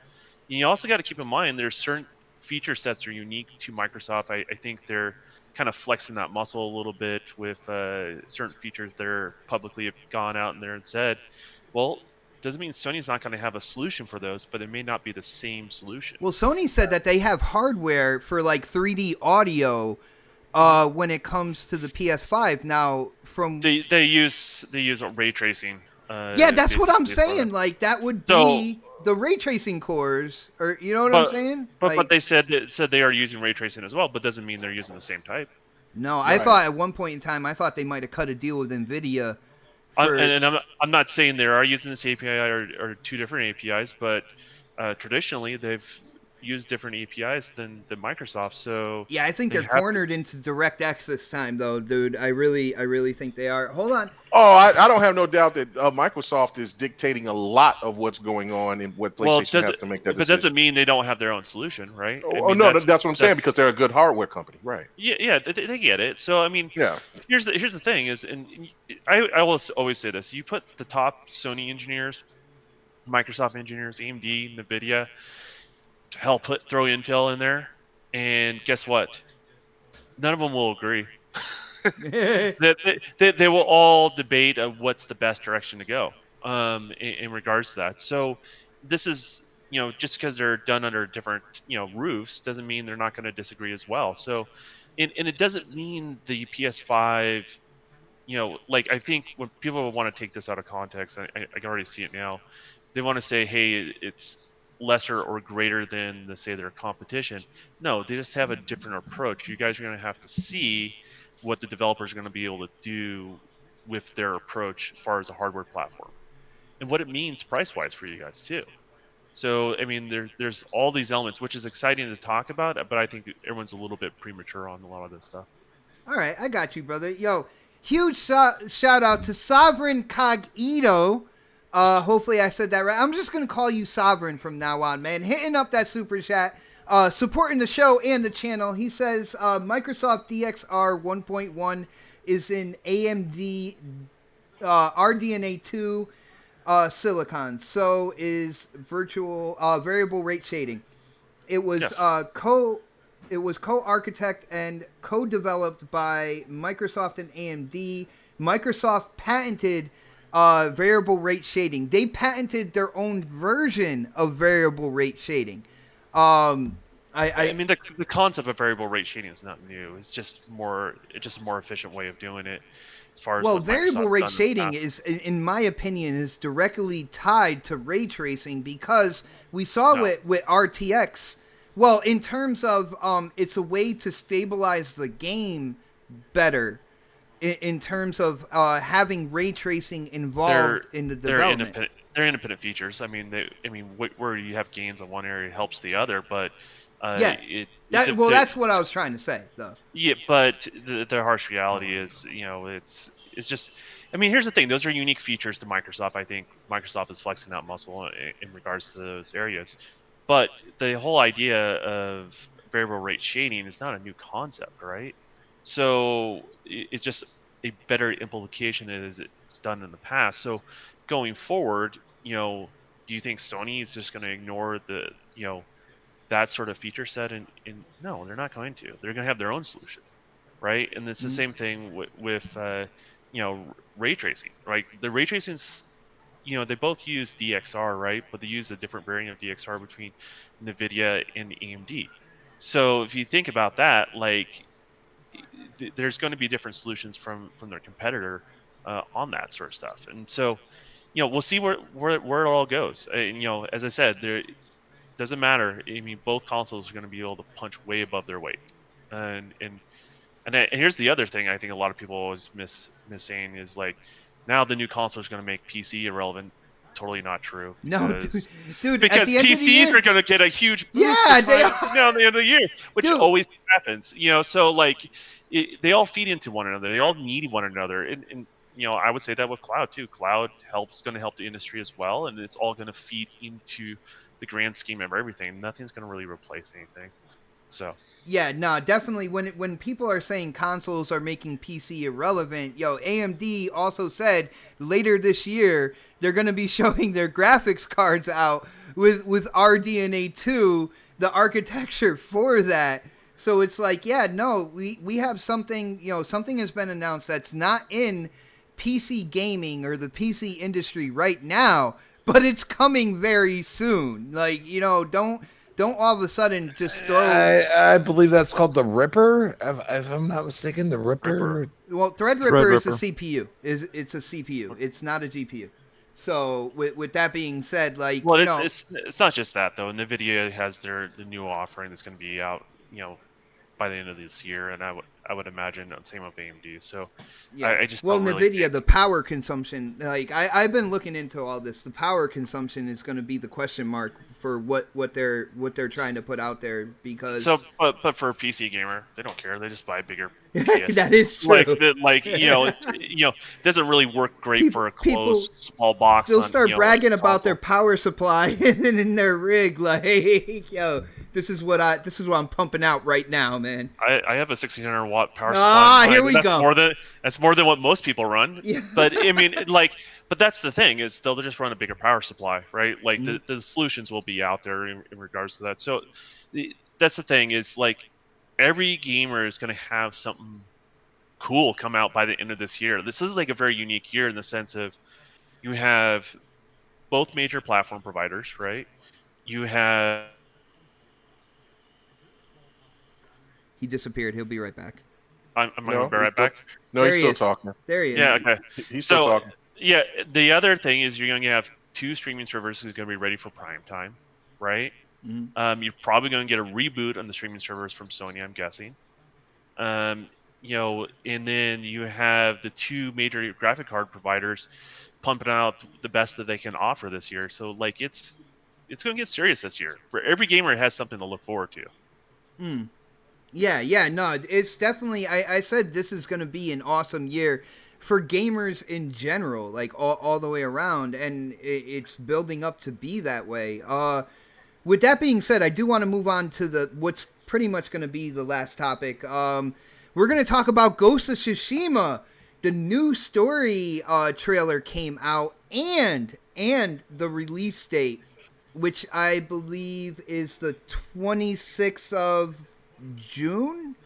And you also got to keep in mind there's certain feature sets that are unique to Microsoft. I think they're kind of flexing that muscle a little bit with certain features they're publicly have gone out in there and said, well, doesn't mean Sony's not going to have a solution for those, but it may not be the same solution. Well, Sony said that they have hardware for like 3D audio when it comes to the PS5. Now, from they use ray tracing. Yeah, that's what I'm basically for saying. it. Like that would So- be the ray tracing cores, or you know what I'm saying? But Like, they said they are using ray tracing as well, but doesn't mean they're using the same type. no, I Right. thought at one point in time I thought they might have cut a deal with Nvidia. For, And I'm not saying they are using this API or two different APIs, but traditionally they've used different APIs than Microsoft. So yeah, I think they they're have to- cornered into DirectX this time, though, dude. I really think they are. Hold on. Oh, I don't have no doubt that Microsoft is dictating a lot of what's going on and what PlayStation has to make that but decision. doesn't mean they don't have their own solution, right? Oh, no, that's what I'm saying, because they're a good hardware company, right? Yeah, they get it. So I mean, Yeah. here's the thing is, and I will always say this: you put the top Sony engineers, Microsoft engineers, AMD, Nvidia, to hell, throw Intel in there, and guess what? None of them will agree. They will all debate what's the best direction to go in regards to that. So this is just because they're done under different roofs doesn't mean they're not going to disagree as well. So and it doesn't mean the PS5 like I think when people want to take this out of context, I can already see it now. They want to say, hey, it's lesser or greater than say their competition. No, they just have a different approach. You guys are going to have to see what the developers are going to be able to do with their approach as far as a hardware platform and what it means price wise for you guys too. So I mean, there's all these elements, which is exciting to talk about, but I think everyone's a little bit premature on a lot of this stuff. All right, I got you, brother. Yo, huge shout out to Sovereign Cogito. Hopefully I said that right. I'm just going to call you Sovereign from now on, man. Hitting up that super chat, supporting the show and the channel. He says Microsoft DXR 1.1 is in AMD RDNA2 silicon. So is variable rate shading. It was Yes. co-architect and co-developed by Microsoft and AMD. Microsoft patented variable rate shading. They patented their own version of variable rate shading. I mean, the concept of variable rate shading is not new. It's just a more efficient way of doing it, as far as Well, what variable Microsoft's rate done in the shading past. is, in my opinion, is directly tied to ray tracing because we saw No. with RTX. Well, in terms of it's a way to stabilize the game better. In terms of having ray tracing involved in the development. They're independent features. I mean, where you have gains on one area helps the other, but Yeah, it that's what I was trying to say, though. yeah, but the harsh reality is, it's just. I mean, here's the thing: those are unique features to Microsoft. I think Microsoft is flexing that muscle in regards to those areas. But the whole idea of variable rate shading is not a new concept, right? So it's just a better implication as it's done in the past. So going forward, do you think Sony is just going to ignore that sort of feature set? And no, they're not going to. They're going to have their own solution, right? And it's the same thing with ray tracing, right? The ray tracing's, they both use DXR, right? But they use a different variant of DXR between NVIDIA and AMD. So if you think about that, like, there's going to be different solutions from their competitor on that sort of stuff. And so, we'll see where it all goes. And, as I said, there doesn't matter. I mean, both consoles are going to be able to punch way above their weight. And here's the other thing I think a lot of people always miss saying is, like, now the new console is going to make PC irrelevant. Totally not true. No, dude. At Because the end PCs of the year, are going to get a huge boost yeah, they down the end of the year, which Dude. always happens. So, like, they all feed into one another. They all need one another. And I would say that with cloud too. Cloud going to help the industry as well, and it's all going to feed into the grand scheme of everything. Nothing's going to really replace anything. So yeah, no, definitely. When people are saying consoles are making PC irrelevant, AMD also said later this year they're going to be showing their graphics cards out with RDNA2, the architecture for that. So it's like, yeah, no, we have something. Something has been announced that's not in PC gaming or the PC industry right now, but it's coming very soon. Like, don't all of a sudden just throw. I believe that's called the Ripper. If I'm not mistaken, the Ripper. Well, Threadripper is a CPU. It's a CPU. It's not a GPU. So with that being said, like, well, it's not just that though. NVIDIA has the new offering that's going to be out, by the end of this year, and I would imagine same with AMD. So yeah. I just NVIDIA, the power consumption, like I've been looking into all this. The power consumption is going to be the question mark for what they're trying to put out there, because but for a PC gamer, they don't care. They just buy a bigger PS. That is true. It doesn't really work great for a closed small box. They'll start bragging about console. their power supply and in their rig, like, this is what I'm pumping out right now, man. I have a 1600 watt power supply. Here we go. That's more than what most people run. Yeah. But I mean, but that's the thing, is they'll just run a bigger power supply, right? Like, the solutions will be out there in regards to that. So that's the thing, is, like, every gamer is going to have something cool come out by the end of this year. This is like a very unique year in the sense of you have both major platform providers, right? You have. He disappeared. He'll be right back. I'm going to be right back. No, There he's he still is. talking. There he is. Yeah, okay. He's still talking. Yeah, the other thing is you're going to have 2 streaming servers who's going to be ready for prime time, right? Mm-hmm. You're probably going to get a reboot on the streaming servers from Sony, I'm guessing. And then you have the 2 major graphic card providers pumping out the best that they can offer this year. So, like, it's going to get serious this year. For every gamer, it has something to look forward to. Yeah, no, it's definitely, I said this is going to be an awesome year for gamers in general, like all the way around, and it's building up to be that way. With that being said, I do want to move on to what's pretty much going to be the last topic. We're going to talk about Ghost of Tsushima. The new story trailer came out, and the release date which I believe is the 26th of June.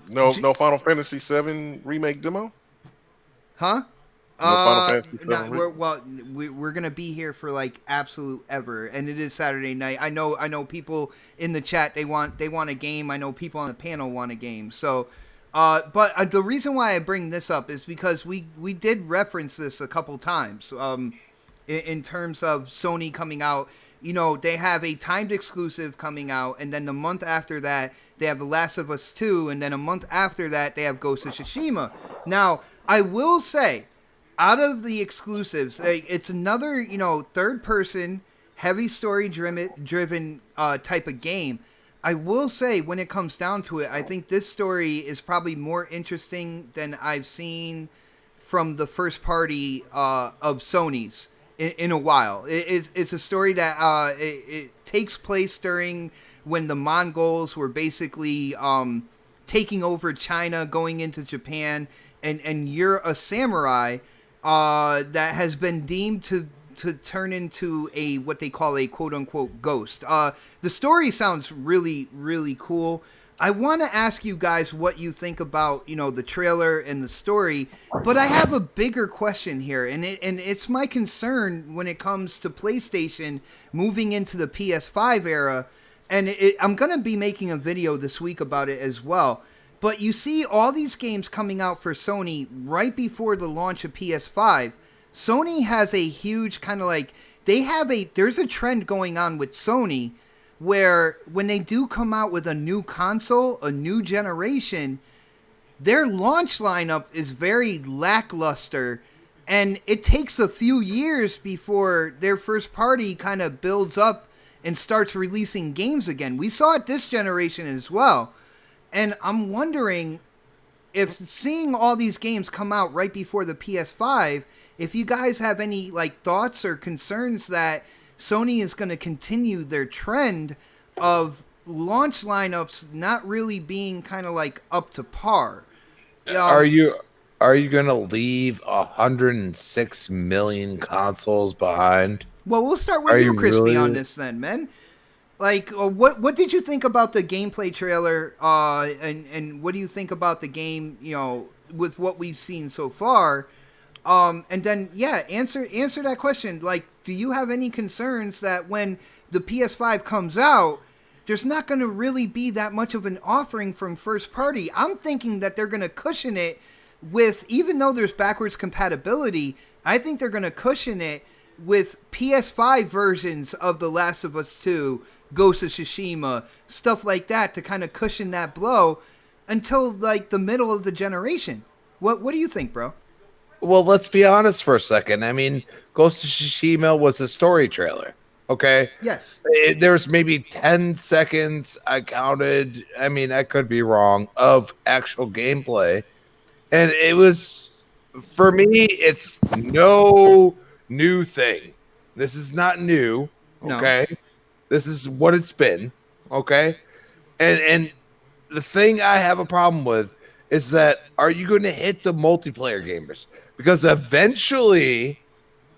No Final Fantasy VII remake demo. Huh? No Final Fantasy VII. Not we're gonna be here for like absolute ever, and it is Saturday night. I know people in the chat they want a game. I know people on the panel want a game. So, but the reason why I bring this up is because we did reference this a couple times. In terms of Sony coming out, they have a timed exclusive coming out, and then the month after that they have The Last of Us 2, and then a month after that they have Ghost of Tsushima. Now, I will say, out of the exclusives, it's another, third-person, heavy story-driven type of game. I will say, when it comes down to it, I think this story is probably more interesting than I've seen from the first party of Sony's in a while. It's a story that it takes place during when the Mongols were basically taking over China, going into Japan, and you're a samurai that has been deemed to turn into a what they call a quote-unquote ghost. The story sounds really, really cool. I want to ask you guys what you think about, the trailer and the story, but I have a bigger question here, and it's my concern when it comes to PlayStation moving into the PS5 era, and I'm going to be making a video this week about it as well. But you see all these games coming out for Sony right before the launch of PS5. Sony has a huge kind of like, there's a trend going on with Sony where when they do come out with a new console, a new generation, their launch lineup is very lackluster, and it takes a few years before their first party kind of builds up and starts releasing games again. We saw it this generation as well. And I'm wondering if seeing all these games come out right before the PS5, if you guys have any thoughts or concerns that Sony is going to continue their trend of launch lineups not really being kind of up to par. Are you going to leave 106 million consoles behind? Well, we'll start with you, Crispy, on this then, man. What did you think about the gameplay trailer? And what do you think about the game? With what we've seen so far. And then answer that question. Do you have any concerns that when the PS5 comes out, there's not going to really be that much of an offering from first party? I'm thinking that they're going to cushion it with, even though there's backwards compatibility, I think they're going to cushion it with PS5 versions of The Last of Us 2, Ghost of Tsushima, stuff like that to kind of cushion that blow until the middle of the generation. What do you think, bro? Well, let's be honest for a second. I mean, Ghost of Tsushima was a story trailer, okay? Yes. There's maybe 10 seconds I counted, I mean, I could be wrong, of actual gameplay. And it was, for me, it's no new thing. This is not new, okay? No. This is what it's been, okay? And the thing I have a problem with is that, are you going to hit the multiplayer gamers? Because eventually,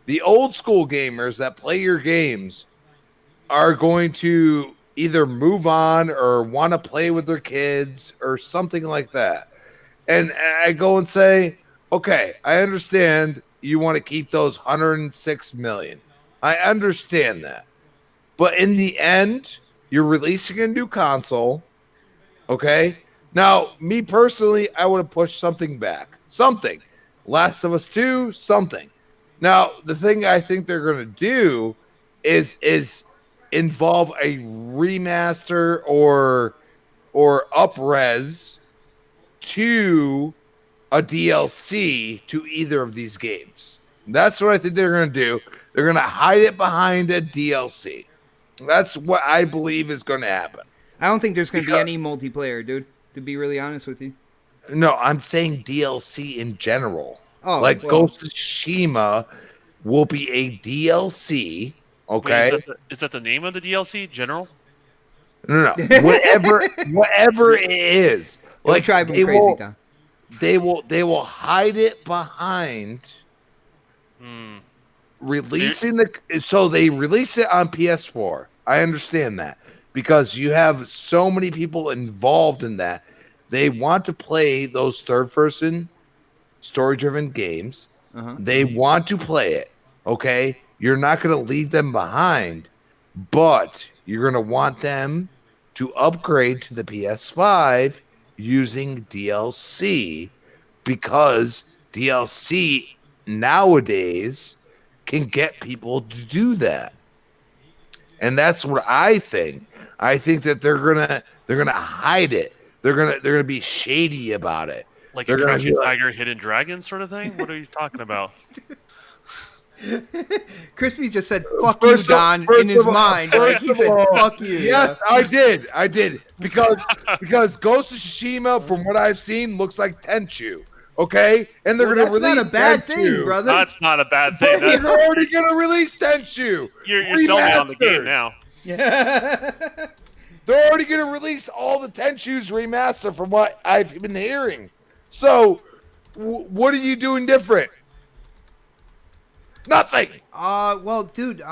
the old school gamers that play your games are going to either move on or want to play with their kids or something like that. And I go and say, okay, I understand you want to keep those 106 million. I understand that. But in the end, you're releasing a new console, okay? Now, me personally, I would have pushed something back. Something. Last of Us 2, something. Now, the thing I think they're going to do is involve a remaster or up-res to a DLC to either of these games. That's what I think they're going to do. They're going to hide it behind a DLC. That's what I believe is going to happen. I don't think there's going to be any multiplayer, dude, to be really honest with you. No, I'm saying DLC in general. Oh, Ghost of Tsushima will be a DLC, okay? Wait, is that the name of the DLC, General? No. whatever it is. Don't drive them crazy, Don. They will hide it behind releasing they release it on PS4. I understand that because you have so many people involved in that. They want to play those third-person story-driven games. They want to play it. Okay, you're not going to leave them behind, but you're going to want them to upgrade to the PS5 using DLC because DLC nowadays can get people to do that. And that's what I think. I think that they're gonna hide it. They're gonna be shady about it. Like They're a gonna Crouching be like, Tiger, Hidden Dragon sort of thing. What are you talking about? Crispy just said "fuck you, Don" in his mind. Like he said, "Fuck you." Yes, I did because Ghost of Tsushima, from what I've seen, looks like Tenchu. Okay, and they're going to release. That's not a bad Tenchu. thing, brother. That's not a bad thing. They're already going to release Tenchu. You're selling me on the game now. Yeah. They're already going to release all the Tenchus remaster, from what I've been hearing. So, what are you doing different? Nothing. Well, dude,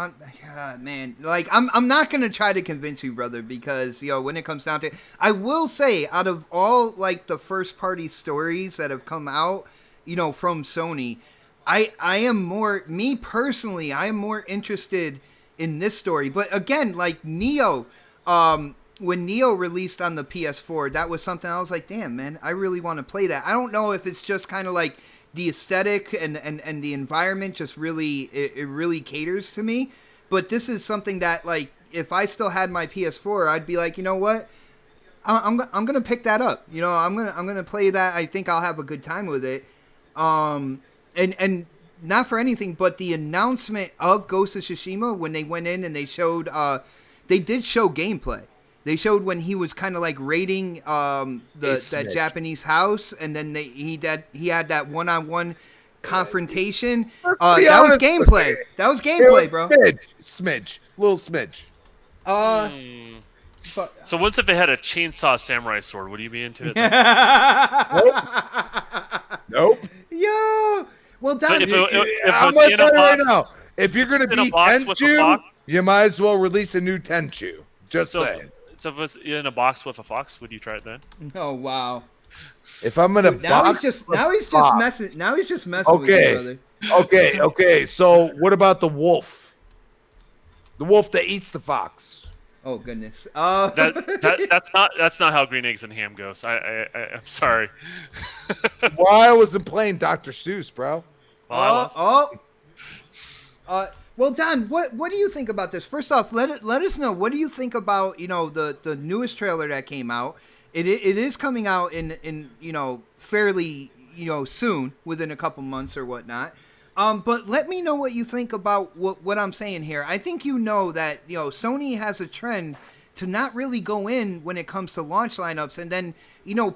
man, like I'm not gonna try to convince you, brother, because when it comes down to it, I will say, out of all like the first party stories that have come out, from Sony, I am more, me personally, I am more interested in this story. But again, like Neo, when Neo released on the PS4, that was something I was like, damn, man, I really want to play that. I don't know if it's just kind of like the aesthetic and the environment just really, it really caters to me. But this is something that, like, if I still had my PS4, I'd be like, you know what? I'm gonna pick that up. I'm gonna play that. I think I'll have a good time with it. And not for anything, but the announcement of Ghost of Tsushima, when they went in and they showed, they did show gameplay. They showed when he was kind of like raiding that Japanese house, and then he had that one-on-one confrontation. That was gameplay. That was gameplay, bro. Little smidge. So once if they had a chainsaw samurai sword, would you be into it? Nope. Yo. Well, I'm gonna tell you right now. If you're gonna beat Tenchu, you might as well release a new Tenchu. Just saying. So if it's in a box with a fox, would you try it then? Oh wow! If I'm in a box, now he's just messing. Now he's just messing with you, brother. Okay. So what about the wolf? The wolf that eats the fox. Oh goodness. That's not how Green Eggs and Ham goes. I'm sorry. Well, I wasn't playing Dr. Seuss, bro. Well, Don, what do you think about this? First off, let us know, what do you think about the newest trailer that came out? It is coming out in fairly soon, within a couple months or whatnot. But let me know what you think about what I'm saying here. I think that Sony has a trend to not really go in when it comes to launch lineups, and then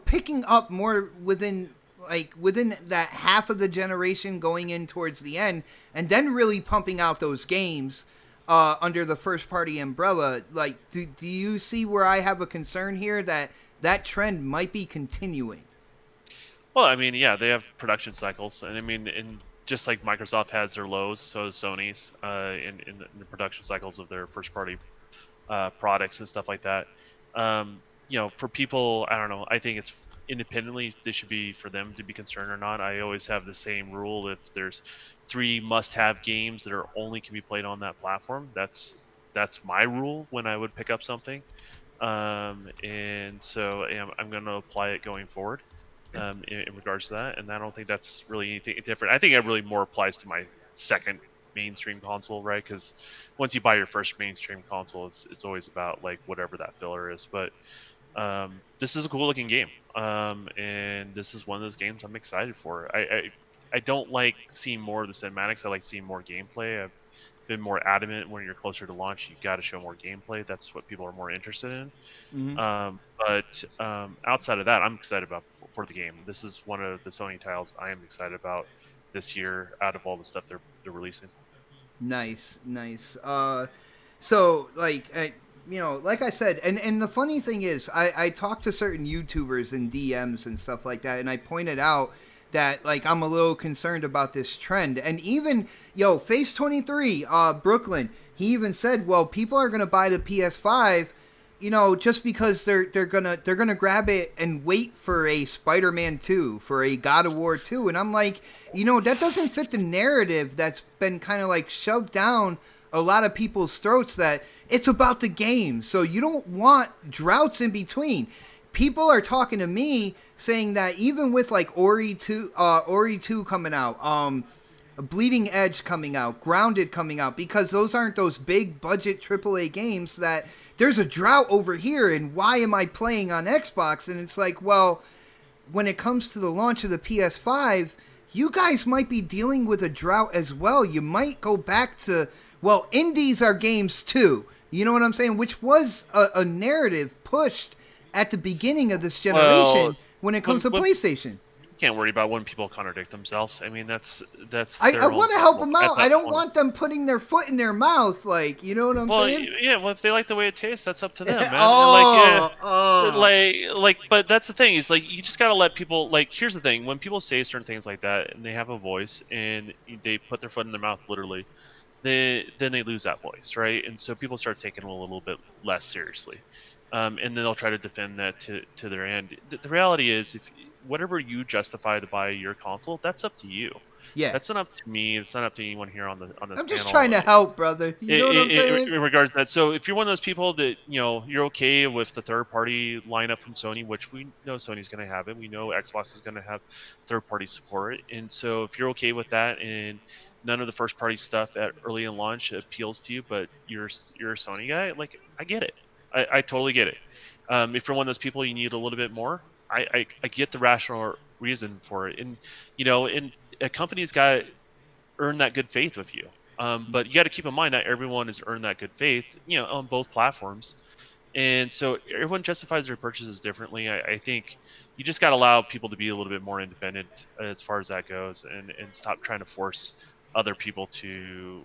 picking up more within that half of the generation going in towards the end, and then really pumping out those games under the first party umbrella. Like, do you see where I have a concern here that trend might be continuing? Well, I mean, yeah, they have production cycles, and I mean, just like Microsoft has their lows, so does Sony's in the production cycles of their first party products and stuff like that. For people, I don't know, I think it's independently, they should be, for them to be concerned or not. I always have the same rule: if there's 3 must-have games that only can be played on that platform, that's my rule when I would pick up something. And so I'm going to apply it going forward in regards to that. And I don't think that's really anything different. I think it really more applies to my second mainstream console, right? Because once you buy your first mainstream console, it's always about like whatever that filler is. But this is a cool looking game, and this is one of those games I'm excited for. I don't like seeing more of the cinematics. I like seeing more gameplay. I've been more adamant when you're closer to launch, you got to show more gameplay. That's what people are more interested in. Mm-hmm. But outside of that, I'm excited about for the game. This is one of the Sony titles I am excited about this year out of all the stuff they're releasing. Nice. So like like I said, and the funny thing is, I talked to certain YouTubers and DMs and stuff like that, and I pointed out that like I'm a little concerned about this trend. And even Face 23, Brooklyn, he even said, well, people are gonna buy the PS5, just because they're gonna grab it and wait for a Spider-Man 2, for a God of War 2. And I'm like, that doesn't fit the narrative that's been kind of like shoved down a lot of people's throats, that it's about the game. So you don't want droughts in between. People are talking to me saying that even with like Ori 2 coming out, Bleeding Edge coming out, Grounded coming out, because those aren't those big budget AAA games, that there's a drought over here, and why am I playing on Xbox? And it's like, well, when it comes to the launch of the PS5, you guys might be dealing with a drought as well. You might go back to, well, indies are games too. You know what I'm saying? Which was a narrative pushed at the beginning of this generation when it comes to PlayStation. You can't worry about when people contradict themselves. I mean, that's. I want to help them out. I don't want them putting their foot in their mouth, like, you know what I'm saying? Yeah. Well, if they like the way it tastes, that's up to them, man. But that's the thing. Is like you just gotta let people. Like, here's the thing: when people say certain things like that, and they have a voice, and they put their foot in their mouth, literally, then they lose that voice, right? And so people start taking them a little bit less seriously. And then they'll try to defend that to their end. The reality is, if whatever you justify to buy your console, that's up to you. Yeah, that's not up to me. It's not up to anyone here on this. I'm just trying to help, brother. You know what I'm saying? In regards to that, so if you're one of those people that you're okay with the third-party lineup from Sony, which we know Sony's going to have it, we know Xbox is going to have third-party support, and so if you're okay with that, and none of the first-party stuff at early in launch appeals to you, but you're a Sony guy, like, I get it. I totally get it. If you're one of those people, you need a little bit more. I get the rational reason for it, and a company's got to earn that good faith with you. But you got to keep in mind that everyone has earned that good faith, on both platforms, and so everyone justifies their purchases differently. I think you just got to allow people to be a little bit more independent as far as that goes, and stop trying to force other people to,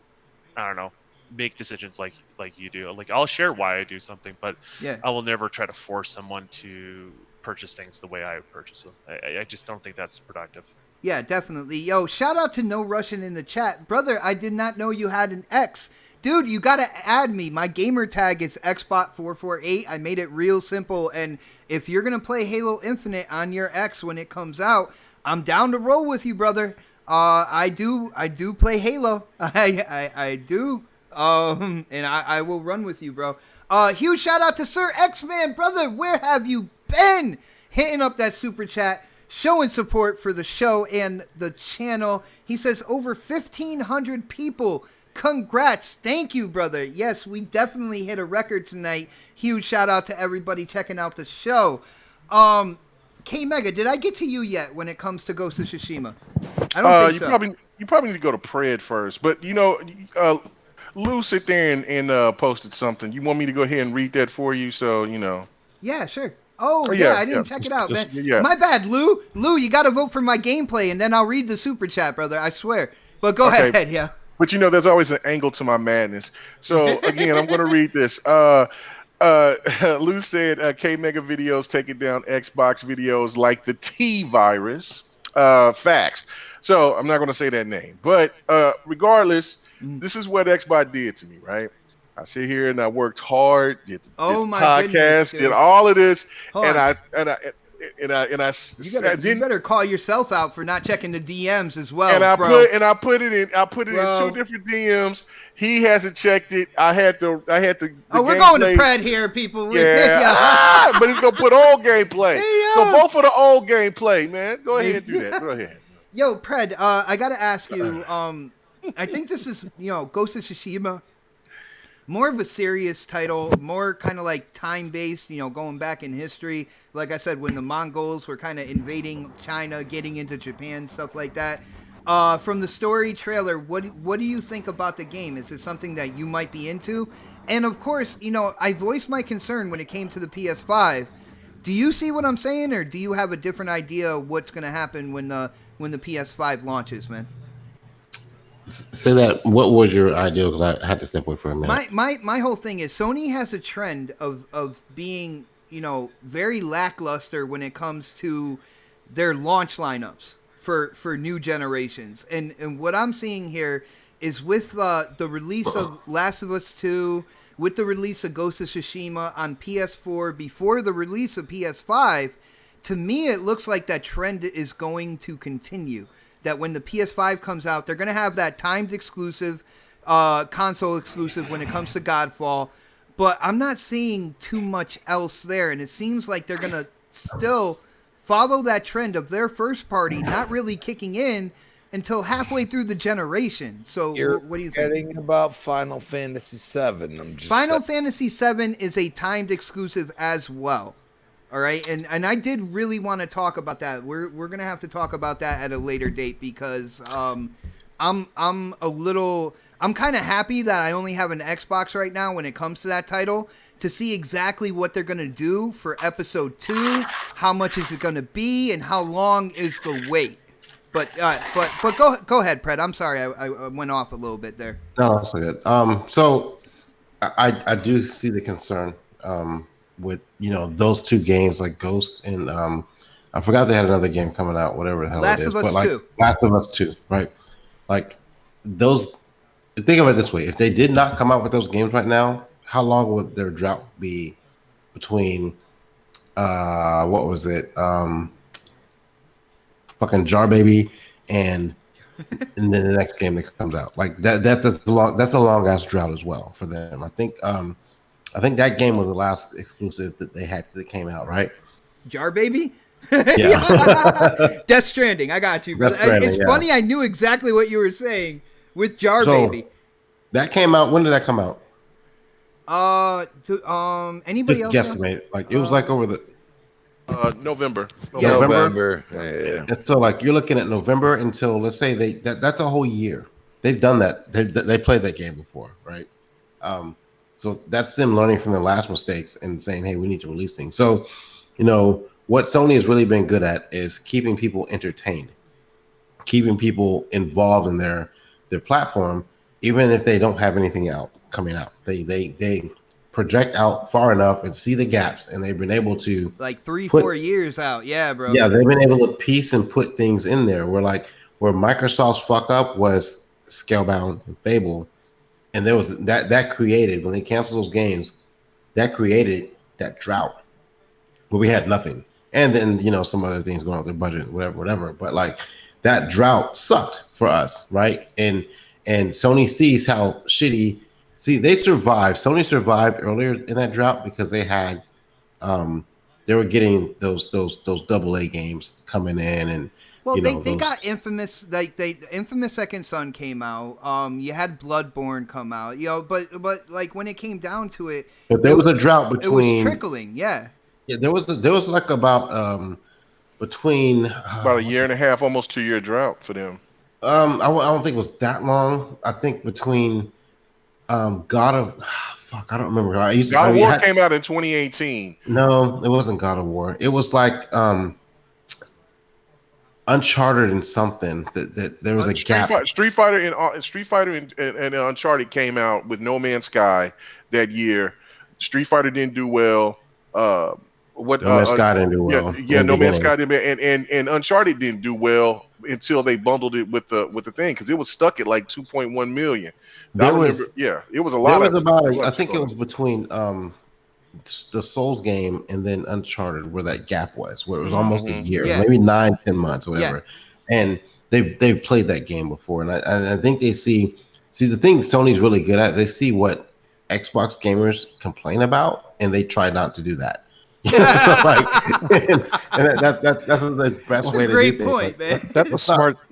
I don't know, make decisions like you do. Like, I'll share why I do something, but I will never try to force someone to purchase things the way I would purchase them. I just don't think that's productive. Yeah, definitely. Yo, shout out to No Russian in the chat. Brother, I did not know you had an X. Dude, you got to add me. My gamer tag is Xbot448. I made it real simple, and if you're going to play Halo Infinite on your X when it comes out, I'm down to roll with you, brother. I do play Halo. I do. And I will run with you, bro. Huge shout out to Sir X-Man, brother. Where have you been? Hitting up that super chat, showing support for the show and the channel. He says over 1,500 people. Congrats. Thank you, brother. Yes, we definitely hit a record tonight. Huge shout out to everybody checking out the show. K-Mega, did I get to you yet when it comes to Ghost of Tsushima? I don't think so. You probably need to go to Pred first, but Lou sit there and posted something. You want me to go ahead and read that for you? So Yeah, sure. Oh yeah, I didn't check it out, man. Yeah. My bad, Lou. Lou, you got to vote for my gameplay, and then I'll read the super chat, brother. I swear. But go ahead, yeah. But there's always an angle to my madness. So again, I'm going to read this. Lou said, K-Mega videos taking down Xbox videos like the T virus. Facts. So I'm not going to say that name, but regardless, this is what Xbox did to me, right? I sit here and I worked hard, did the podcast, did all of this, and you better call yourself out for not checking the DMs as well. And I put it in Bro. 2 different DMs. He hasn't checked it. I had to. We're going to Pred here, people. Yeah, but he's gonna put old gameplay. So vote for the old gameplay, man. Go ahead and do that. Go ahead. Yo, Pred, I gotta ask you. I think this is Ghost of Tsushima. More of a serious title, more kind of like time-based, going back in history. Like I said, when the Mongols were kind of invading China, getting into Japan, stuff like that. From the story trailer, what do you think about the game? Is it something that you might be into? And of course, I voiced my concern when it came to the PS5. Do you see what I'm saying, or do you have a different idea of what's going to happen when the PS5 launches, man? Say that. What was your idea? Because I had to step away for a minute. My whole thing is Sony has a trend of being very lackluster when it comes to their launch lineups for new generations. And what I'm seeing here is with the release of Last of Us 2, with the release of Ghost of Tsushima on PS4 before the release of PS5, to me it looks like that trend is going to continue. That when the PS5 comes out, they're going to have that timed exclusive, console exclusive when it comes to Godfall. But I'm not seeing too much else there, and it seems like they're going to still follow that trend of their first party not really kicking in until halfway through the generation. So what do you think? Forgetting about Final Fantasy VII. Final Fantasy VII is a timed exclusive as well. All right, and I did really want to talk about that. We're gonna have to talk about that at a later date because I'm kind of happy that I only have an Xbox right now when it comes to that title to see exactly what they're gonna do for Episode 2, how much is it gonna be, and how long is the wait. But go ahead, Pred. I'm sorry I went off a little bit there. No, that's good. So I do see the concern with those two games like Ghost and I forgot they had another game coming out, whatever the hell it is. Last of Us 2, right? Like those. Think of it this way: if they did not come out with those games right now, how long would their drought be between? What was it? Fucking Jar Baby and then the next game that comes out. Like that's a long ass drought as well for them. I think that game was the last exclusive that they had that came out, right? Jar Baby? Yeah. Death Stranding. I got you, brother. It's funny. I knew exactly what you were saying with Jar Baby. That came out. When did that come out? Anybody else? Just guesstimate. Like it was like over the November. November. Yeah. And so like you're looking at November until, let's say that's a whole year. They've done that. They played that game before, right? So that's them learning from their last mistakes and saying, hey, we need to release things. So, what Sony has really been good at is keeping people entertained, keeping people involved in their platform, even if they don't have anything coming out. They project out far enough and see the gaps, and they've been able to like 4 years out. Yeah, bro. Yeah, they've been able to piece and put things in there where Microsoft's fuck up was Scalebound and Fable. And there was that created, when they canceled those games, that created that drought where we had nothing. And then, some other things going on with their budget, whatever. But like that drought sucked for us, right? And Sony sees how shitty. See, they survived. Sony survived earlier in that drought because they had, they were getting those AA games coming in, and well, they got Infamous. Infamous Second Son came out. You had Bloodborne come out. But like when it came down to it, but there was a drought between. It was trickling. Yeah. Yeah, there was like about between about a year and a half, almost 2 year drought for them. I don't think it was that long. I think between God of fuck, I don't remember. God of War came out in 2018. No, it wasn't God of War. It was like Uncharted and something that there was a gap. Street Fighter and Uncharted came out with No Man's Sky that year. Street Fighter didn't do well. No Man's Sky didn't do well. Yeah, No Man's Sky didn't, and Uncharted didn't do well until they bundled it with the thing, because it was stuck at like 2.1 million. It was a lot. I think it was between the Souls game and then Uncharted where that gap was, where it was almost a year, maybe 9-10 months or whatever. Yeah. And they've played that game before, and I think they see the thing Sony's really good at. They see what Xbox gamers complain about, and they try not to do that. So that's the best way to do things. Great point, man. That's a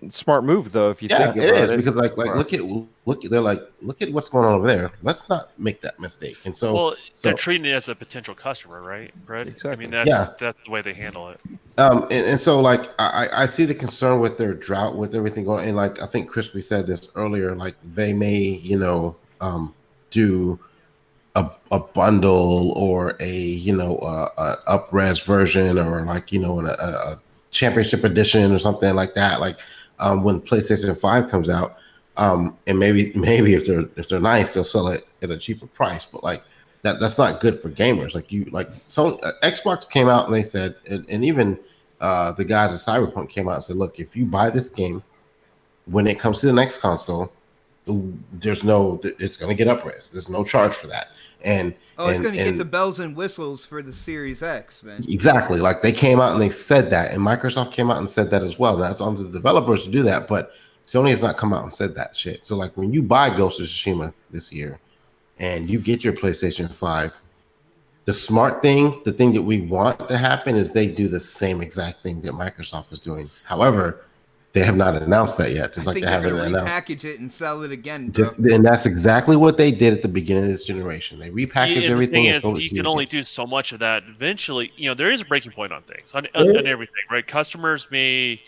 smart move, though. If you think about it, is because look at what's going on over there. Let's not make that mistake. And so, they're treating it as a potential customer, right, Brett? Exactly. I mean, that's the way they handle it. And so like I see the concern with their drought, with everything going, and like I think Crispy said this earlier, like they may do a bundle or a up-res version, or like a championship edition or something like that, like when PlayStation 5 comes out, and maybe if they're nice, they'll sell it at a cheaper price, but like that's not good for gamers. Xbox came out and they said, and even the guys at Cyberpunk came out and said, look, if you buy this game, when it comes to the next console, it's going to get up-res. There's no charge for that. And it's going to get the bells and whistles for the Series X, man. Exactly. Like they came out and they said that, and Microsoft came out and said that as well. That's on the developers to do that, but Sony has not come out and said that shit. So like when you buy Ghost of Tsushima this year and you get your PlayStation 5, the smart thing, the thing that we want to happen is they do the same exact thing that Microsoft is doing. However, they have not announced that yet. Just I like think they haven't announced. Repackage it and sell it again, bro. And that's exactly what they did at the beginning of this generation. They repackaged everything. The thing is, you can only do so much of that. Eventually, there is a breaking point on things, on everything, right? Customers may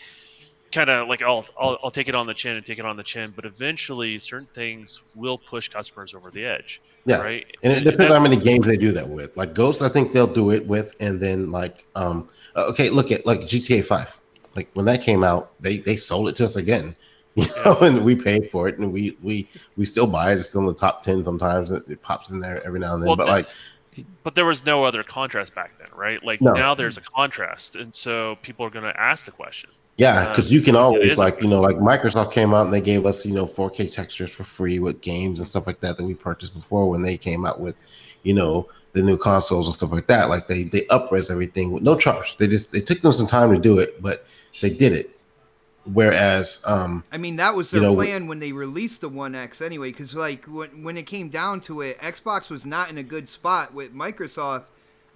kind of like, I'll take it on the chin and take it on the chin, but eventually, certain things will push customers over the edge. Yeah, right. And it depends on how many games they do that with. Like Ghost, I think they'll do it with, and then like, okay, look at like GTA 5. Like when that came out, they sold it to us again, and we paid for it, and we still buy it. It's still in the top 10 sometimes. It pops in there every now and then. But there was no other contrast back then, right? Like now there's a contrast, and so people are going to ask the question. Yeah, because you can always like Microsoft came out and they gave us 4K textures for free with games and stuff like that we purchased before when they came out with the new consoles and stuff like that. Like they up-res everything with no charge. They took them some time to do it, but they did it. Whereas, that was their plan when they released the One X anyway. Because like when it came down to it, Xbox was not in a good spot with Microsoft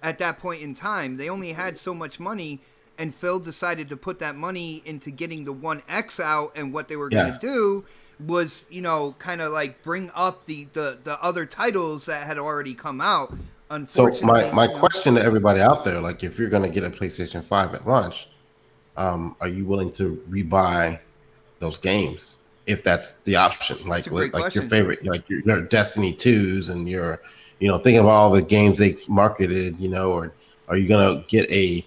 at that point in time. They only had so much money, and Phil decided to put that money into getting the One X out. And what they were going to do was, kind of like bring up the other titles that had already come out. Unfortunately, so my question to everybody out there, like if you're going to get a PlayStation 5 at launch, are you willing to rebuy those games if that's the option? Like your favorite, like your Destiny 2s and your, thinking about all the games they marketed, or are you going to get a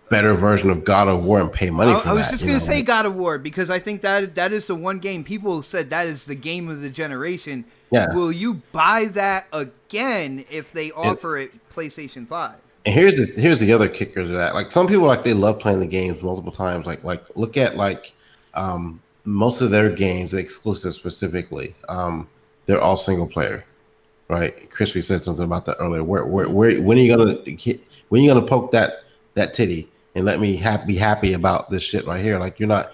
better version of God of War and pay money for that? I was just going to say God of War because I think that is the one game people said that is the game of the generation. Yeah. Will you buy that again if they offer it PlayStation 5? And here's the other kicker to that. Like some people, they love playing the games multiple times. Like look at most of their games, the exclusive specifically, they're all single player, right? Crispy said something about that earlier. When are you gonna poke that titty and let me be happy about this shit right here? Like you're not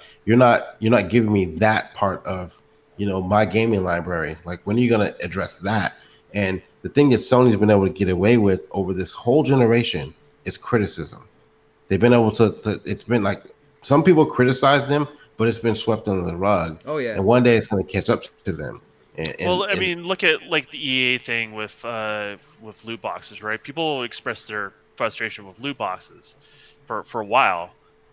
giving me that part of my gaming library. Like when are you gonna address that? And the thing that Sony's been able to get away with over this whole generation is criticism. They've been able to it's been like some people criticize them, but it's been swept under the rug. Oh yeah. And one day it's going to catch up to them. Look at like the EA thing with loot boxes, right? People express their frustration with loot boxes for a while,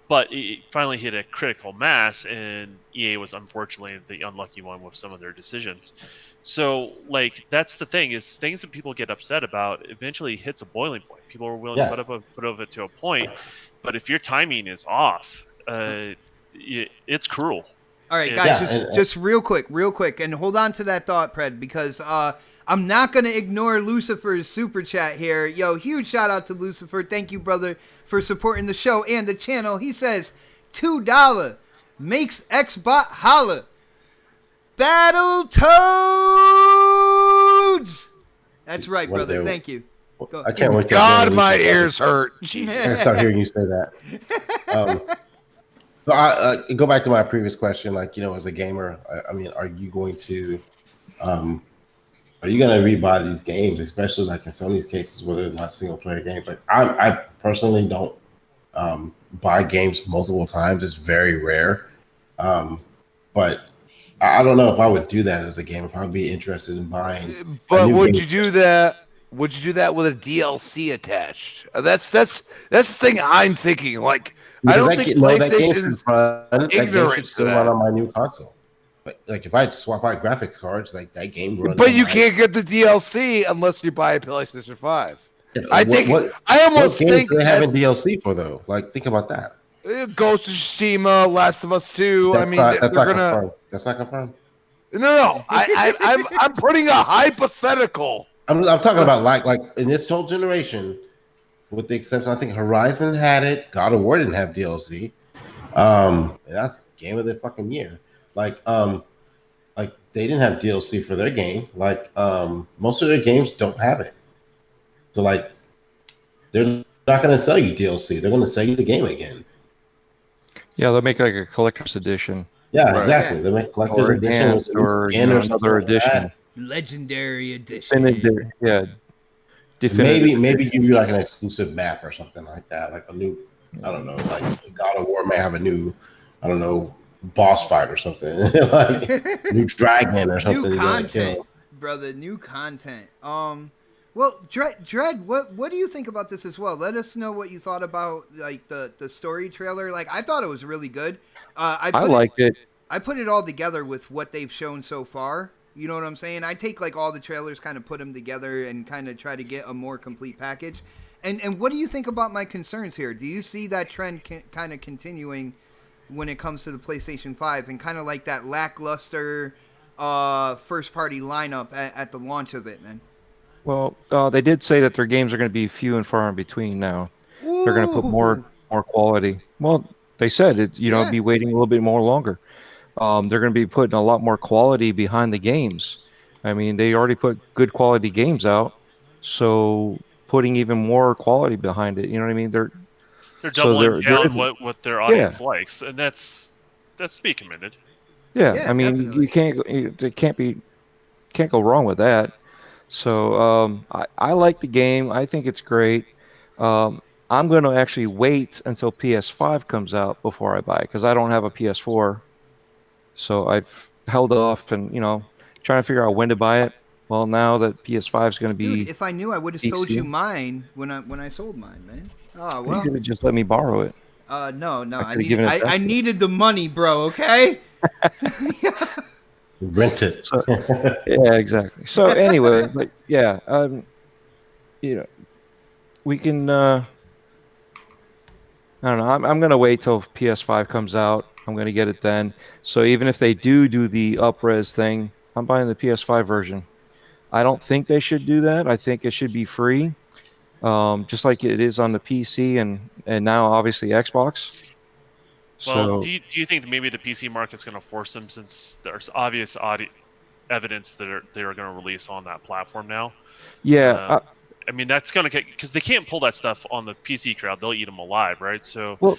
but it finally hit a critical mass, and EA was unfortunately the unlucky one with some of their decisions. So, that's the thing is things that people get upset about eventually hits a boiling point. People are willing to put over to a point, but if your timing is off, it's cruel. All right, guys, just real quick, and hold on to that thought, Pred, because I'm not going to ignore Lucifer's super chat here. Yo, huge shout out to Lucifer. Thank you, brother, for supporting the show and the channel. He says, $2 makes Xbot holla. Battle Toads! That's right, brother. Thank you. Go. I can't wait. God, my ears hurt. I start hearing you say that. So I go back to my previous question. As a gamer, are you going to rebuy these games, especially in Sony's cases where they're not single player games? I personally don't buy games multiple times. It's very rare. But I don't know if I would do that as a game. If I would be interested in buying. But would you do that? Would you do that with a DLC attached? That's the thing I'm thinking. I don't think PlayStation's ignorant should still run on my new console. But if I swap out graphics cards, that game runs. But you can't get the DLC unless you buy a PlayStation 5. Yeah, I almost think they have a DLC for though. Think about that. Ghost of Tsushima, Last of Us 2. That's not confirmed. No. I'm putting a hypothetical. I'm talking about like in this whole generation, with the exception, I think Horizon had it. God of War didn't have DLC. That's game of the fucking year. Like, like they didn't have DLC for their game. Like, most of their games don't have it. So like, they're not going to sell you DLC. They're going to sell you the game again. Yeah, they'll make like a collector's edition. Yeah, Right. exactly. Yeah. They make collector's Or edition with enhanced, a new or skin or something another like edition. that. Legendary edition. Yeah, definitive. Maybe give you like an exclusive map or something like that. Like a new, I don't know, like God of War may have a new, I don't know, boss fight or something. Like new dragon or something. New You gotta content, kill. brother. New content. Well, Dread, what do you think about this as well? Let us know what you thought about like the story trailer. Like I thought it was really good. I liked it. I put it all together with what they've shown so far. You know what I'm saying? I take like all the trailers, kind of put them together, and kind of try to get a more complete package. And what do you think about my concerns here? Do you see that trend kind of continuing when it comes to the PlayStation 5 and kind of like that lackluster first party lineup at the launch of it, man? Well, they did say that their games are going to be few and far in between now. Ooh. They're going to put more quality. Well, they said it. Yeah. Be waiting a little bit more longer. They're going to be putting a lot more quality behind the games. I mean, they already put good quality games out, so putting even more quality behind it. You know what I mean? They're doubling down what their audience Yeah. likes, and that's to be commended. Yeah, Yeah, I mean, definitely. can't go wrong with that. So I like the game. I think it's great. I'm going to actually wait until PS5 comes out before I buy it because I don't have a PS4. So I've held off and trying to figure out when to buy it. Well, now that PS5 is going to be, Dude, if I knew, I would have sold PC. you mine when I sold mine, man. Oh You well. could have just let me borrow it. No, I could've given it back I to you. needed the money, bro. Okay. Rent it. So, yeah, exactly. So anyway, but yeah, we can. I don't know. I'm going to wait till PS5 comes out. I'm going to get it then. So even if they do the up-res thing, I'm buying the PS5 version. I don't think they should do that. I think it should be free, just like it is on the PC and now obviously Xbox. Well, So do you think that maybe the PC market's going to force them, since there's obvious evidence that they're going to release on that platform now? yeah, I mean, that's going to get, because they can't pull that stuff on the PC crowd. They'll eat them alive, right? So, well,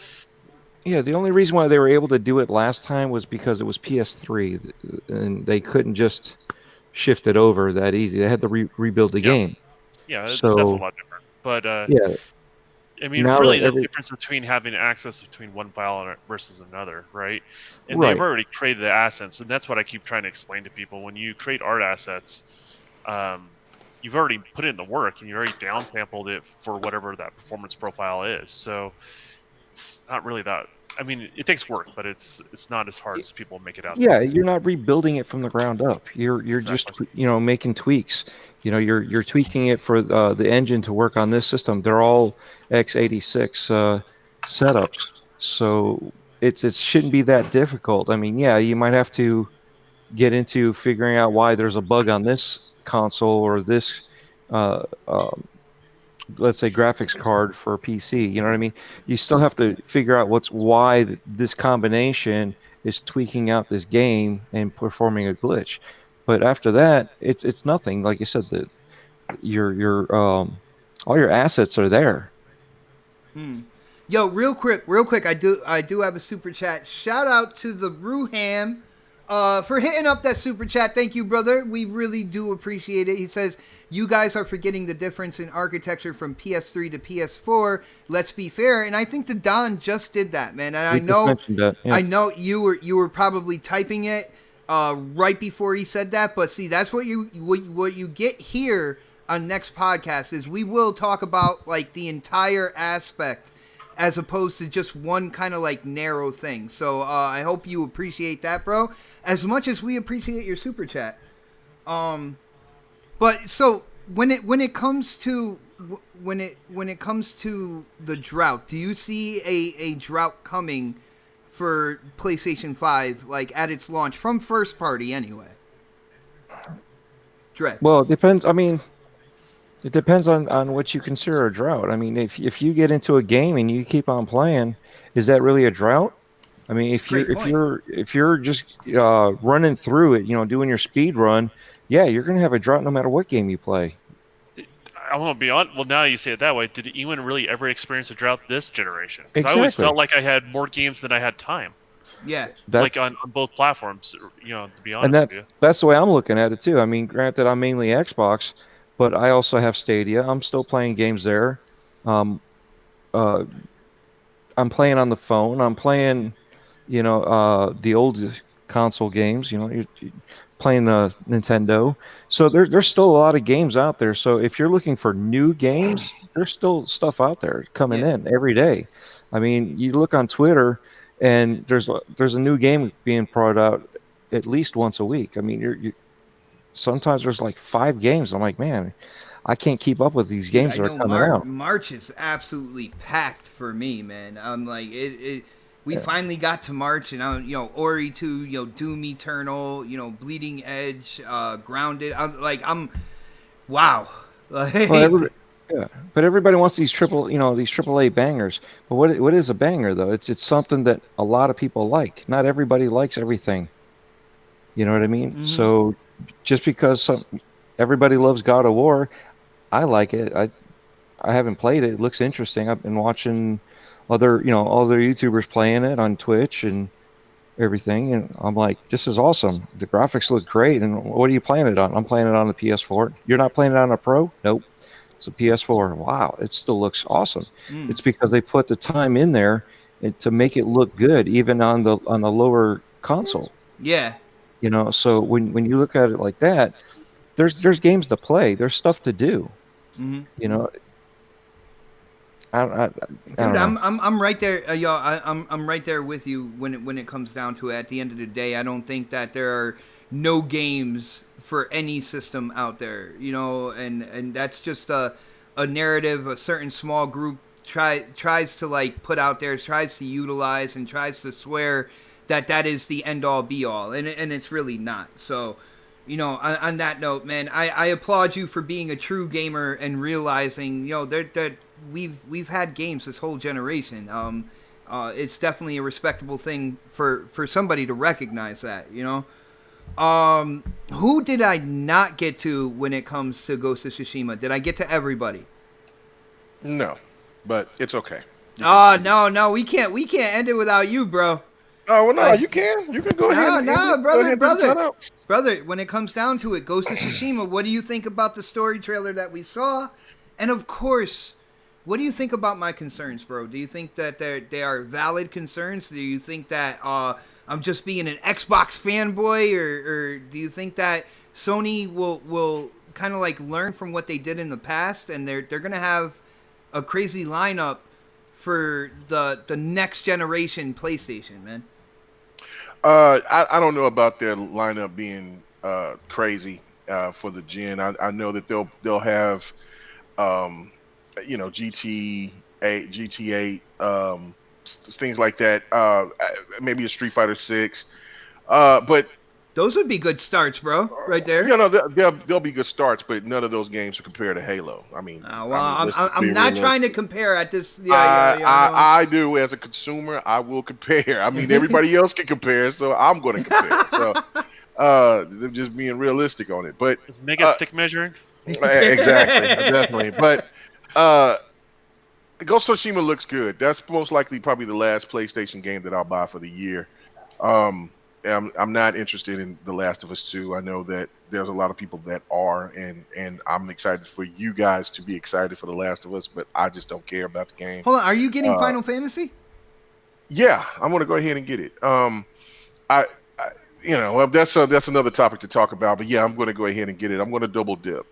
yeah. The only reason why they were able to do it last time was because it was PS3, and they couldn't just shift it over that easy. They had to rebuild the game. yeah, that's a So lot different. But yeah, I mean, now really, that the difference between having access between one file versus another, right? And Right. they've already created the assets, and that's what I keep trying to explain to people. When you create art assets, you've already put in the work, and you already downsampled it for whatever that performance profile is. So it's not really that. I mean, it takes work, but it's not as hard as people make it out. Yeah, you're not rebuilding it from the ground up. You're Exactly. just making tweaks. You're tweaking it for the engine to work on this system. They're all x86 setups, so it shouldn't be that difficult. I mean, yeah, you might have to get into figuring out why there's a bug on this console or this uh, let's say graphics card for PC. You know what I mean? You still have to figure out why this combination is tweaking out this game and performing a glitch. But after that, it's nothing. Like you said, your all your assets are there. Yo, real quick, I do have a super chat. Shout out to the Ruham for hitting up that super chat. Thank you, brother. We really do appreciate it. He says, you guys are forgetting the difference in architecture from PS3 to PS4. Let's be fair. And I think the Don just did that, man. And We just mentioned that, yeah. I know you were probably typing it right before he said that. But see, that's what you get here on next podcast is we will talk about like the entire aspect as opposed to just one kind of like narrow thing. So I hope you appreciate that, bro, as much as we appreciate your super chat. But so when it comes to the drought, do you see a drought coming for PlayStation 5 like at its launch from first party anyway? Dread. Well, it depends. I mean, It depends on what you consider a drought. I mean, if you get into a game and you keep on playing, is that really a drought? I mean, Great point. if you're just running through it, doing your speed run, yeah, you're gonna have a drought no matter what game you play. I want to be honest. Well, now you say it that way. Did anyone really ever experience a drought this generation? Because I always Exactly. felt like I had more games than I had time. Yeah. Like on both platforms, to be honest with you. That's the way I'm looking at it too. I mean, granted, I'm mainly Xbox, but I also have Stadia. I'm still playing games there. Um, uh, I'm playing on the phone. I'm playing, the old console games. You're playing the Nintendo. So there's still a lot of games out there. So if you're looking for new games, there's still stuff out there coming in every day. I mean, you look on Twitter, and there's a new game being brought out at least once a week. I mean, you sometimes there's like 5 games. I'm like, man, I can't keep up with these Dude, games I that are know coming out. March is absolutely packed for me, man. I'm like we finally got to March, and I'm Ori 2, Doom Eternal, Bleeding Edge, Grounded. I'm wow. Yeah, but everybody wants these AAA bangers. But what is a banger though? It's something that a lot of people like. Not everybody likes everything. You know what I mean? Mm-hmm. So just because everybody loves God of War, I like it. I haven't played it. It looks interesting. I've been watching other YouTubers playing it on Twitch and everything, and I'm like, this is awesome. The graphics look great. And what are you playing it on? I'm playing it on the PS4. You're not playing it on a Pro? Nope. It's a PS4. Wow, it still looks awesome. It's because they put the time in there to make it look good, even on the lower console. Yeah. So when you look at it like that, there's games to play. There's stuff to do. Mm-hmm. I Dude, don't know. I'm right there, y'all. I'm right there with you when it comes down to it. At the end of the day, I don't think that there are no games for any system out there, and that's just a narrative a certain small group tries to like put out there, tries to utilize, and tries to swear that is the end all be all, and it's really not. So, on that note, man, I applaud you for being a true gamer and realizing, that we've had games this whole generation. It's definitely a respectable thing for somebody to recognize that, Who did I not get to when it comes to Ghost of Tsushima? Did I get to everybody? No, but it's okay. No, we can't end it without you, bro. Oh well, no, you can go ahead. Brother. When it comes down to it, Ghost of Tsushima. What do you think about the story trailer that we saw? And of course, what do you think about my concerns, bro? Do you think that they are valid concerns? Do you think that I'm just being an Xbox fanboy, or do you think that Sony will kind of like learn from what they did in the past, and they're gonna have a crazy lineup for the next generation PlayStation, man? I don't know about their lineup being crazy for the gen. I know that they'll have GTA, things like that. Maybe a Street Fighter 6. But those would be good starts, bro. Right there. They'll be good starts, but none of those games will compare to Halo. I mean, I'm not trying to compare at this. I do as a consumer. I will compare. I mean, everybody else can compare, so I'm going to compare. So they're just being realistic on it. But is Mega Stick measuring? Exactly, definitely. But Ghost of Tsushima looks good. That's most likely probably the last PlayStation game that I'll buy for the year. I'm not interested in The Last of Us 2. I know that there's a lot of people that are, and I'm excited for you guys to be excited for The Last of Us, but I just don't care about the game. Hold on, are you getting Final Fantasy? Yeah, I'm gonna go ahead and get it. That's another topic to talk about, but yeah, I'm gonna go ahead and get it. I'm gonna double dip.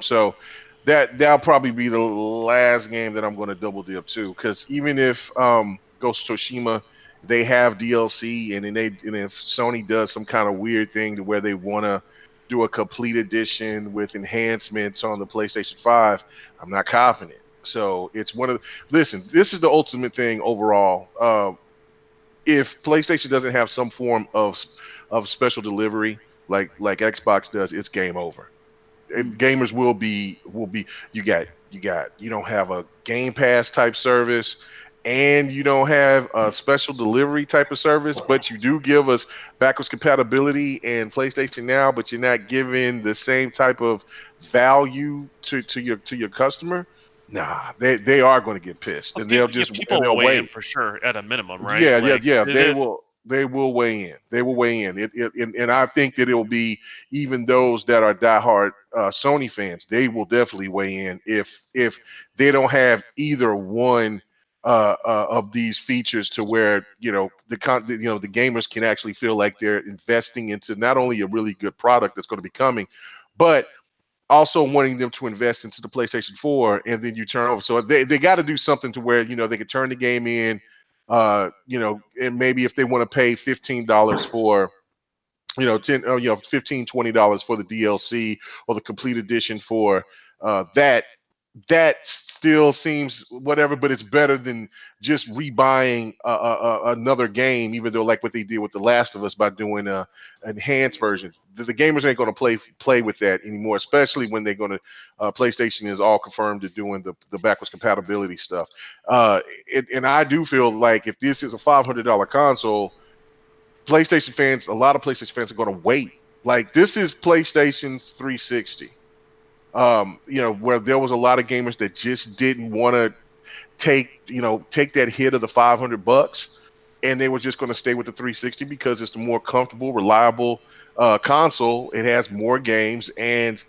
So that'll probably be the last game that I'm gonna double dip to, because even if Ghost of Tsushima, they have DLC, and if Sony does some kind of weird thing to where they want to do a complete edition with enhancements on the PlayStation 5, I'm not confident. So it's listen, this is the ultimate thing overall. If PlayStation doesn't have some form of special delivery like Xbox does, it's game over. gamers will be you don't have a Game Pass type service, and you don't have a special delivery type of service, but you do give us backwards compatibility and PlayStation Now, but you're not giving the same type of value to your customer. Nah, they are going to get pissed, Well, and people will they'll weigh in wait. for sure at a minimum, right? Yeah. They will weigh in. They will weigh in. And I think that it will be even those that are diehard Sony fans. They will definitely weigh in if they don't have either one of these features to where the gamers can actually feel like they're investing into not only a really good product that's going to be coming, but also wanting them to invest into the PlayStation 4, and then you turn over. So they got to do something to where they can turn the game in, and maybe if they want to pay $15 for 10 $15-$20 for the DLC or the complete edition for that still seems whatever, but it's better than just rebuying another game, even though like what they did with The Last of Us by doing a enhanced version. The gamers ain't going to play with that anymore, especially when they're going to PlayStation is all confirmed to doing the backwards compatibility stuff. And I do feel like if this is a $500 console, a lot of PlayStation fans are going to wait. Like this is PlayStation's 360. Where there was a lot of gamers that just didn't want to take that hit of the $500, and they were just going to stay with the 360 because it's the more comfortable, reliable console. It has more games, and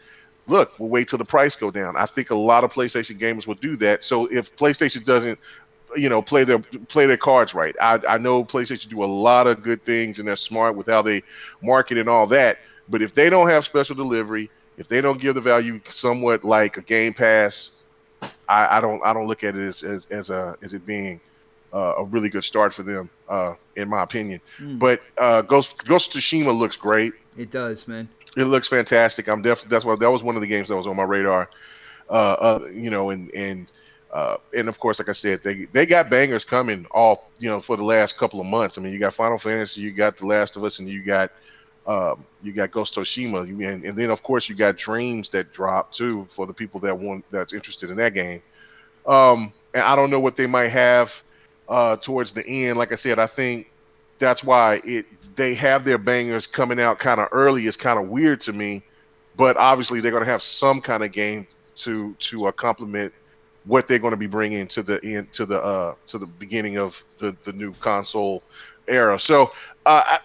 look, we'll wait till the price go down. I think a lot of PlayStation gamers will do that. So if PlayStation doesn't play their cards right. I know PlayStation do a lot of good things and they're smart with how they market and all that. But if they don't have special delivery, if they don't give the value somewhat like a Game Pass, I don't look at it as it being a really good start for them, in my opinion. But Ghost of Tsushima looks great. It does, man. It looks fantastic. I'm definitely that was one of the games that was on my radar. And of course, like I said, they got bangers coming all for the last couple of months. I mean, you got Final Fantasy, you got The Last of Us, and you got Ghost of Tsushima, and then of course you got Dreams that dropped too for the people that's interested in that game. And I don't know what they might have towards the end. Like I said, I think that's why they have their bangers coming out kind of early. It's kind of weird to me, but obviously they're going to have some kind of game to complement what they're going to be bringing to the beginning of the new console era. So I'm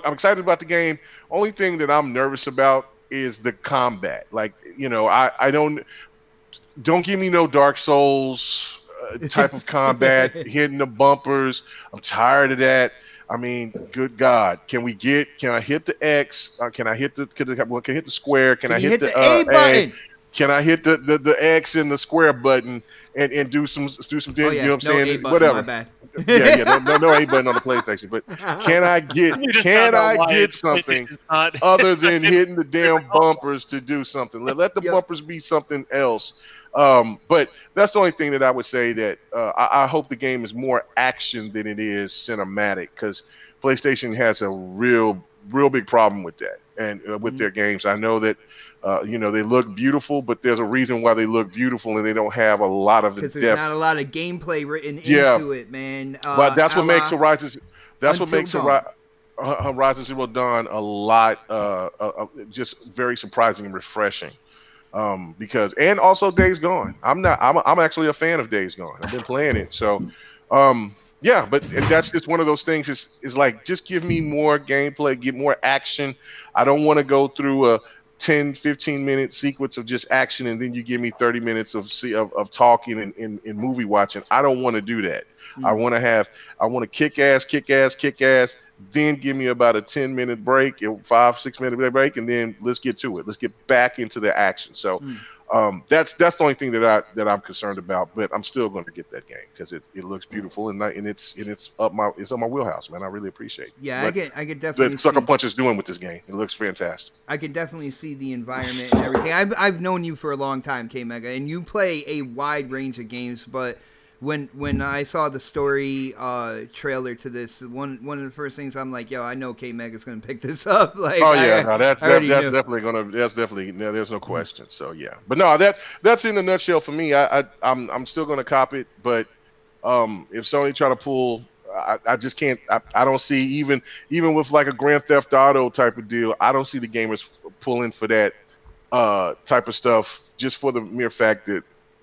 excited about the game. Only thing that I'm nervous about is the combat. Like I don't give me no Dark Souls type of combat, hitting the bumpers. I'm tired of that. I mean, good God, can I hit the X? Can I hit can I hit the square? Can I you hit the A button? Can I hit the X and the square button and do some things? Oh, yeah. You know what I'm saying? A button, Whatever. my bad. No A button on the PlayStation. But can I get something other than hitting the damn bumpers to do something? Let the bumpers be something else. But that's the only thing that I would say that I hope the game is more action than it is cinematic, because PlayStation has a real big problem with that and with their games. I know that they look beautiful, but there's a reason why they look beautiful and they don't have a lot of because there's not a lot of gameplay written into it, man. But that's what makes Horizon. That's what makes Dawn. Horizon Zero Dawn a lot just very surprising and refreshing. Because and also Days Gone. I'm actually a fan of Days Gone. I've been playing it. So but that's just one of those things is like, just give me more gameplay, get more action. I don't want to go through a 10-15 minute sequence of just action and then you give me 30 minutes of talking and movie watching. I don't want to do that. I want to kick ass, then give me about a 10-minute break, 5-6 minute break, and then let's get to it. Let's get back into the action. So that's the only thing that I'm concerned about, but I'm still going to get that game because it looks beautiful and it's up my wheelhouse, man. I really appreciate it. Yeah, I could definitely what Sucker Punch is doing with this game. It looks fantastic. I could definitely see the environment and everything. I've known you for a long time, K Mega, and you play a wide range of games, but when I saw the story trailer to this, one of the first things I'm like, yo, I know K Mega's gonna pick this up. Like, Oh yeah, no, I already that's knew. definitely no, there's no question. So yeah, but no, that's in a nutshell for me. I'm still gonna cop it, but if Sony try to pull, I just can't. I don't see even with like a Grand Theft Auto type of deal. I don't see the gamers pulling for that type of stuff just for the mere fact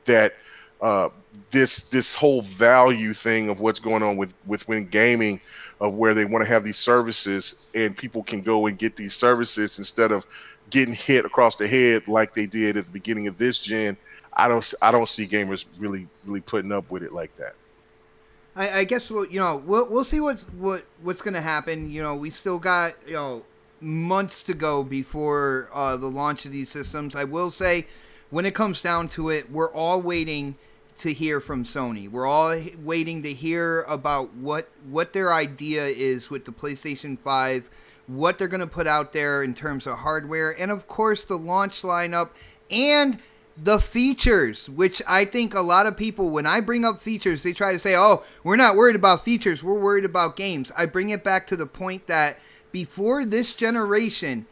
that uh, this whole value thing of what's going on with when gaming, of where they want to have these services and people can go and get these services instead of getting hit across the head like they did at the beginning of this gen. I don't see gamers really putting up with it like that. I guess we'll see what's going to happen. We still got months to go before the launch of these systems. I will say, when it comes down to it, we're all waiting to hear from Sony. We're all waiting to hear about what their idea is with the PlayStation 5, what they're going to put out there in terms of hardware, and of course the launch lineup and the features, which I think a lot of people, when I bring up features, they try to say, oh, we're not worried about features, we're worried about games. I bring it back to the point that before this generation,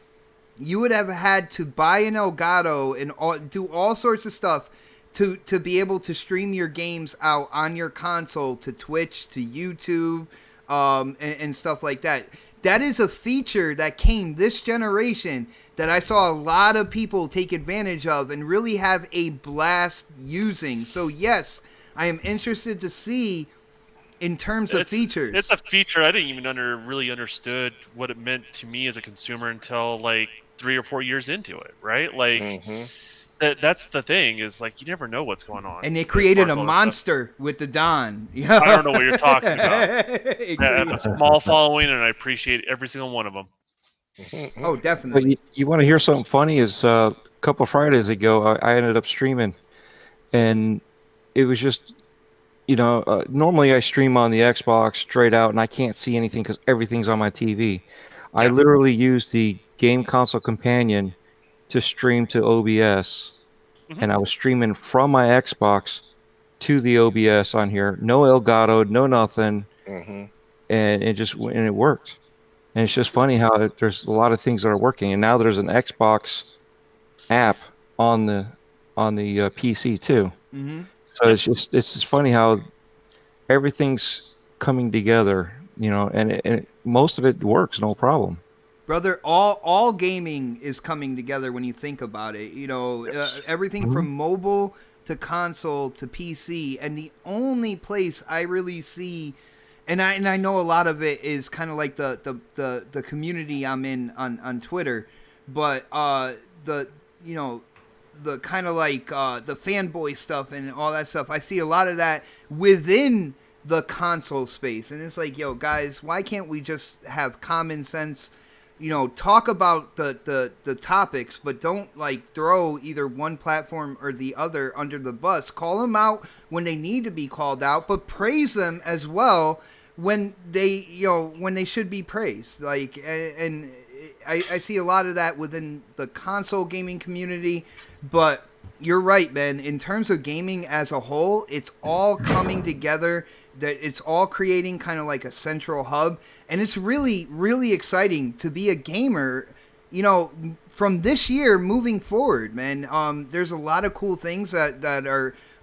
you would have had to buy an Elgato and do all sorts of stuff to be able to stream your games out on your console to Twitch, to YouTube, and stuff like that. That is a feature that came this generation that I saw a lot of people take advantage of and really have a blast using. So yes, I am interested to see in terms of features. It's a feature I didn't even really understood what it meant to me as a consumer until like 3 or 4 years into it, right? Like that's the thing, is like you never know what's going on. And they created a monster with the Don. I don't know what you're talking about. I have a small following, and I appreciate every single one of them. Oh, definitely. You want to hear something funny? Is a couple of Fridays ago, I ended up streaming, and it was just, normally I stream on the Xbox straight out, and I can't see anything because everything's on my TV. Yeah. I literally use the Game Console Companion to stream to OBS, and I was streaming from my Xbox to the OBS on here. No Elgato, no nothing, and it worked. And it's just funny how there's a lot of things that are working, and now there's an Xbox app on the PC too. So it's just funny how everything's coming together, and most of it works, no problem. Brother, all gaming is coming together when you think about it. Everything from mobile to console to PC, and the only place I really see, and I know a lot of it is kind of like the community I'm in on Twitter, but the kind of like the fanboy stuff and all that stuff, I see a lot of that within the console space, and it's like, yo, guys, why can't we just have common sense? Talk about the topics, but don't like throw either one platform or the other under the bus. Call them out when they need to be called out, but praise them as well when they should be praised. Like, and I see a lot of that within the console gaming community, but you're right, man. In terms of gaming as a whole, it's all coming together. That it's all creating kind of like a central hub, and it's really, really exciting to be a gamer, from this year moving forward, man. There's a lot of cool things that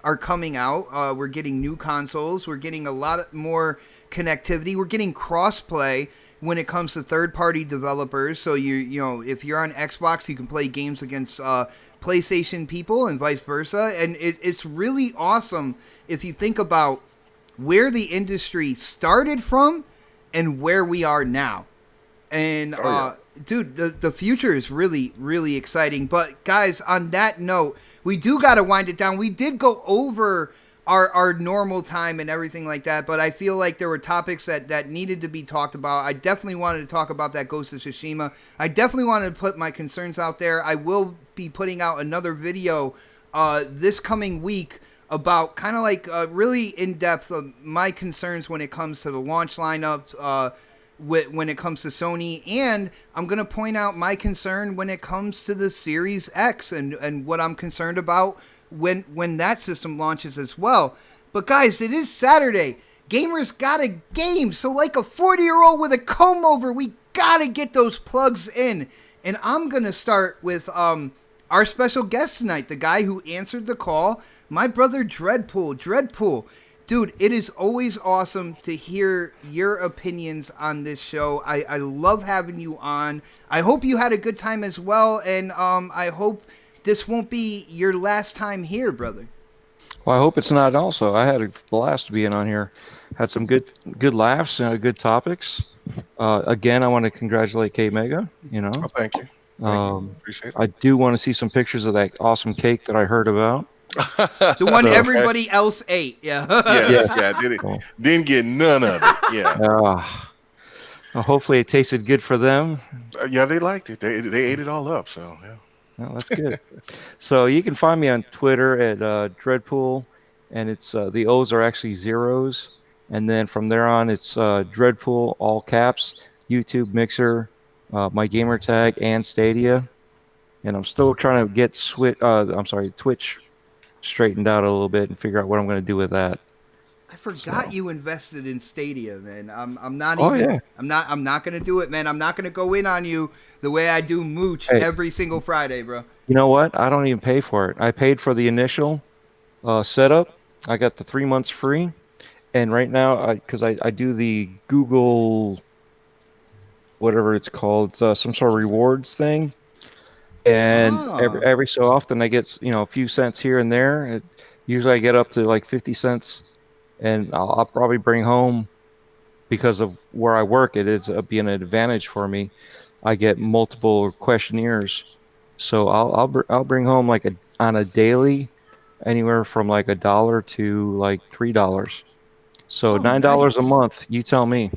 are coming out. We're getting new consoles. We're getting a lot more connectivity. We're getting crossplay when it comes to third-party developers. So if you're on Xbox, you can play games against PlayStation people and vice versa. And it's really awesome if you think about where the industry started from and where we are now. And dude, the future is really, really exciting. But guys, on that note, we do got to wind it down. We did go over our normal time and everything like that, but I feel like there were topics that needed to be talked about. I definitely wanted to talk about that Ghost of Tsushima. I definitely wanted to put my concerns out there. I will be putting out another video this coming week about kind of like really in-depth of my concerns when it comes to the launch lineup, when it comes to Sony, and I'm going to point out my concern when it comes to the Series X and what I'm concerned about when that system launches as well. But guys, it is Saturday. Gamers got a game. So like a 40-year-old with a comb over, we got to get those plugs in. And I'm going to start with our special guest tonight, the guy who answered the call, my brother Dreadpool. Dreadpool, dude, it is always awesome to hear your opinions on this show. I love having you on. I hope you had a good time as well, and I hope this won't be your last time here, brother. Well, I hope it's not also. I had a blast being on here. Had some good laughs and good topics. Again, I want to congratulate K-Mega, you know. Oh, thank you. Appreciate it. I do want to see some pictures of that awesome cake that I heard about. The one everybody else ate. Yeah. Didn't get none of it. Yeah. Well, hopefully it tasted good for them. Yeah, they liked it. They ate it all up. So yeah. Well, that's good. So you can find me on Twitter at Dreadpool, and it's the O's are actually zeros, and then from there on it's Dreadpool all caps, YouTube, Mixer, my gamer tag, and Stadia. And I'm still trying to get Twitch straightened out a little bit and figure out what I'm going to do with that. I forgot you invested in Stadia, man. I'm not going to do it, man. I'm not going to go in on you the way I do Mooch every single Friday, bro. You know what? I don't even pay for it. I paid for the initial setup. I got the 3 months free, and right now, because I do the Google, whatever it's called, some sort of rewards thing, and every so often I get a few cents here and there. Usually I get up to like 50 cents. And I'll probably bring home, because of where I work, it is being an advantage for me. I get multiple questionnaires, so I'll bring home like on a daily, anywhere from like $1 to like $3. So $9 a month. You tell me.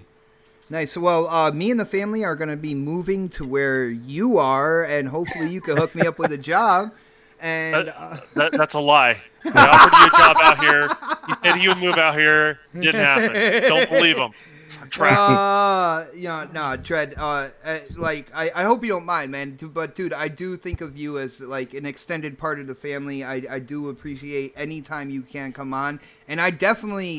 Nice. Well, me and the family are going to be moving to where you are, and hopefully you can hook me up with a job. And that's a lie. They offered you a job out here. He said he would move out here. Didn't happen. Don't believe him. Dread. I hope you don't mind, man. But dude, I do think of you as like an extended part of the family. I do appreciate any time you can come on, and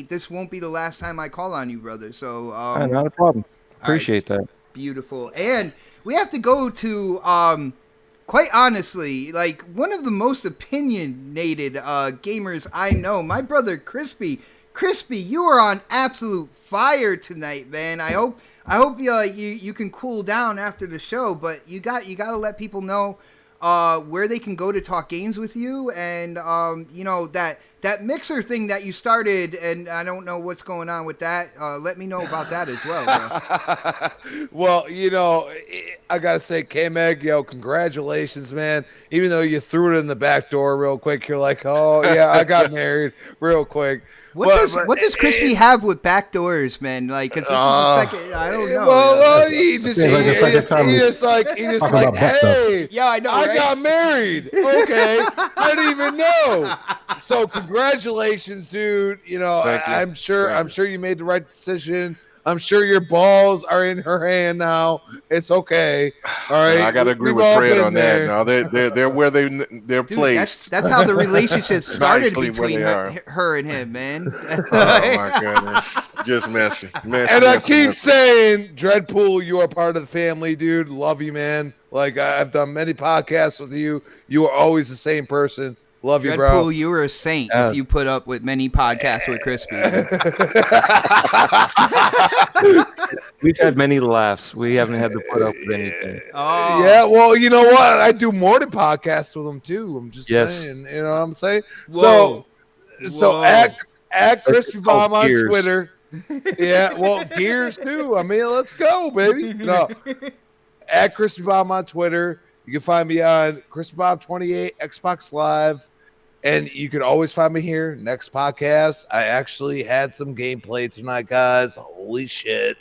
this won't be the last time I call on you, brother. So not a problem. Appreciate that. Beautiful. And we have to go to quite honestly, like one of the most opinionated gamers I know, my brother Crispy. Crispy, you are on absolute fire tonight, man. I hope you can cool down after the show, but you got to let people know where they can go to talk games with you, and that Mixer thing that you started, and I don't know what's going on with that. Let me know about that as well, bro. Well, I gotta say, K-Meg, congratulations, man. Even though you threw it in the back door real quick, you're like, oh yeah, I got married real quick. What does Crispy have with back doors, man? Like, because this is the second. I don't know. Well, he just like, hey, yeah, I know. I got married. Okay, I didn't even know. So congratulations, dude. I'm sure you made the right decision. I'm sure your balls are in her hand now. It's okay. All right. I gotta agree with Fred on that. No, they're where they're dude, placed. That's how the relationship started between her and him, man. Oh my goodness, just messy. And I keep saying, Dreadpool, you are part of the family, dude. Love you, man. Like I've done many podcasts with you. You are always the same person. Love you, bro. Dreadpool, you were a saint if you put up with many podcasts with Crispy. We've had many laughs. We haven't had to put up with anything. Oh. Yeah, well, you know what? I do more than podcasts with them, too. I'm just saying. You know what I'm saying? Whoa. So at Crispy Bomb on Twitter. Yeah, well, Gears, too. I mean, let's go, baby. No. At Crispy Bomb on Twitter. You can find me on Crispy Bomb 28 Xbox Live. And you can always find me here. Next podcast. I actually had some gameplay tonight, guys. Holy shit.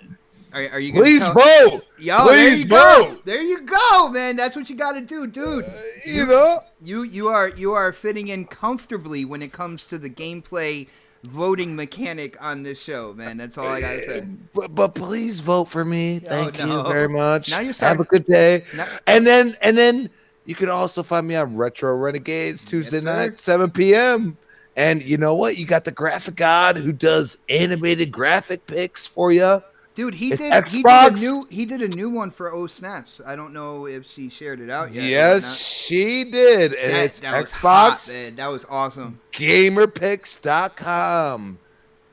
Are you Please vote. Yo, please vote. There you go, man. That's what you got to do, dude. You are fitting in comfortably when it comes to the gameplay voting mechanic on this show, man. That's all I got to say. But please vote for me. Thank you very much. Now you're Have a good day. And then you can also find me on Retro Renegades Tuesday night, 7 p.m. And you know what? You got the graphic god who does animated graphic pics for you. Dude, he It's did Xbox. he did a new one for Oh Snaps. I don't know if she shared it out yet. Yes, she did. And it's that was Xbox hot, man. That was awesome. GamerPix.com.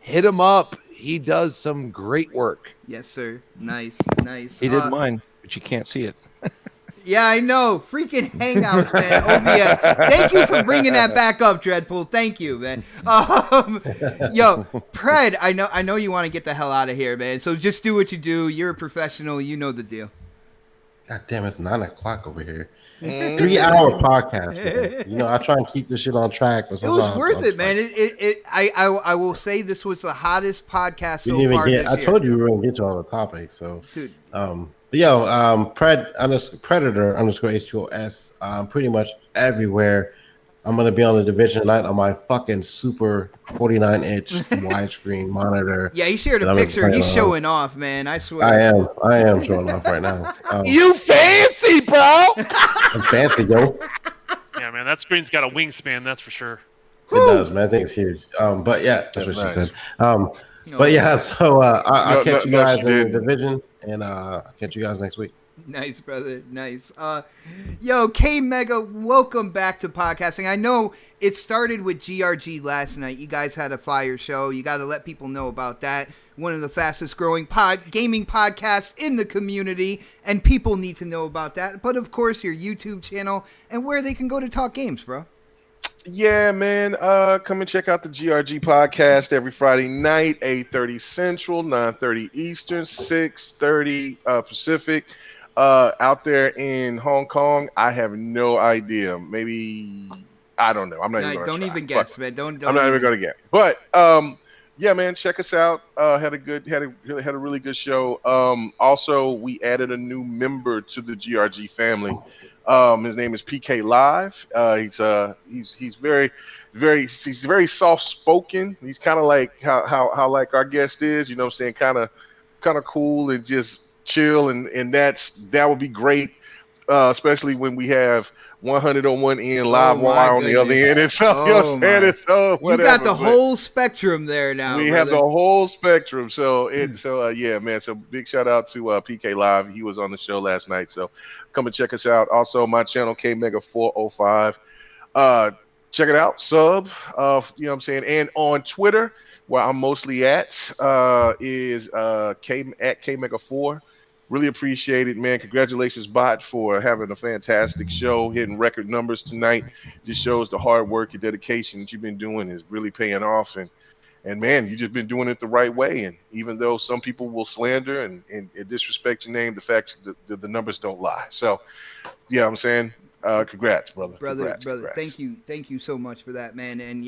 Hit him up. He does some great work. Yes, sir. Nice. He did mine, but you can't see it. Yeah, I know. Freaking Hangouts, man. OBS. Thank you for bringing that back up, Dreadpool. Thank you, man. Yo, Pred, I know you want to get the hell out of here, man. So just do what you do. You're a professional. You know the deal. God damn, it's 9:00 over here. 3-hour podcast, man. You know, I try and keep this shit on track. But it was worth it, man. I will say this was the hottest podcast so far this year. I told you we were going to get you on the topic. So, dude. Predator _ H2OS, pretty much everywhere. I'm gonna be on the Division tonight on my fucking super 49-inch widescreen monitor. Yeah, he shared a picture. He's showing off, man. I swear. I am showing off right now. You fancy, bro? I'm fancy, yo. Yeah, man, that screen's got a wingspan. That's for sure. It does, man. I think it's huge. But yeah, that's what she said. But yeah, so I'll catch you guys in the Division. And I'll catch you guys next week. Nice, brother. Nice. Yo, K Mega, welcome back to podcasting. I know it started with GRG last night. You guys had a fire show. You got to let people know about that. One of the fastest growing gaming podcasts in the community, and people need to know about that. But of course, your YouTube channel and where they can go to talk games, bro. Yeah, man. Come and check out the GRG podcast every Friday night, 8:30 Central, 9:30 Eastern, 6:30 Pacific. Out there in Hong Kong, I have no idea. Maybe I don't know. I'm not even gonna don't try. even guess, man. Don't I'm not even gonna guess. But yeah, man, check us out. Had a really good show. Also, we added a new member to the GRG family. His name is PK Live. He's very soft spoken. He's kind of like how like our guest is, you know what I'm saying, kind of cool and just chill, and that would be great, especially when we have 100 on one end, live wire on the other end. And so, you know what I'm saying? It's whatever, you got the whole spectrum there now. We have the whole spectrum. So yeah, man. So big shout out to PK Live. He was on the show last night. So come and check us out. Also, my channel K Mega 405. Check it out. Sub. You know what I'm saying? And on Twitter, where I'm mostly at, is K Mega 4. Really appreciate it, man. Congratulations, Bot, for having a fantastic show, hitting record numbers tonight. Just shows the hard work, your dedication that you've been doing is really paying off. And man, you've just been doing it the right way. And even though some people will slander and disrespect your name, the fact that the numbers don't lie. So, yeah, I'm saying, congrats, brother. Congrats. Thank you so much for that, man. And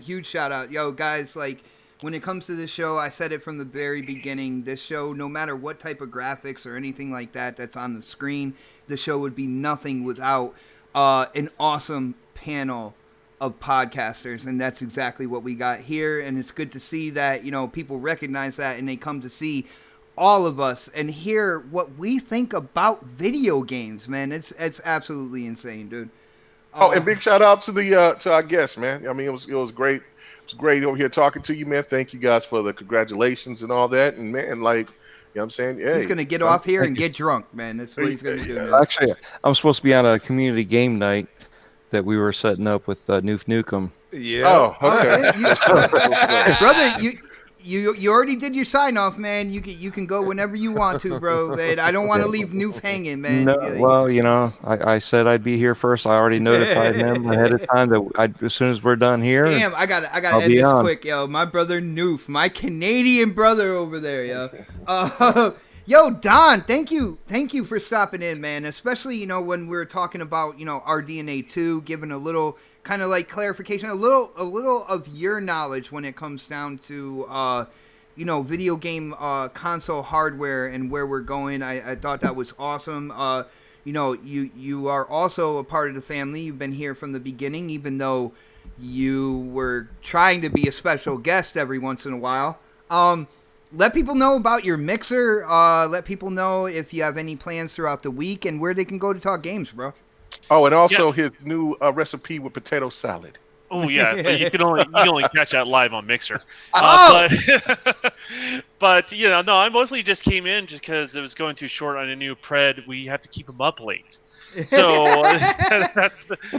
huge shout out, yo, guys. Like, when it comes to this show, I said it from the very beginning. This show, no matter what type of graphics or anything like that's on the screen, the show would be nothing without an awesome panel of podcasters, and that's exactly what we got here. And it's good to see that, you know, people recognize that and they come to see all of us and hear what we think about video games, man. It's absolutely insane, dude. And big shout out to the to our guests, man. I mean, it was great. It's great over here talking to you, man. Thank you guys for the congratulations and all that. And man, like, you know what I'm saying? Yeah, he's gonna get off here and get drunk, man. That's what he's gonna do now. Actually, I'm supposed to be on a community game night that we were setting up with Noof Nukem. Yeah. Oh, okay. Brother, you already did your sign off, man. You can go whenever you want to, bro. Man, I don't want to leave Noof hanging, man. No, well, you know, I said I'd be here first. I already notified him ahead of time that as soon as we're done here. Damn, I gotta end this quick, yo. My brother Noof, my Canadian brother over there, yo. Yo, Don, thank you for stopping in, man. Especially, you know, when we were talking about, you know, RDNA2, giving a little kind of like clarification, a little of your knowledge when it comes down to, you know, video game console hardware and where we're going. I thought that was awesome. You know, you are also a part of the family. You've been here from the beginning, even though you were trying to be a special guest every once in a while. Let people know about your mixer. Let people know if you have any plans throughout the week and where they can go to talk games, bro. Oh, and also his new recipe with potato salad. Oh yeah, but you can only catch that live on Mixer. Oh! But no, I mostly just came in just because it was going too short on a new pred. We have to keep them up late, so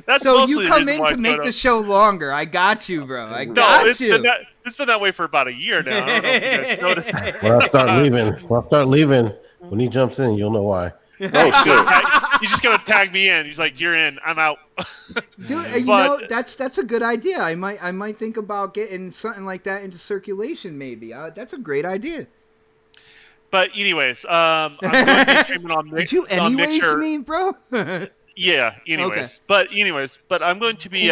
that's So mostly you the come reason in why to I make showed the up. show longer. I got you, bro. I No, got it's you. been that way for about a year now. I don't know if you guys noticed. When I start leaving, when he jumps in, you'll know why. Oh shit! He's just gonna tag me in. He's like, "You're in. I'm out." Dude, But that's a good idea. I might think about getting something like that into circulation. Maybe that's a great idea. But anyways, I'm going to be streaming on Did you anyways Mixer. me, bro? Yeah. But I'm going to be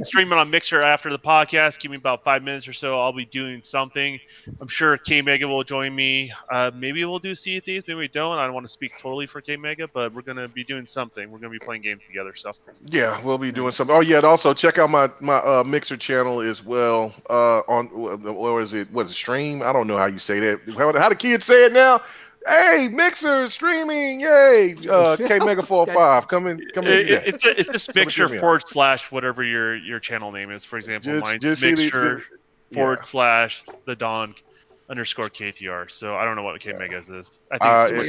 streaming on Mixer after the podcast. Give me about 5 minutes or so. I'll be doing something. I'm sure K Mega will join me. Maybe we'll do Sea of Thieves. Maybe we don't. I don't want to speak totally for K Mega, but we're going to be doing something. We're going to be playing games together. So Yeah, we'll be doing something. Oh yeah, and also check out my Mixer channel as well. Or is it stream? I don't know how you say that. How the kids say it now? Hey, Mixer streaming! Yay! K Mega 45 coming. it's just Somebody Mixer cheer me out. / whatever your channel name is. For example, mine's Just see Mixer / yeah. the Don _KTR. So I don't know what K Mega's is. I think it's too much.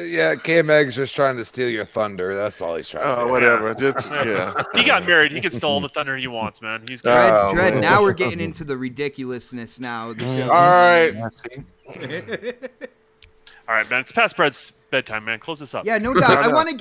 Yeah. K-Meg's just trying to steal your thunder. That's all he's trying to do. Whatever. Yeah. He got married. He can steal all the thunder he wants, man. He's good. Dread. man. Now we're getting into the ridiculousness now of the show. All right. All right, man. It's past Bread's bedtime, man. Close this up. Yeah, no doubt. I want to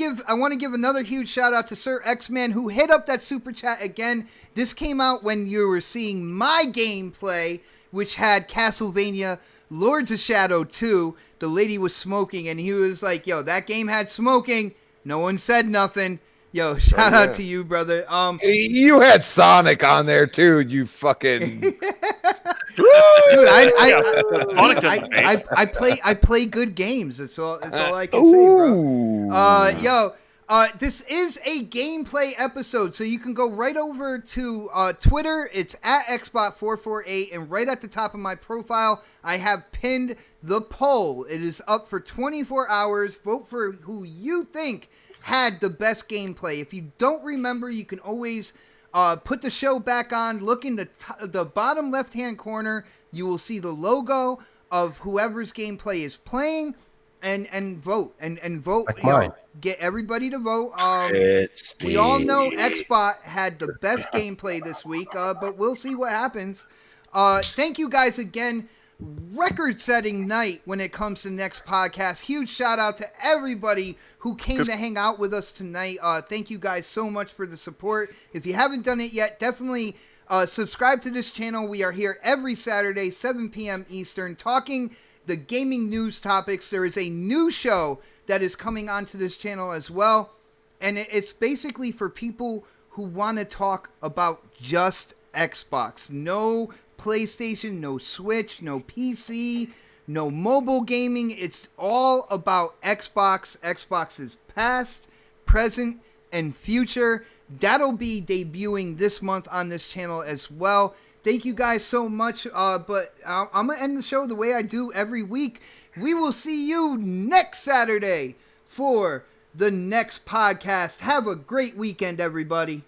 give another huge shout out to Sir X-Man who hit up that super chat again. This came out when you were seeing my gameplay, which had Castlevania Lords of Shadow 2. The lady was smoking, and he was like, "Yo, that game had smoking." No one said nothing. Yo, shout out to you, brother. You had Sonic on there too. You fucking Dude, Sonic I play good games. That's all I can say, bro. This is a gameplay episode, so you can go right over to Twitter. It's at Xbot448, and right at the top of my profile, I have pinned the poll. It is up for 24 hours. Vote for who you think had the best gameplay. If you don't remember, you can always put the show back on. Look in the bottom left-hand corner. You will see the logo of whoever's gameplay is playing, and vote and vote. Like get everybody to vote. We we all know Xbot had the best gameplay this week, but we'll see what happens. Thank you guys again. Record-setting night when it comes to next podcast. Huge shout out to everybody who came to hang out with us tonight. Thank you guys so much for the support. If you haven't done it yet, definitely subscribe to this channel. We are here every Saturday, 7 p.m. Eastern, talking the gaming news topics. There is a new show that is coming onto this channel as well, and it's basically for people who want to talk about just Xbox. No PlayStation, no Switch, no PC, no mobile gaming. It's all about Xbox, Xbox's past, present, and future. That'll be debuting this month on this channel as well. Thank you guys so much. But I'm going to end the show the way I do every week. We will see you next Saturday for the next podcast. Have a great weekend, everybody.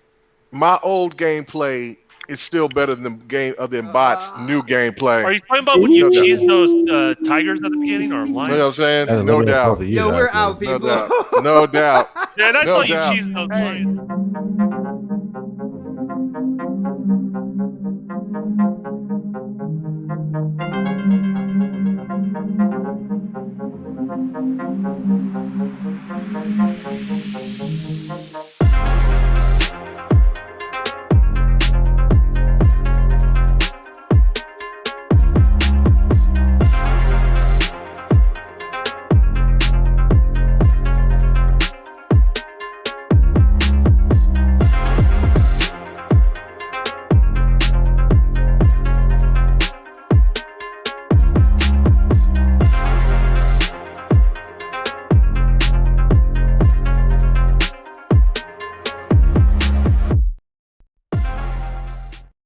My old gameplay is still better than bots' new gameplay. Are you talking about when you cheese those tigers at the beginning or lions? You know what I'm saying? No doubt. Yo, we're out, people. No doubt. Yeah, and I saw you doubt. cheese those lions.